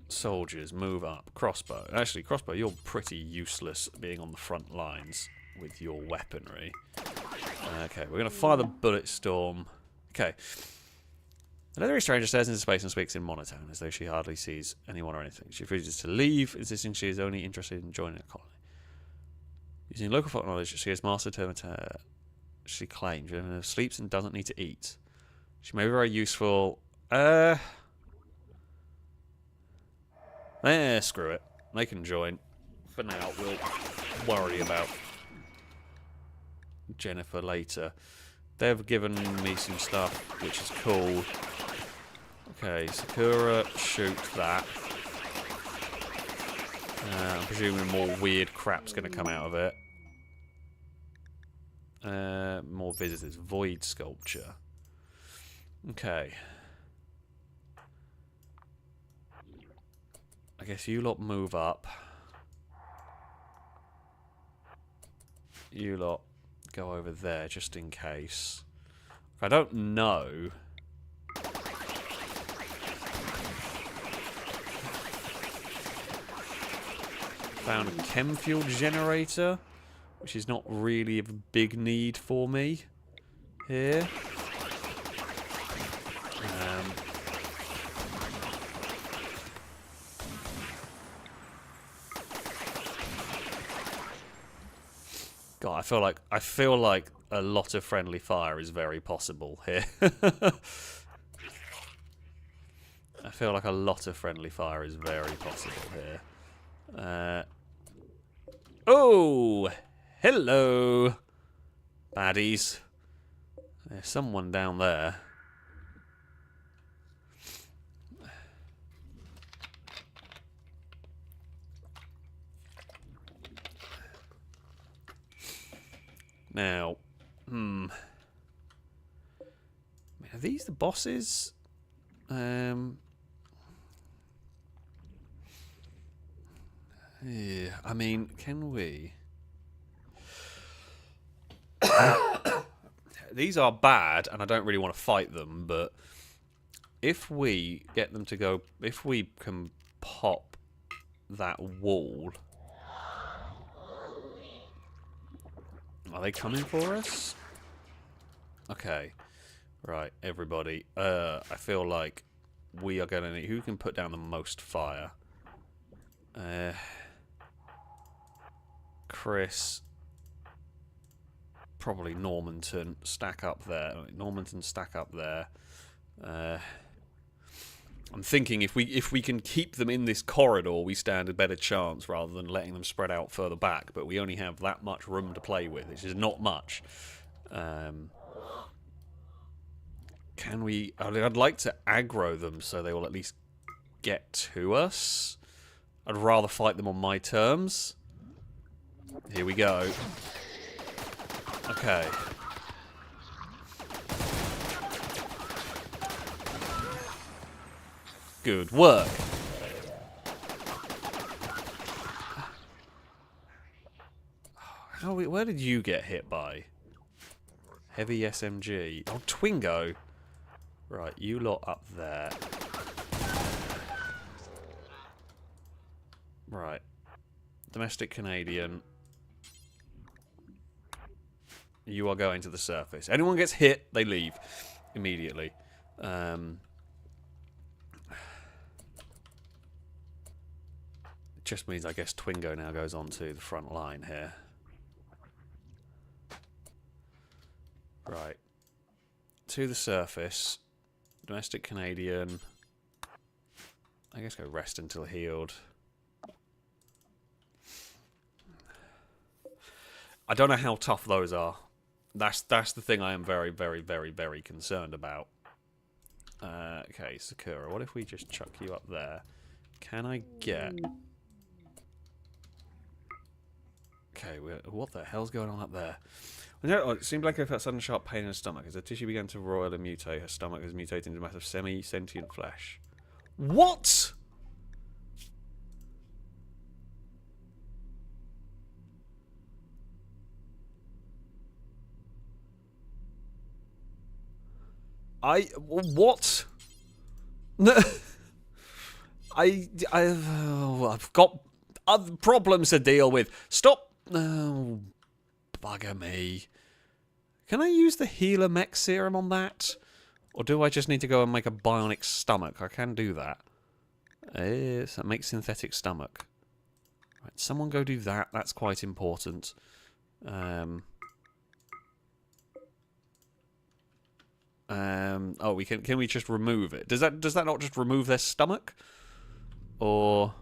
soldiers, move up. Crossbow. Actually, crossbow, you're pretty useless being on the front lines with your weaponry. Okay, we're going to fire the bullet storm. Okay. The leathery stranger stares into space and speaks in monotone, as though she hardly sees anyone or anything. She refuses to leave, insisting she is only interested in joining a colony. Using local folk knowledge, she has mastered her. She claims she sleeps and doesn't need to eat. She may be very useful. Screw it. They can join. For now, we'll worry about Jennifer later. They've given me some stuff, which is cool. Okay, Sakura, shoot that. I'm presuming more weird crap's going to come out of it. More visitors. Void sculpture. Okay. I guess you lot move up. You lot go over there just in case. I don't know. Found a chem fuel generator, which is not really of a big need for me here. God, I feel like a lot of friendly fire is very possible here. I feel like a lot of friendly fire is very possible here. Oh, hello, baddies. There's someone down there. Now, are these the bosses? Yeah, I mean, can we? These are bad, and I don't really want to fight them, but if we get them to go... If we can pop that wall... Are they coming for us? Okay. Right, everybody. I feel like we are going to need... Who can put down the most fire? Chris... Probably Normanton. Stack up there. Normanton, stack up there. I'm thinking if we can keep them in this corridor, we stand a better chance rather than letting them spread out further back. But we only have that much room to play with, which is not much. Can we... I'd like to aggro them so they will at least get to us. I'd rather fight them on my terms. Here we go. Okay. Good work. Where did you get hit by? Heavy SMG. Oh, Twingo. Right, you lot up there. Right. Domestic Canadian. You are going to the surface. Anyone gets hit, they leave immediately. Just means, I guess, Twingo now goes on to the front line here. Right. To the surface. Domestic Canadian. I guess go rest until healed. I don't know how tough those are. That's the thing I am very, very, very, very concerned about. Okay, Sakura, what if we just chuck you up there? Can I get... Okay, what the hell's going on up there? It seemed like I felt sudden sharp pain in her stomach. As her tissue began to roil and mutate, her stomach was mutating into a mass of semi-sentient flesh. What?! What? I've got other problems to deal with. Stop. Oh, bugger me. Can I use the healer mech serum on that? Or do I just need to go and make a bionic stomach? I can do that. So make synthetic stomach. Right, someone go do that. That's quite important. Oh, can we just remove it? Does that not just remove their stomach? Or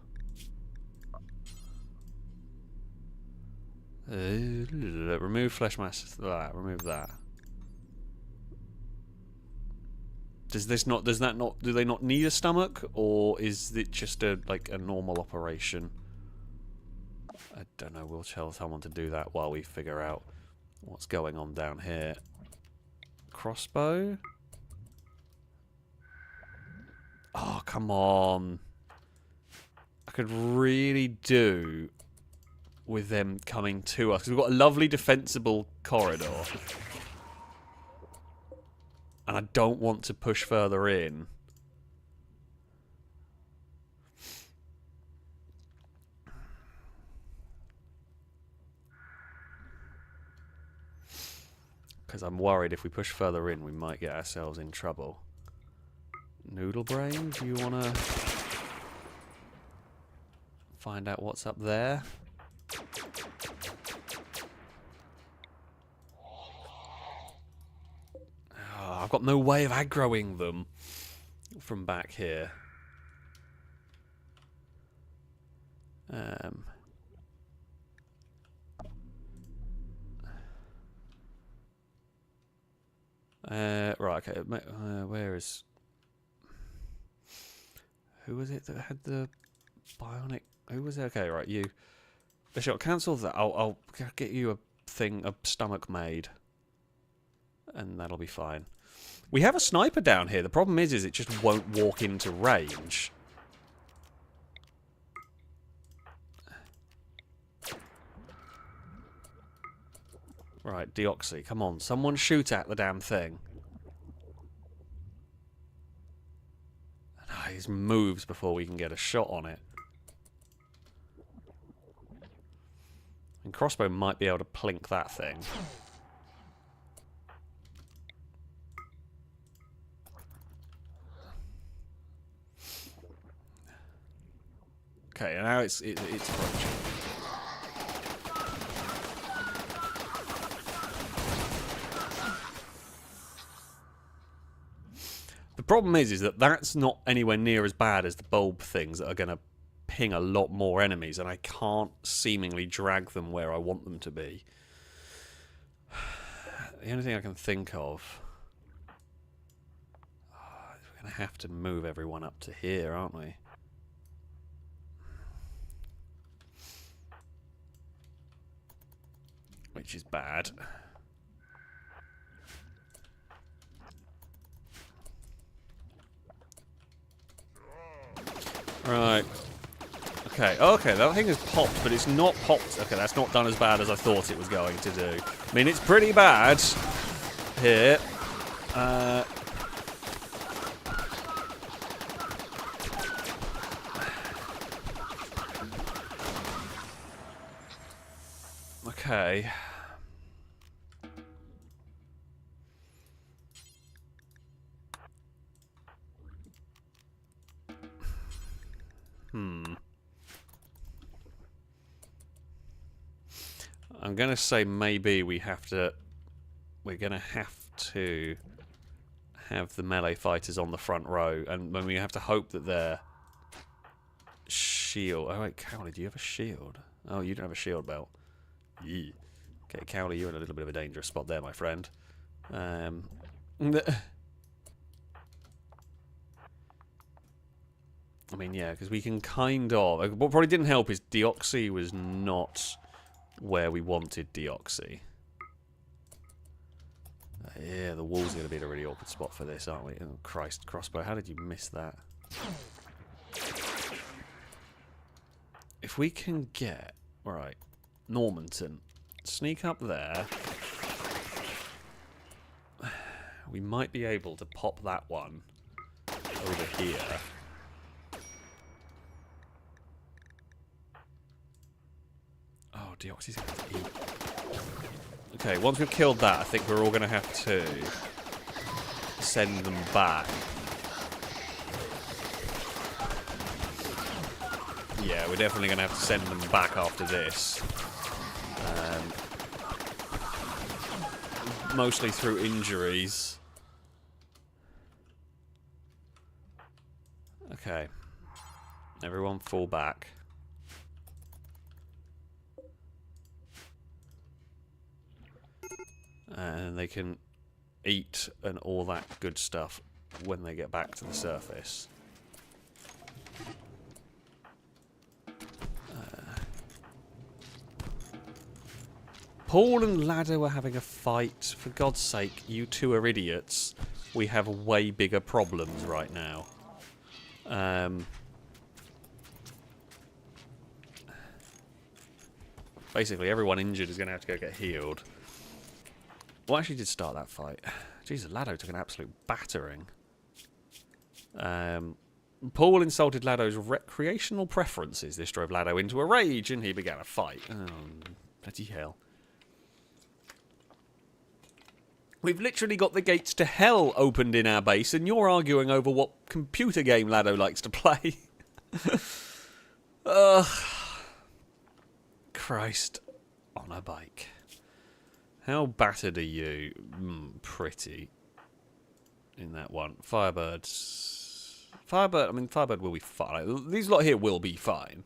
remove flesh mass. Remove that. Do they not need a stomach, or is it just a normal operation? I don't know. We'll tell someone to do that while we figure out what's going on down here. Crossbow? Oh, come on. I could really do with them coming to us. 'Cause we've got a lovely defensible corridor. And I don't want to push further in. Because I'm worried if we push further in, we might get ourselves in trouble. Noodle Brain, do you want to find out what's up there? Oh, I've got no way of aggroing them from back here. Right, okay. Where is... Who was it that had the bionic... Who was it? Okay, right, you. Bishop, cancel that. I'll get you a stomach made. And that'll be fine. We have a sniper down here. The problem is it just won't walk into range. Right, Deoxy, come on. Someone shoot at the damn thing. He moves before we can get a shot on it. And crossbow might be able to plink that thing. Okay, now it's approaching. The problem is that that's not anywhere near as bad as the bulb things that are going to ping a lot more enemies, and I can't seemingly drag them where I want them to be. The only thing I can think of... we're going to have to move everyone up to here, aren't we? Which is bad. Right. Okay, okay, that thing is popped, but it's not popped. Okay, that's not done as bad as I thought it was going to do. I mean, it's pretty bad here. Okay. I'm going to say maybe we're going to have to have the melee fighters on the front row, and we have to hope that their shield... Oh, wait, Cowley, do you have a shield? Oh, you don't have a shield belt. Yeah. Okay, Cowley, you're in a little bit of a dangerous spot there, my friend. I mean, yeah, because we can kind of... What probably didn't help is Deoxy was not where we wanted Deoxy. Yeah, the wall's going to be in a really awkward spot for this, aren't we? Oh, Christ, crossbow, how did you miss that? If we can get... Right, Normanton, sneak up there. We might be able to pop that one over here. Oh, Deoxy's going to eat. Okay, once we've killed that, I think we're all going to have to send them back. Yeah, we're definitely going to have to send them back after this. Mostly through injuries. Okay. Everyone fall back. And they can eat and all that good stuff when they get back to the surface. Paul and Laddo are having a fight. For God's sake, you two are idiots. We have way bigger problems right now. Basically, everyone injured is going to have to go get healed. What actually did start that fight? Jesus, Laddo took an absolute battering. Paul insulted Laddo's recreational preferences. This drove Laddo into a rage, and he began a fight. Oh, bloody hell. We've literally got the gates to hell opened in our base, and you're arguing over what computer game Laddo likes to play. Ugh. Christ on a bike. How battered are you? Pretty. In that one. Firebirds. Firebird, I mean, Firebird will be fine. These lot here will be fine.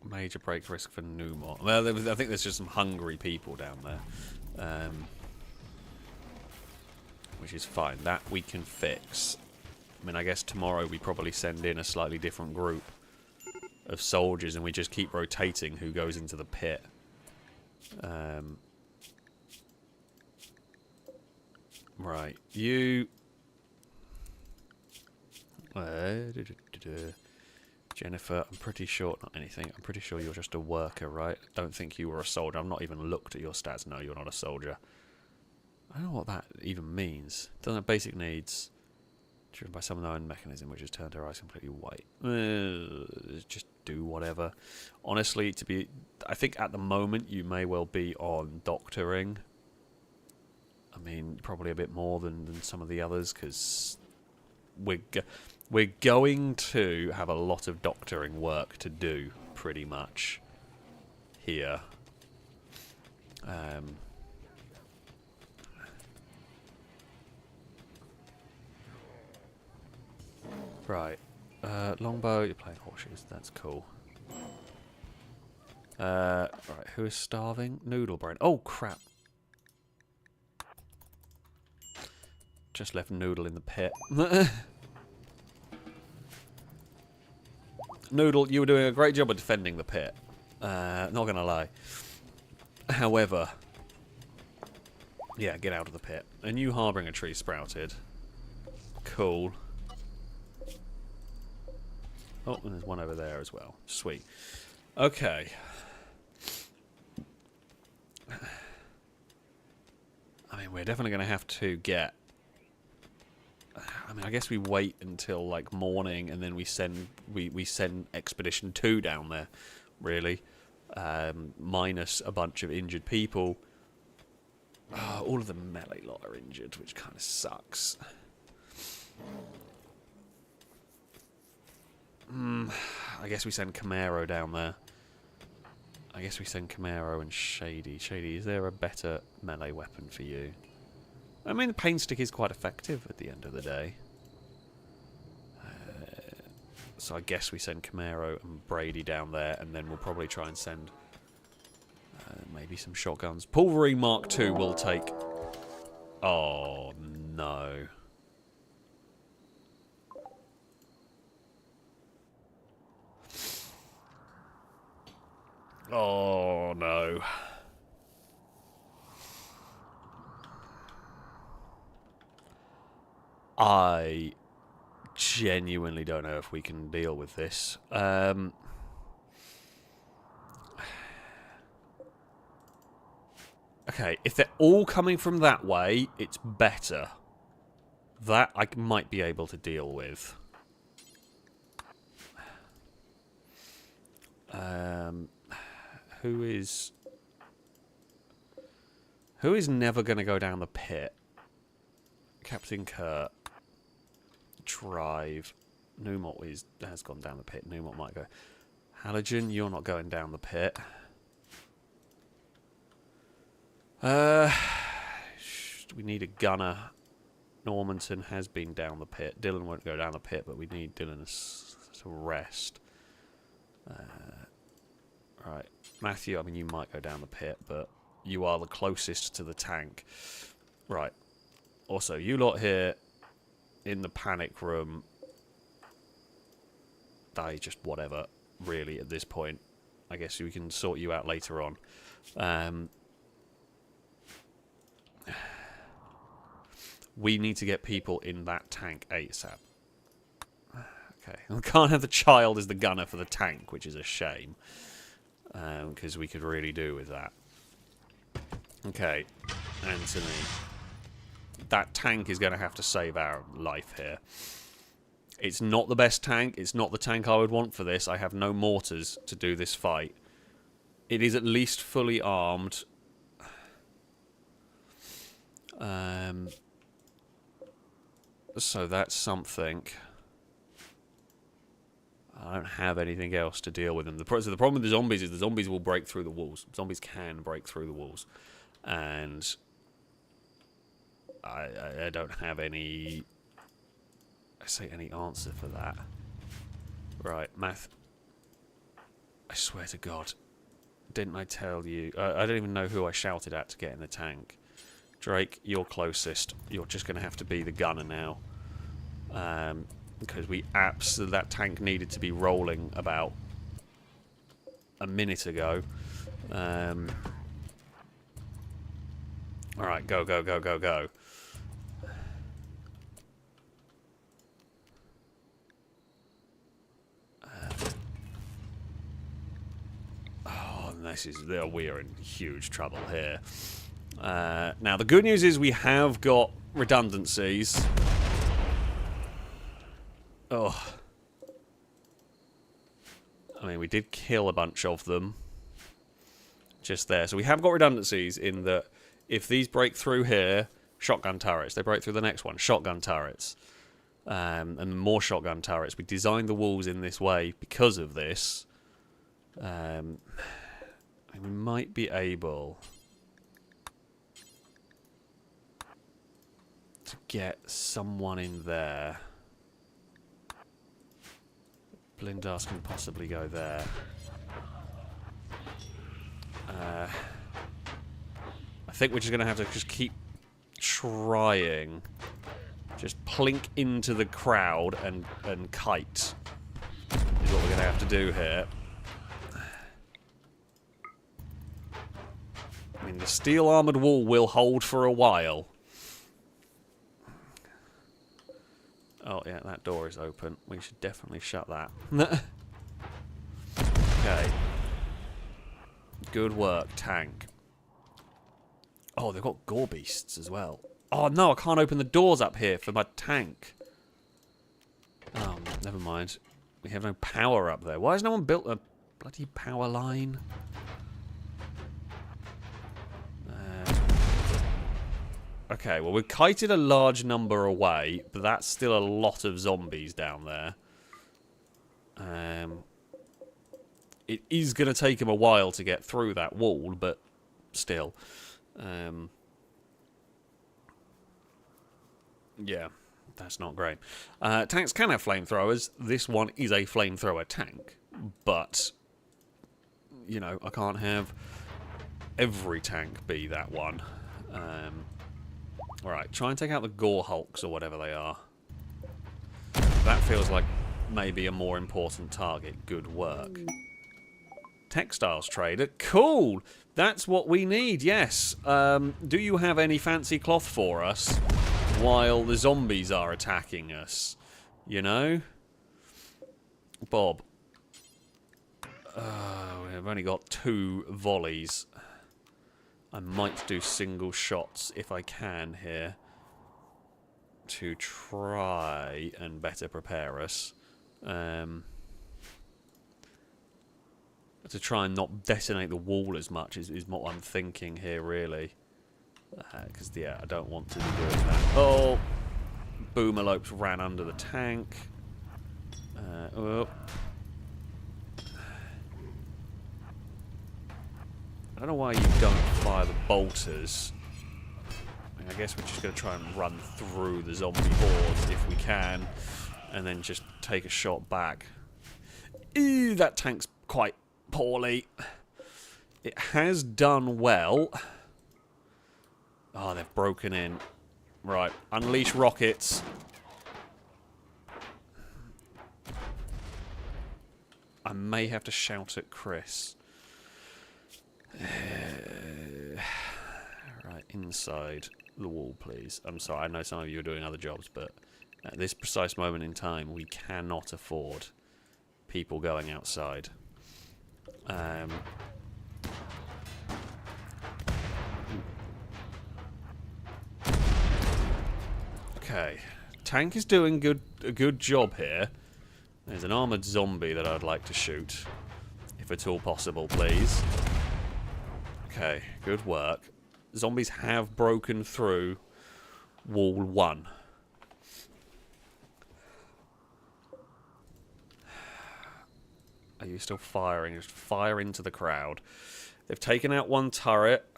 Major break risk for Numor. Well, I think there's just some hungry people down there. Which is fine. That we can fix. I mean, I guess tomorrow we probably send in a slightly different group of soldiers and we just keep rotating who goes into the pit. Right. You... Jennifer, I'm pretty sure... Not anything. I'm pretty sure you're just a worker, right? I don't think you were a soldier. I've not even looked at your stats. No, you're not a soldier. I don't know what that even means. Doesn't have basic needs. Driven by some unknown mechanism which has turned her eyes completely white. Just do whatever. Honestly, I think at the moment you may well be on doctoring. I mean, probably a bit more than some of the others, because we're going to have a lot of doctoring work to do, pretty much, here. Right. Longbow, you're playing horseshoes, that's cool. Right, who is starving? Noodle brain. Oh, crap. Just left Noodle in the pit. Noodle, you were doing a great job of defending the pit. Not gonna lie. However, yeah, get out of the pit. A new harbinger tree sprouted. Cool. Oh, and there's one over there as well. Sweet. Okay. I mean, we're definitely going to have to get... I mean, I guess we wait until, like, morning, and then we send Expedition 2 down there, really. Minus a bunch of injured people. All of the melee lot are injured, which kind of sucks. I guess we send Camaro down there. I guess we send Camaro and Shady. Shady, is there a better melee weapon for you? I mean, the pain stick is quite effective at the end of the day. So I guess we send Camaro and Brady down there, and then we'll probably try and send maybe some shotguns. Pulverine Mark II will take... Oh, no. Oh, no. I genuinely don't know if we can deal with this. Okay, if they're all coming from that way, it's better. That I might be able to deal with. Who is never going to go down the pit? Captain Kurt. Drive. Numot has gone down the pit. Numot might go. Halogen, you're not going down the pit. We need a gunner. Normanton has been down the pit. Dylan won't go down the pit, but we need Dylan to rest. Right. Matthew, I mean, you might go down the pit, but you are the closest to the tank. Right. Also, you lot here in the panic room, they just whatever, really, at this point. I guess we can sort you out later on. We need to get people in that tank ASAP. Okay. We can't have the child as the gunner for the tank, which is a shame. Because we could really do with that. Okay. Anthony. That tank is going to have to save our life here. It's not the best tank. It's not the tank I would want for this. I have no mortars to do this fight. It is at least fully armed. So that's something. I don't have anything else to deal with them. So the problem with the zombies is the zombies will break through the walls. Zombies can break through the walls. And I don't have any... any answer for that. Right, math. I swear to God. Didn't I tell you? I don't even know who I shouted at to get in the tank. Drake, you're closest. You're just going to have to be the gunner now. Because that tank needed to be rolling about a minute ago. Alright, go, go, go, go, go. we are in huge trouble here. Now, the good news is we have got redundancies. Oh. I mean, we did kill a bunch of them. Just there. So we have got redundancies in that if these break through here, shotgun turrets. They break through the next one, shotgun turrets. And more shotgun turrets. We designed the walls in this way because of this. We might be able to get someone in there. Blindas can possibly go there. I think we're just going to have to just keep trying. Just plink into the crowd and kite is what we're going to have to do here. I mean, the steel armoured wall will hold for a while. Oh, yeah, that door is open. We should definitely shut that. Okay. Good work, tank. Oh, they've got gore beasts as well. Oh, no, I can't open the doors up here for my tank. Oh, never mind. We have no power up there. Why has no one built a bloody power line? Okay, well, we've kited a large number away, but that's still a lot of zombies down there. It is going to take them a while to get through that wall, but still. Yeah, that's not great. Tanks can have flamethrowers. This one is a flamethrower tank, but, you know, I can't have every tank be that one. Alright, try and take out the Gore Hulks or whatever they are. That feels like maybe a more important target. Good work. Textiles trader. Cool! That's what we need, yes. Do you have any fancy cloth for us while the zombies are attacking us? You know? Bob. We've only got 2 volleys. I might do single shots if I can here to try and better prepare us. To try and not detonate the wall as much is what I'm thinking here, really. Because, yeah, I don't want to be doing that. Oh! Boomalopes ran under the tank. Oh. I don't know why you don't fire the bolters. I guess we're just going to try and run through the zombie hordes if we can, and then just take a shot back. Ew, that tank's quite poorly. It has done well. Oh, they've broken in. Right, unleash rockets. I may have to shout at Chris. Right, inside the wall, please. I'm sorry, I know some of you are doing other jobs, but at this precise moment in time, we cannot afford people going outside. Okay, tank is doing a good job here. There's an armoured zombie that I'd like to shoot, if at all possible, please. Okay, good work. Zombies have broken through wall 1. Are you still firing? Just fire into the crowd. They've taken out 1 turret.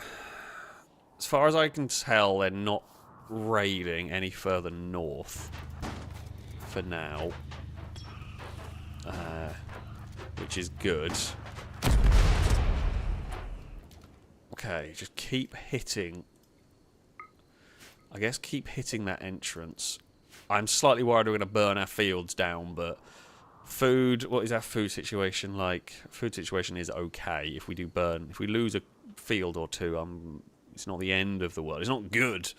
As far as I can tell, they're not raiding any further north for now. Which is good. Okay, just keep hitting. I guess keep hitting that entrance. I'm slightly worried we're going to burn our fields down, but food, what is our food situation like? Food situation is okay. If we do burn, if we lose a field or 2, it's not the end of the world. It's not good.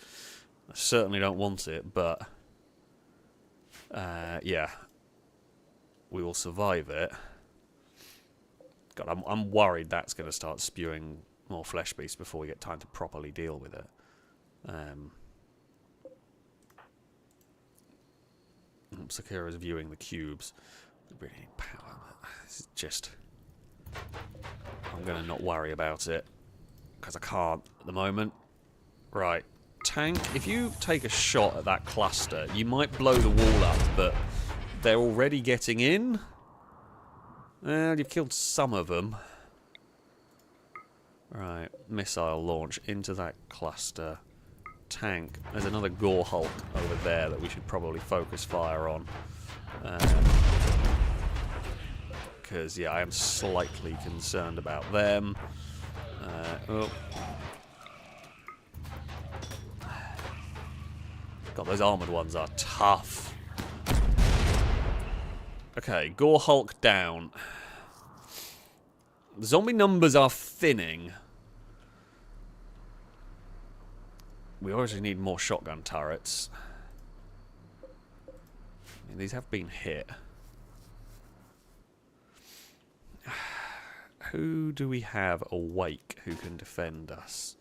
I certainly don't want it, but yeah, we will survive it. God, I'm worried that's going to start spewing more flesh beasts before we get time to properly deal with it. Sakura's viewing the cubes. We really need power. This is just... I'm going to not worry about it. Because I can't at the moment. Right. Tank, if you take a shot at that cluster, you might blow the wall up, but they're already getting in. Well, you've killed some of them. Right. Missile launch into that cluster. Tank. There's another Gore Hulk over there that we should probably focus fire on. Because, yeah, I am slightly concerned about them. Oh. God, those armoured ones are tough. Okay, Gore Hulk down. The zombie numbers are thinning. We obviously need more shotgun turrets. I mean, these have been hit. Who do we have awake who can defend us?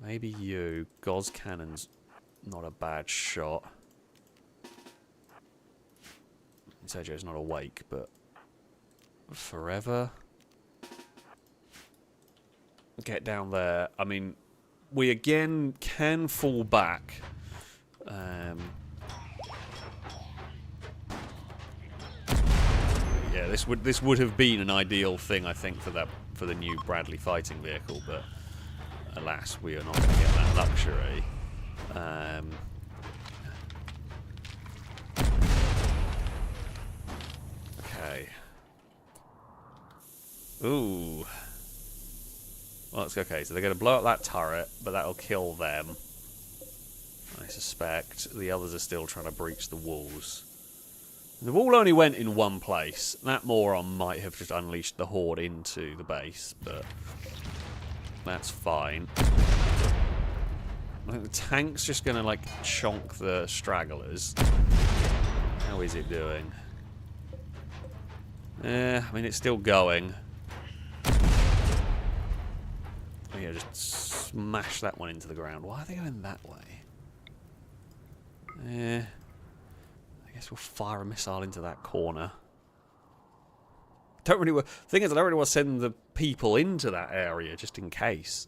Maybe you. Gauss Cannon's not a bad shot. Sergio's not awake, but... Forever? Get down there. I mean, we again can fall back. Yeah, this would have been an ideal thing, I think, for the new Bradley fighting vehicle, but alas, we are not going to get that luxury. Okay. Ooh. Well, it's okay. So they're going to blow up that turret, but that'll kill them. I suspect. The others are still trying to breach the walls. The wall only went in one place. That moron might have just unleashed the horde into the base, but that's fine. I think the tank's just going to, like, chonk the stragglers. How is it doing? I mean, it's still going. Oh, yeah, just smash that one into the ground. Why are they going that way? I guess we'll fire a missile into that corner. Don't really. Thing is, I don't really want to send the people into that area just in case.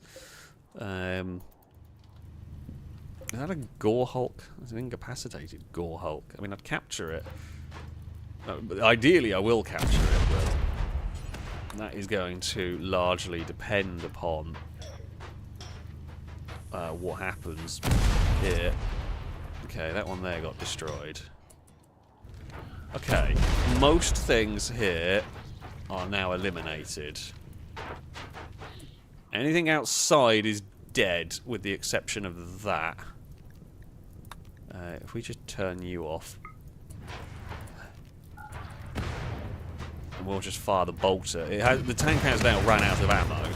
Is that a Gore Hulk? It's an incapacitated Gore Hulk. I mean, I'd capture it. Ideally, I will capture it, but that is going to largely depend upon what happens here. Okay, that one there got destroyed. Okay, most things here are now eliminated. Anything outside is dead, with the exception of that. If we just turn you off, and we'll just fire the bolter. The tank has now run out of ammo.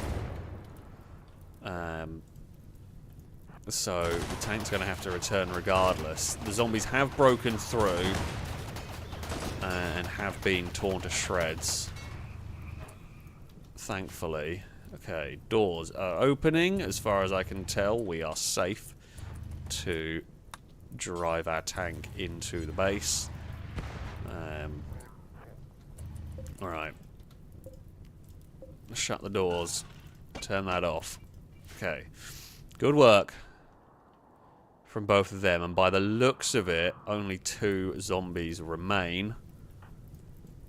So the tank's going to have to return regardless. The zombies have broken through and have been torn to shreds. Thankfully. Okay, doors are opening. As far as I can tell, we are safe to drive our tank into the base. Alright. Shut the doors. Turn that off. Okay. Good work from both of them. And by the looks of it, only 2 zombies remain.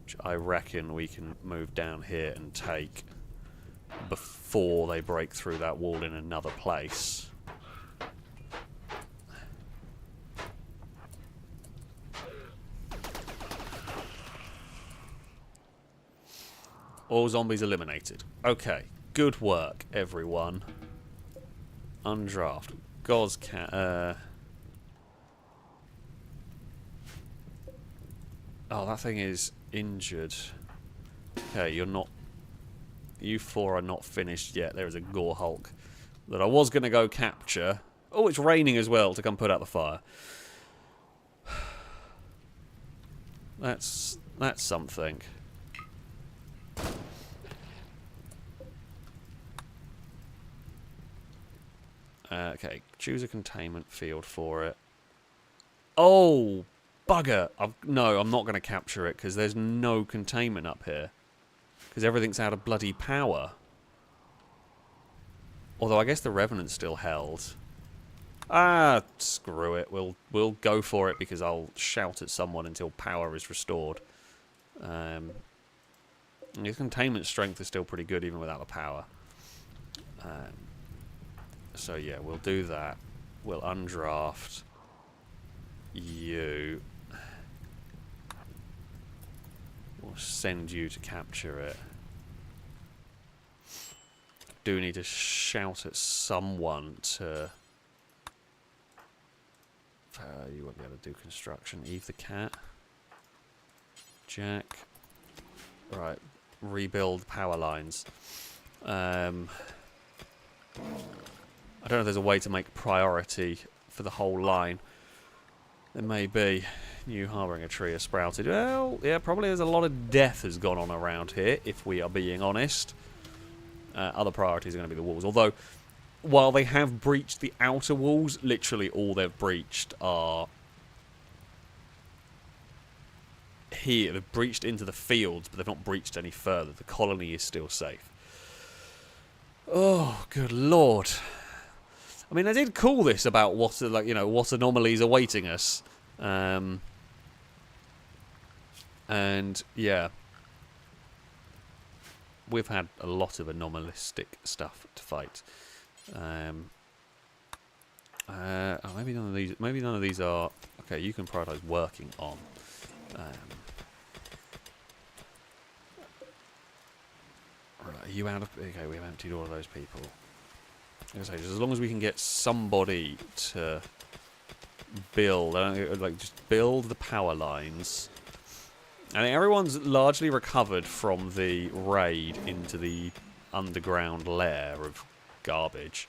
Which I reckon we can move down here and take before they break through that wall in another place. All zombies eliminated. Okay, good work, everyone. Undraft. Gozcat. Oh, that thing is injured. Okay, you're not... You 4 are not finished yet. There is a Gore Hulk that I was going to go capture. Oh, it's raining as well to come put out the fire. That's something. Okay, choose a containment field for it. Oh, bugger! No, I'm not going to capture it because there's no containment up here. Because everything's out of bloody power. Although I guess the Revenant's still held. Ah, screw it. We'll go for it because I'll shout at someone until power is restored. His containment strength is still pretty good even without the power. So yeah, we'll do that. We'll undraft you. We'll send you to capture it. Do need to shout at someone to... you won't be able to do construction. Eve the cat. Jack. Right. Rebuild power lines. I don't know if there's a way to make priority for the whole line. There may be. New harbouring a tree has sprouted. Well, yeah, probably there's a lot of death has gone on around here, if we are being honest. Other priorities are going to be the walls. Although, while they have breached the outer walls, literally all they've breached are... here. They've breached into the fields, but they've not breached any further. The colony is still safe. Oh, good lord. I mean, I did call this about what, like, you know, what anomalies awaiting us. And, yeah. We've had a lot of anomalistic stuff to fight. Oh, maybe none of these. Maybe none of these are. Okay, you can prioritize working on. Right, are you out of? Okay, we've emptied all of those people. As long as we can get somebody to build, like just build the power lines. I mean, everyone's largely recovered from the raid into the underground lair of garbage.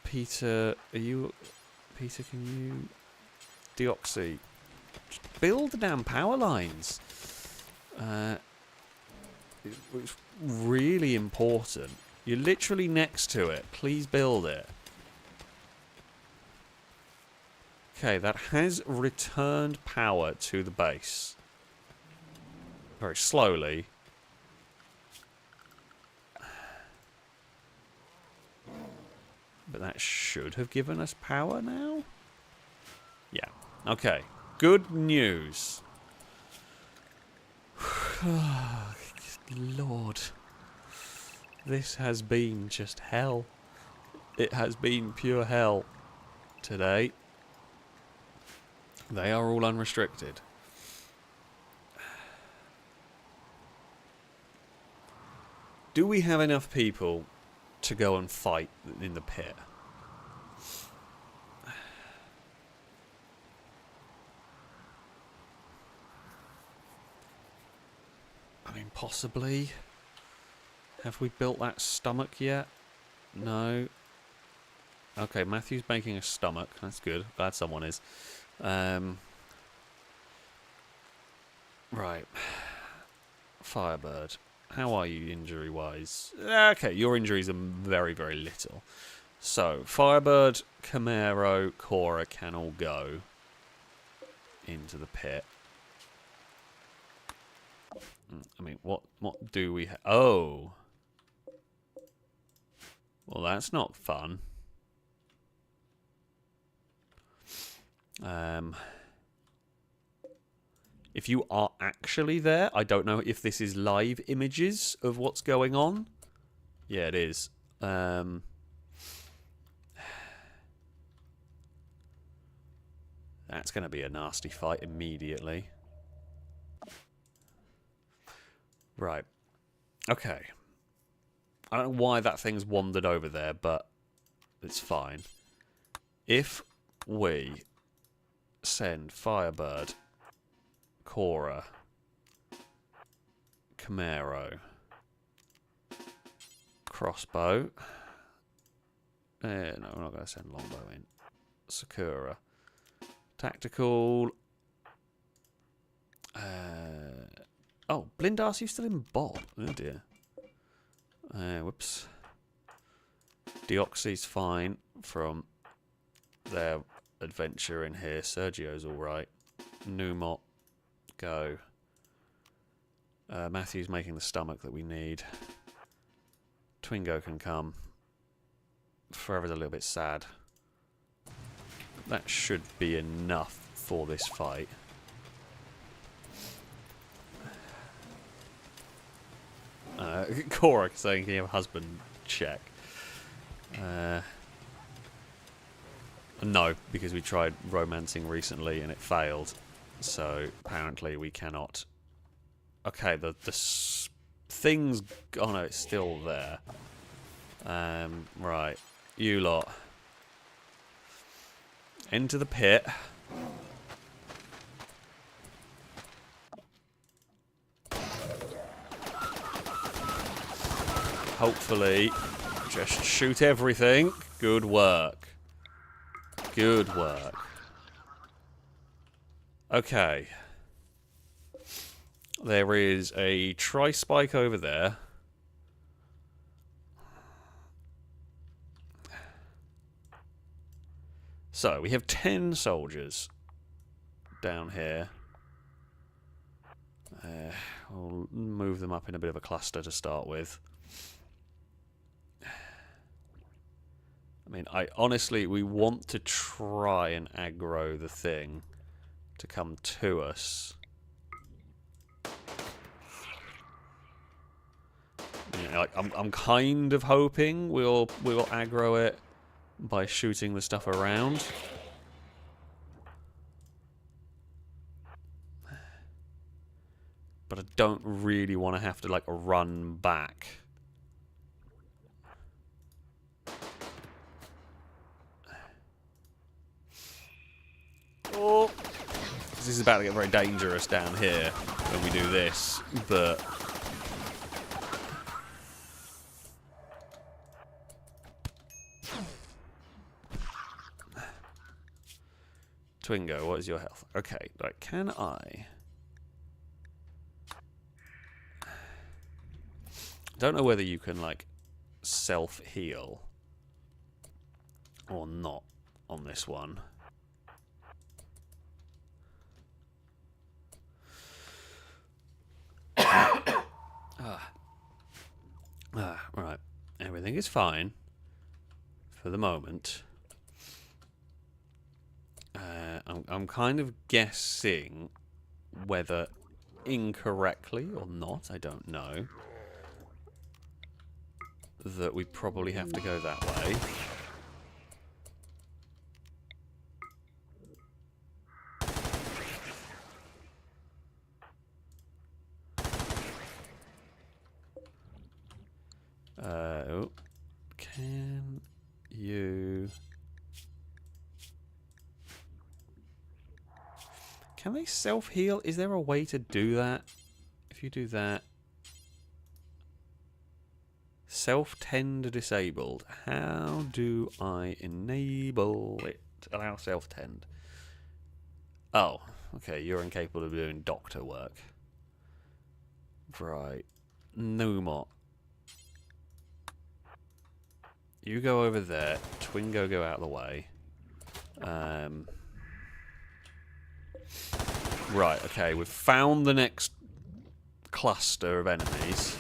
Peter, are you... Peter, can you... Deoxy. Just build the damn power lines. It's really important. You're literally next to it. Please build it. Okay, that has returned power to the base. Very slowly. But that should have given us power now? Yeah. Okay. Good news. Lord. This has been just hell. It has been pure hell today. They are all unrestricted. Do we have enough people to go and fight in the pit? I mean, possibly. Have we built that stomach yet? No. Okay, Matthew's making a stomach. That's good. Glad someone is. Right. Firebird. How are you injury-wise? Okay, your injuries are very, very little. So, Firebird, Camaro, Cora can all go into the pit. I mean, what do we have? Oh. Well, that's not fun. If you are actually there, I don't know if this is live images of what's going on. Yeah, it is. That's going to be a nasty fight immediately. Right. Okay. I don't know why that thing's wandered over there, but it's fine. If we send Firebird, Cora, Camaro, Crossbow. No, we're not going to send Longbow in. Sakura. Tactical. Oh, Blindar's, you still in Bob? Oh dear. Whoops. Deoxy's fine from their adventure in here. Sergio's alright. Numot, go. Matthew's making the stomach that we need. Twingo can come. Forever's a little bit sad. That should be enough for this fight. Cora saying, can you have a husband check? No, because we tried romancing recently and it failed. So apparently we cannot. Okay, the thing's. Oh no, it's still there. Right, you lot. Into the pit. Hopefully, just shoot everything. Good work. Good work. Okay. There is a tri-spike over there. So, we have 10 soldiers down here. We'll move them up in a bit of a cluster to start with. I mean, honestly, we want to try and aggro the thing to come to us. You know, like, I'm kind of hoping we'll aggro it by shooting the stuff around. But I don't really want to have to, like, run back. Oh! This is about to get very dangerous down here when we do this, but... Twingo, what is your health? Okay, right, can I... Don't know whether you can, like, self-heal or not on this one. Right. Everything is fine for the moment. I'm kind of guessing whether incorrectly or not, I don't know, that we probably have to go that way. Oh, can you... Can they self-heal? Is there a way to do that? If you do that... Self-tend disabled. How do I enable it? Allow self-tend. Oh, okay, you're incapable of doing doctor work. Right. Numot. You go over there. Twingo, go out of the way. Right, okay, we've found the next cluster of enemies.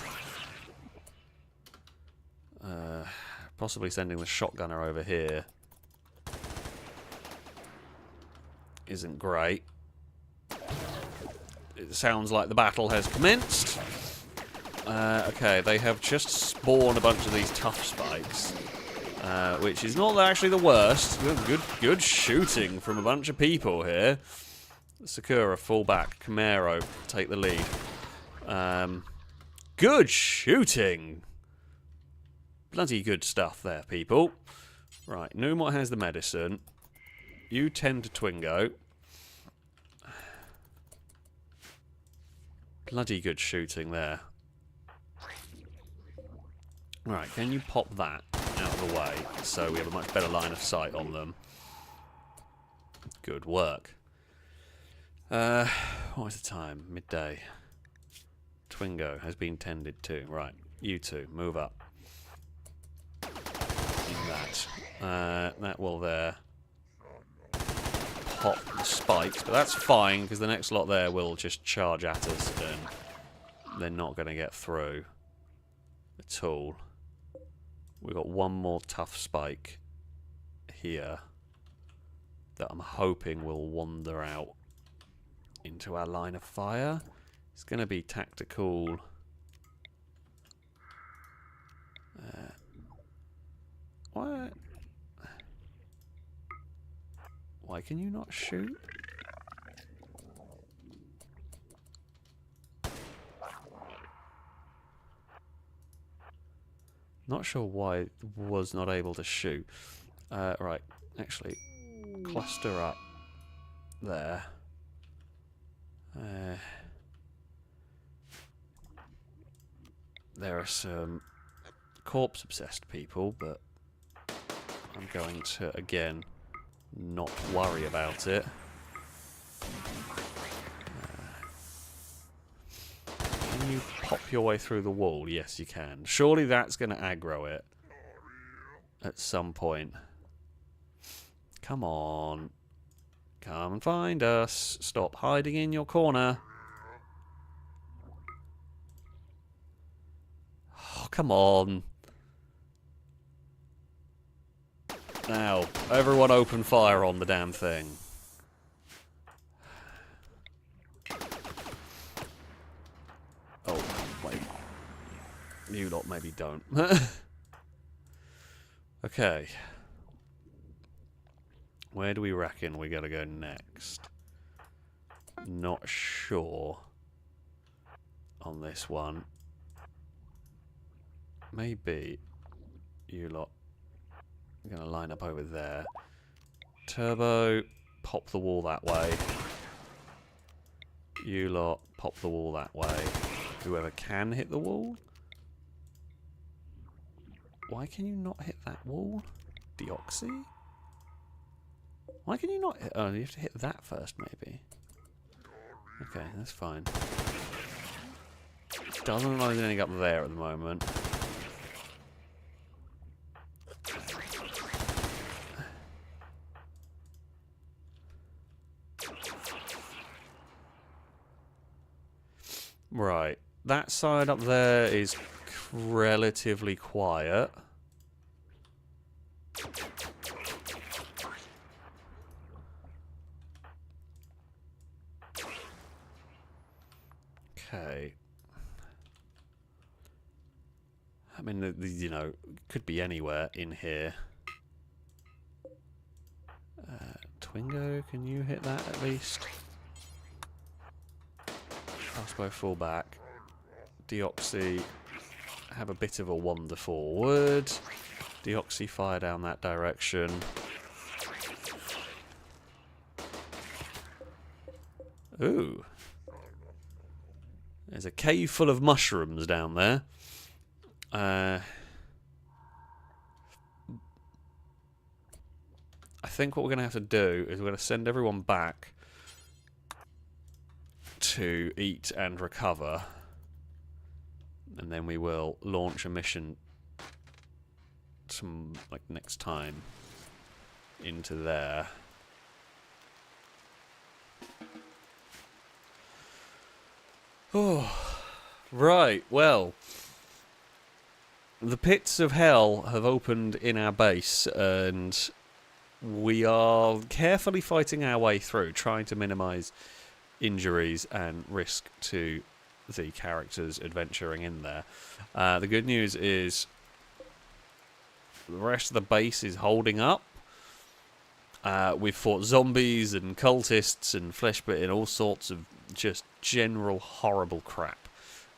Possibly sending the shotgunner over here isn't great. It sounds like the battle has commenced. Okay, they have just spawned a bunch of these tough spikes, which is not actually the worst. Good shooting from a bunch of people here. Sakura, fall back. Camaro, take the lead. Good shooting! Bloody good stuff there, people. Right, Numot has the medicine. You tend to Twingo. Bloody good shooting there. Right, can you pop that out of the way so we have a much better line of sight on them? Good work. What is the time? Midday. Twingo has been tended to. Right, you two, move up. In that. That will there pop the spikes, but that's fine because the next lot there will just charge at us and they're not going to get through at all. We've got one more tough spike here that I'm hoping will wander out into our line of fire. It's going to be tactical. What? Why can you not shoot? Not sure why it was not able to shoot. Right, actually, cluster up there. There are some corpse-obsessed people, but I'm going to, again, not worry about it. Can you pop your way through the wall? Yes, you can. Surely that's going to aggro it at some point. Come on. Come and find us. Stop hiding in your corner. Oh, come on. Now, everyone open fire on the damn thing. Oh, wait. You lot maybe don't. Okay. Where do we reckon we gotta go next? Not sure on this one. Maybe you lot are gonna line up over there. Turbo, pop the wall that way. You lot, pop the wall that way. Whoever can hit the wall. Why can you not hit that wall? Deoxy? Why can you not hit... Oh, you have to hit that first, maybe. Okay, that's fine. Doesn't look like there's anything up there at the moment. Right. That side up there is relatively quiet. Okay. I mean, you know, could be anywhere in here. Twingo, can you hit that at least? Crossbow fall back. Deoxy, have a bit of a wander forward. Deoxy fire down that direction. Ooh. There's a cave full of mushrooms down there. I think what we're going to have to do is we're going to send everyone back to eat and recover. And then we will launch a mission some like next time into there. Oh, right. Well, the pits of hell have opened in our base, and we are carefully fighting our way through, trying to minimise injuries and risk to the characters adventuring in there. The good news is the rest of the base is holding up. We've fought zombies and cultists and fleshbit and all sorts of just general horrible crap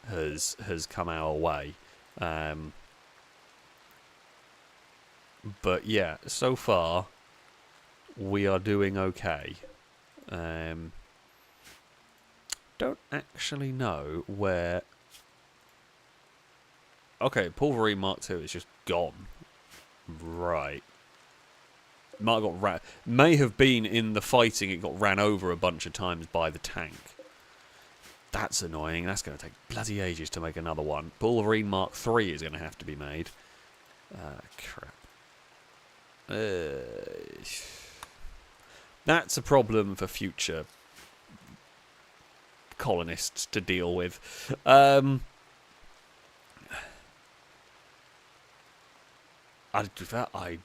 has come our way. But yeah, so far we are doing okay. Don't actually know where... Okay, Pulverine Mark II is just gone. Right. Might have got may have been in the fighting, it got ran over a bunch of times by the tank. That's annoying. That's going to take bloody ages to make another one. Wolverine Mark 3 is going to have to be made. Crap. That's a problem for future colonists to deal with. I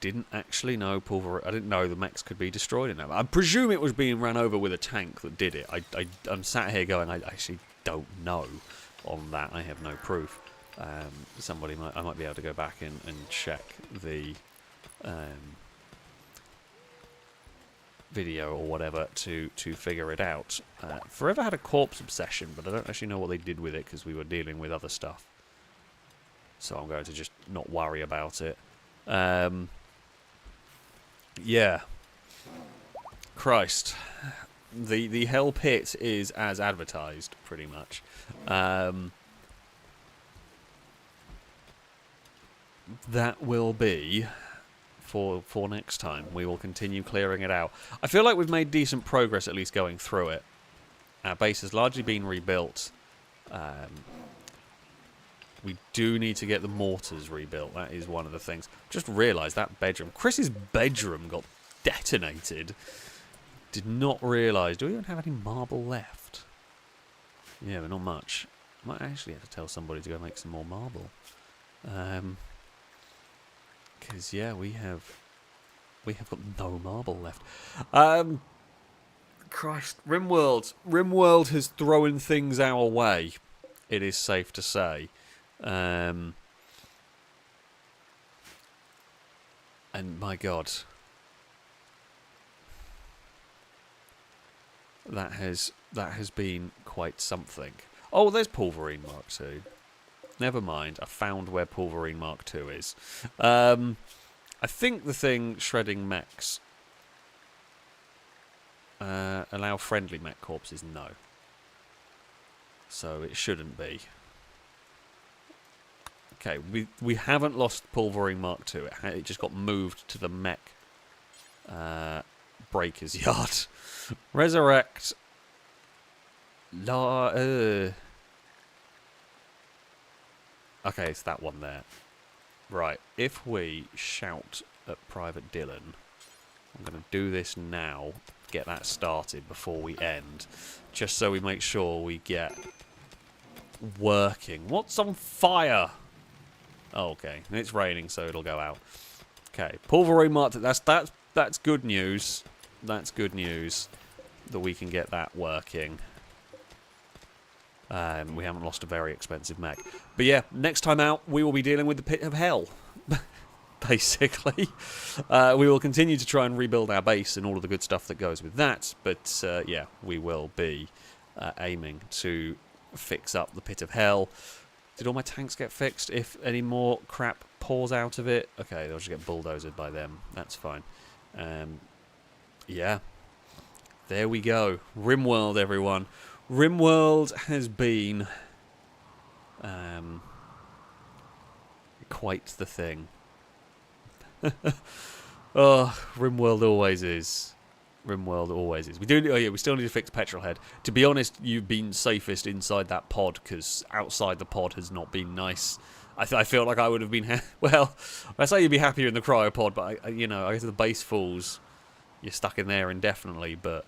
didn't actually know I didn't know the mechs could be destroyed in that. I presume it was being run over with a tank that did it. I'm sat here going, I actually don't know on that. I have no proof. I might be able to go back and check the video or whatever to figure it out. Forever had a corpse obsession, but I don't actually know what they did with it because we were dealing with other stuff. So I'm going to just not worry about it. Yeah. Christ. The hell pit is as advertised, pretty much. That will be for next time. We will continue clearing it out. I feel like we've made decent progress at least going through it. Our base has largely been rebuilt. We do need to get the mortars rebuilt. That is one of the things. Just realised that bedroom. Chris's bedroom got detonated. Did not realise. Do we even have any marble left? Yeah, but not much. I might actually have to tell somebody to go make some more marble. Because, yeah, we have got no marble left. Christ. Rimworld. Rimworld has thrown things our way. It is safe to say. And my God, that has been quite something. Oh, there's Wolverine Mark 2. Never mind, I found where Wolverine Mark 2 is. I think the thing shredding mechs. Allow friendly mech corpses, no. So it shouldn't be. Okay, we haven't lost Wolverine Mark 2. It just got moved to the mech breaker's yard. Resurrect. Okay, it's that one there. Right, if we shout at Private Dylan, I'm going to do this now, get that started before we end, just so we make sure we get working. What's on fire? Oh, okay, it's raining, so it'll go out. Okay, Wolverine Mark. That's good news. That's good news that we can get that working. We haven't lost a very expensive mech. But yeah, next time out, we will be dealing with the Pit of Hell. Basically. We will continue to try and rebuild our base and all of the good stuff that goes with that. But yeah, we will be aiming to fix up the Pit of Hell. Did all my tanks get fixed? If any more crap pours out of it, okay, they'll just get bulldozered by them. That's fine. Yeah. There we go. Rimworld, everyone. Rimworld has been quite the thing. Oh, Rimworld always is. Rimworld always is. We still need to fix Petrolhead. To be honest, you've been safest inside that pod, because outside the pod has not been nice. I feel like I would have been... well, I say you'd be happier in the cryopod, but, I guess the base falls, you're stuck in there indefinitely, but,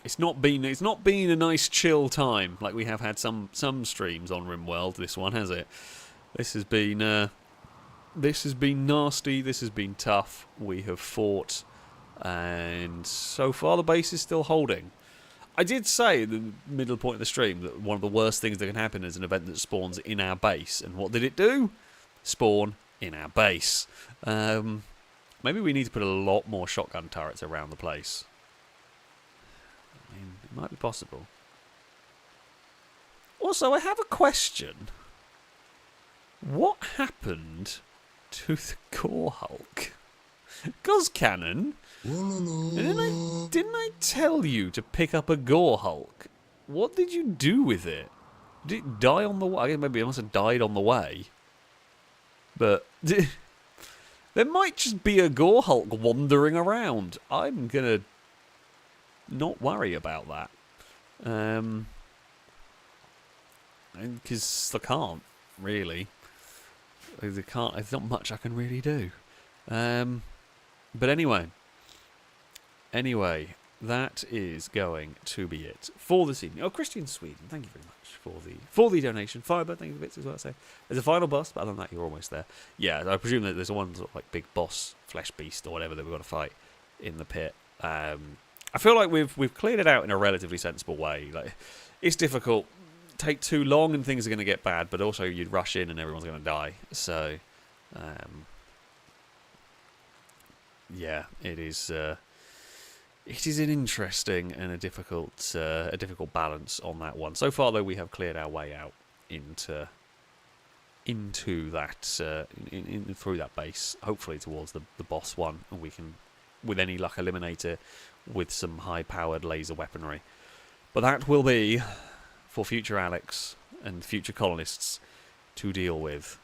it's not been a nice chill time like we have had some streams on Rimworld. This one, has it? This has been nasty. This has been tough. We have fought, and so far the base is still holding. I did say at the middle point of the stream that one of the worst things that can happen is an event that spawns in our base. And what did it do? Spawn in our base. Maybe we need to put a lot more shotgun turrets around the place. I mean, it might be possible. Also, I have a question. What happened to the Gore Hulk? Cannon. Didn't I tell you to pick up a Gore Hulk? What did you do with it? Did it die on the way? I guess maybe it must have died on the way. But there might just be a Gore Hulk wandering around. I'm gonna not worry about that. Because I can't, really. There's not much I can really do. But anyway, that is going to be it for this evening. Oh, Christian Sweden, thank you very much for the donation. Firebird, thank you for bits as well. So there's a final boss, but other than that, you're almost there. Yeah, I presume that there's one sort of like big boss, flesh beast or whatever that we've got to fight in the pit. I feel like we've cleared it out in a relatively sensible way. Like, it's difficult, take too long, and things are going to get bad. But also, you'd rush in and everyone's going to die. So, yeah, it is. It is an interesting and a difficult balance on that one. So far, though, we have cleared our way out into that through that base. Hopefully, towards the boss one, and we can, with any luck, eliminate it with some high-powered laser weaponry. But that will be for future Alex and future colonists to deal with.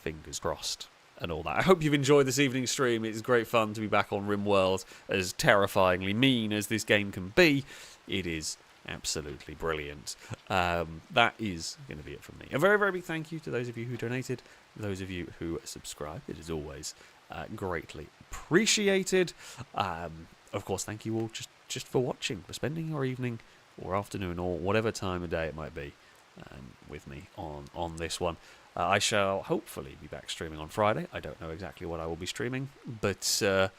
Fingers crossed. And all that. I hope you've enjoyed this evening's stream. It's great fun to be back on Rimworld. As terrifyingly mean as this game can be, it is absolutely brilliant. That is going to be it from me. A very, very big thank you to those of you who donated, those of you who subscribed. It is always greatly appreciated. Of course, thank you all just for watching, for spending your evening or afternoon or whatever time of day it might be with me on this one. I shall hopefully be back streaming on Friday. I don't know exactly what I will be streaming, but it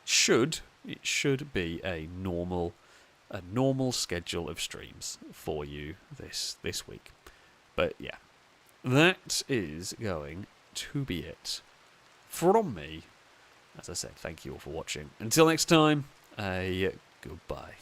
should be a normal schedule of streams for you this week. But yeah, that is going to be it from me. As I said, thank you all for watching. Until next time, goodbye.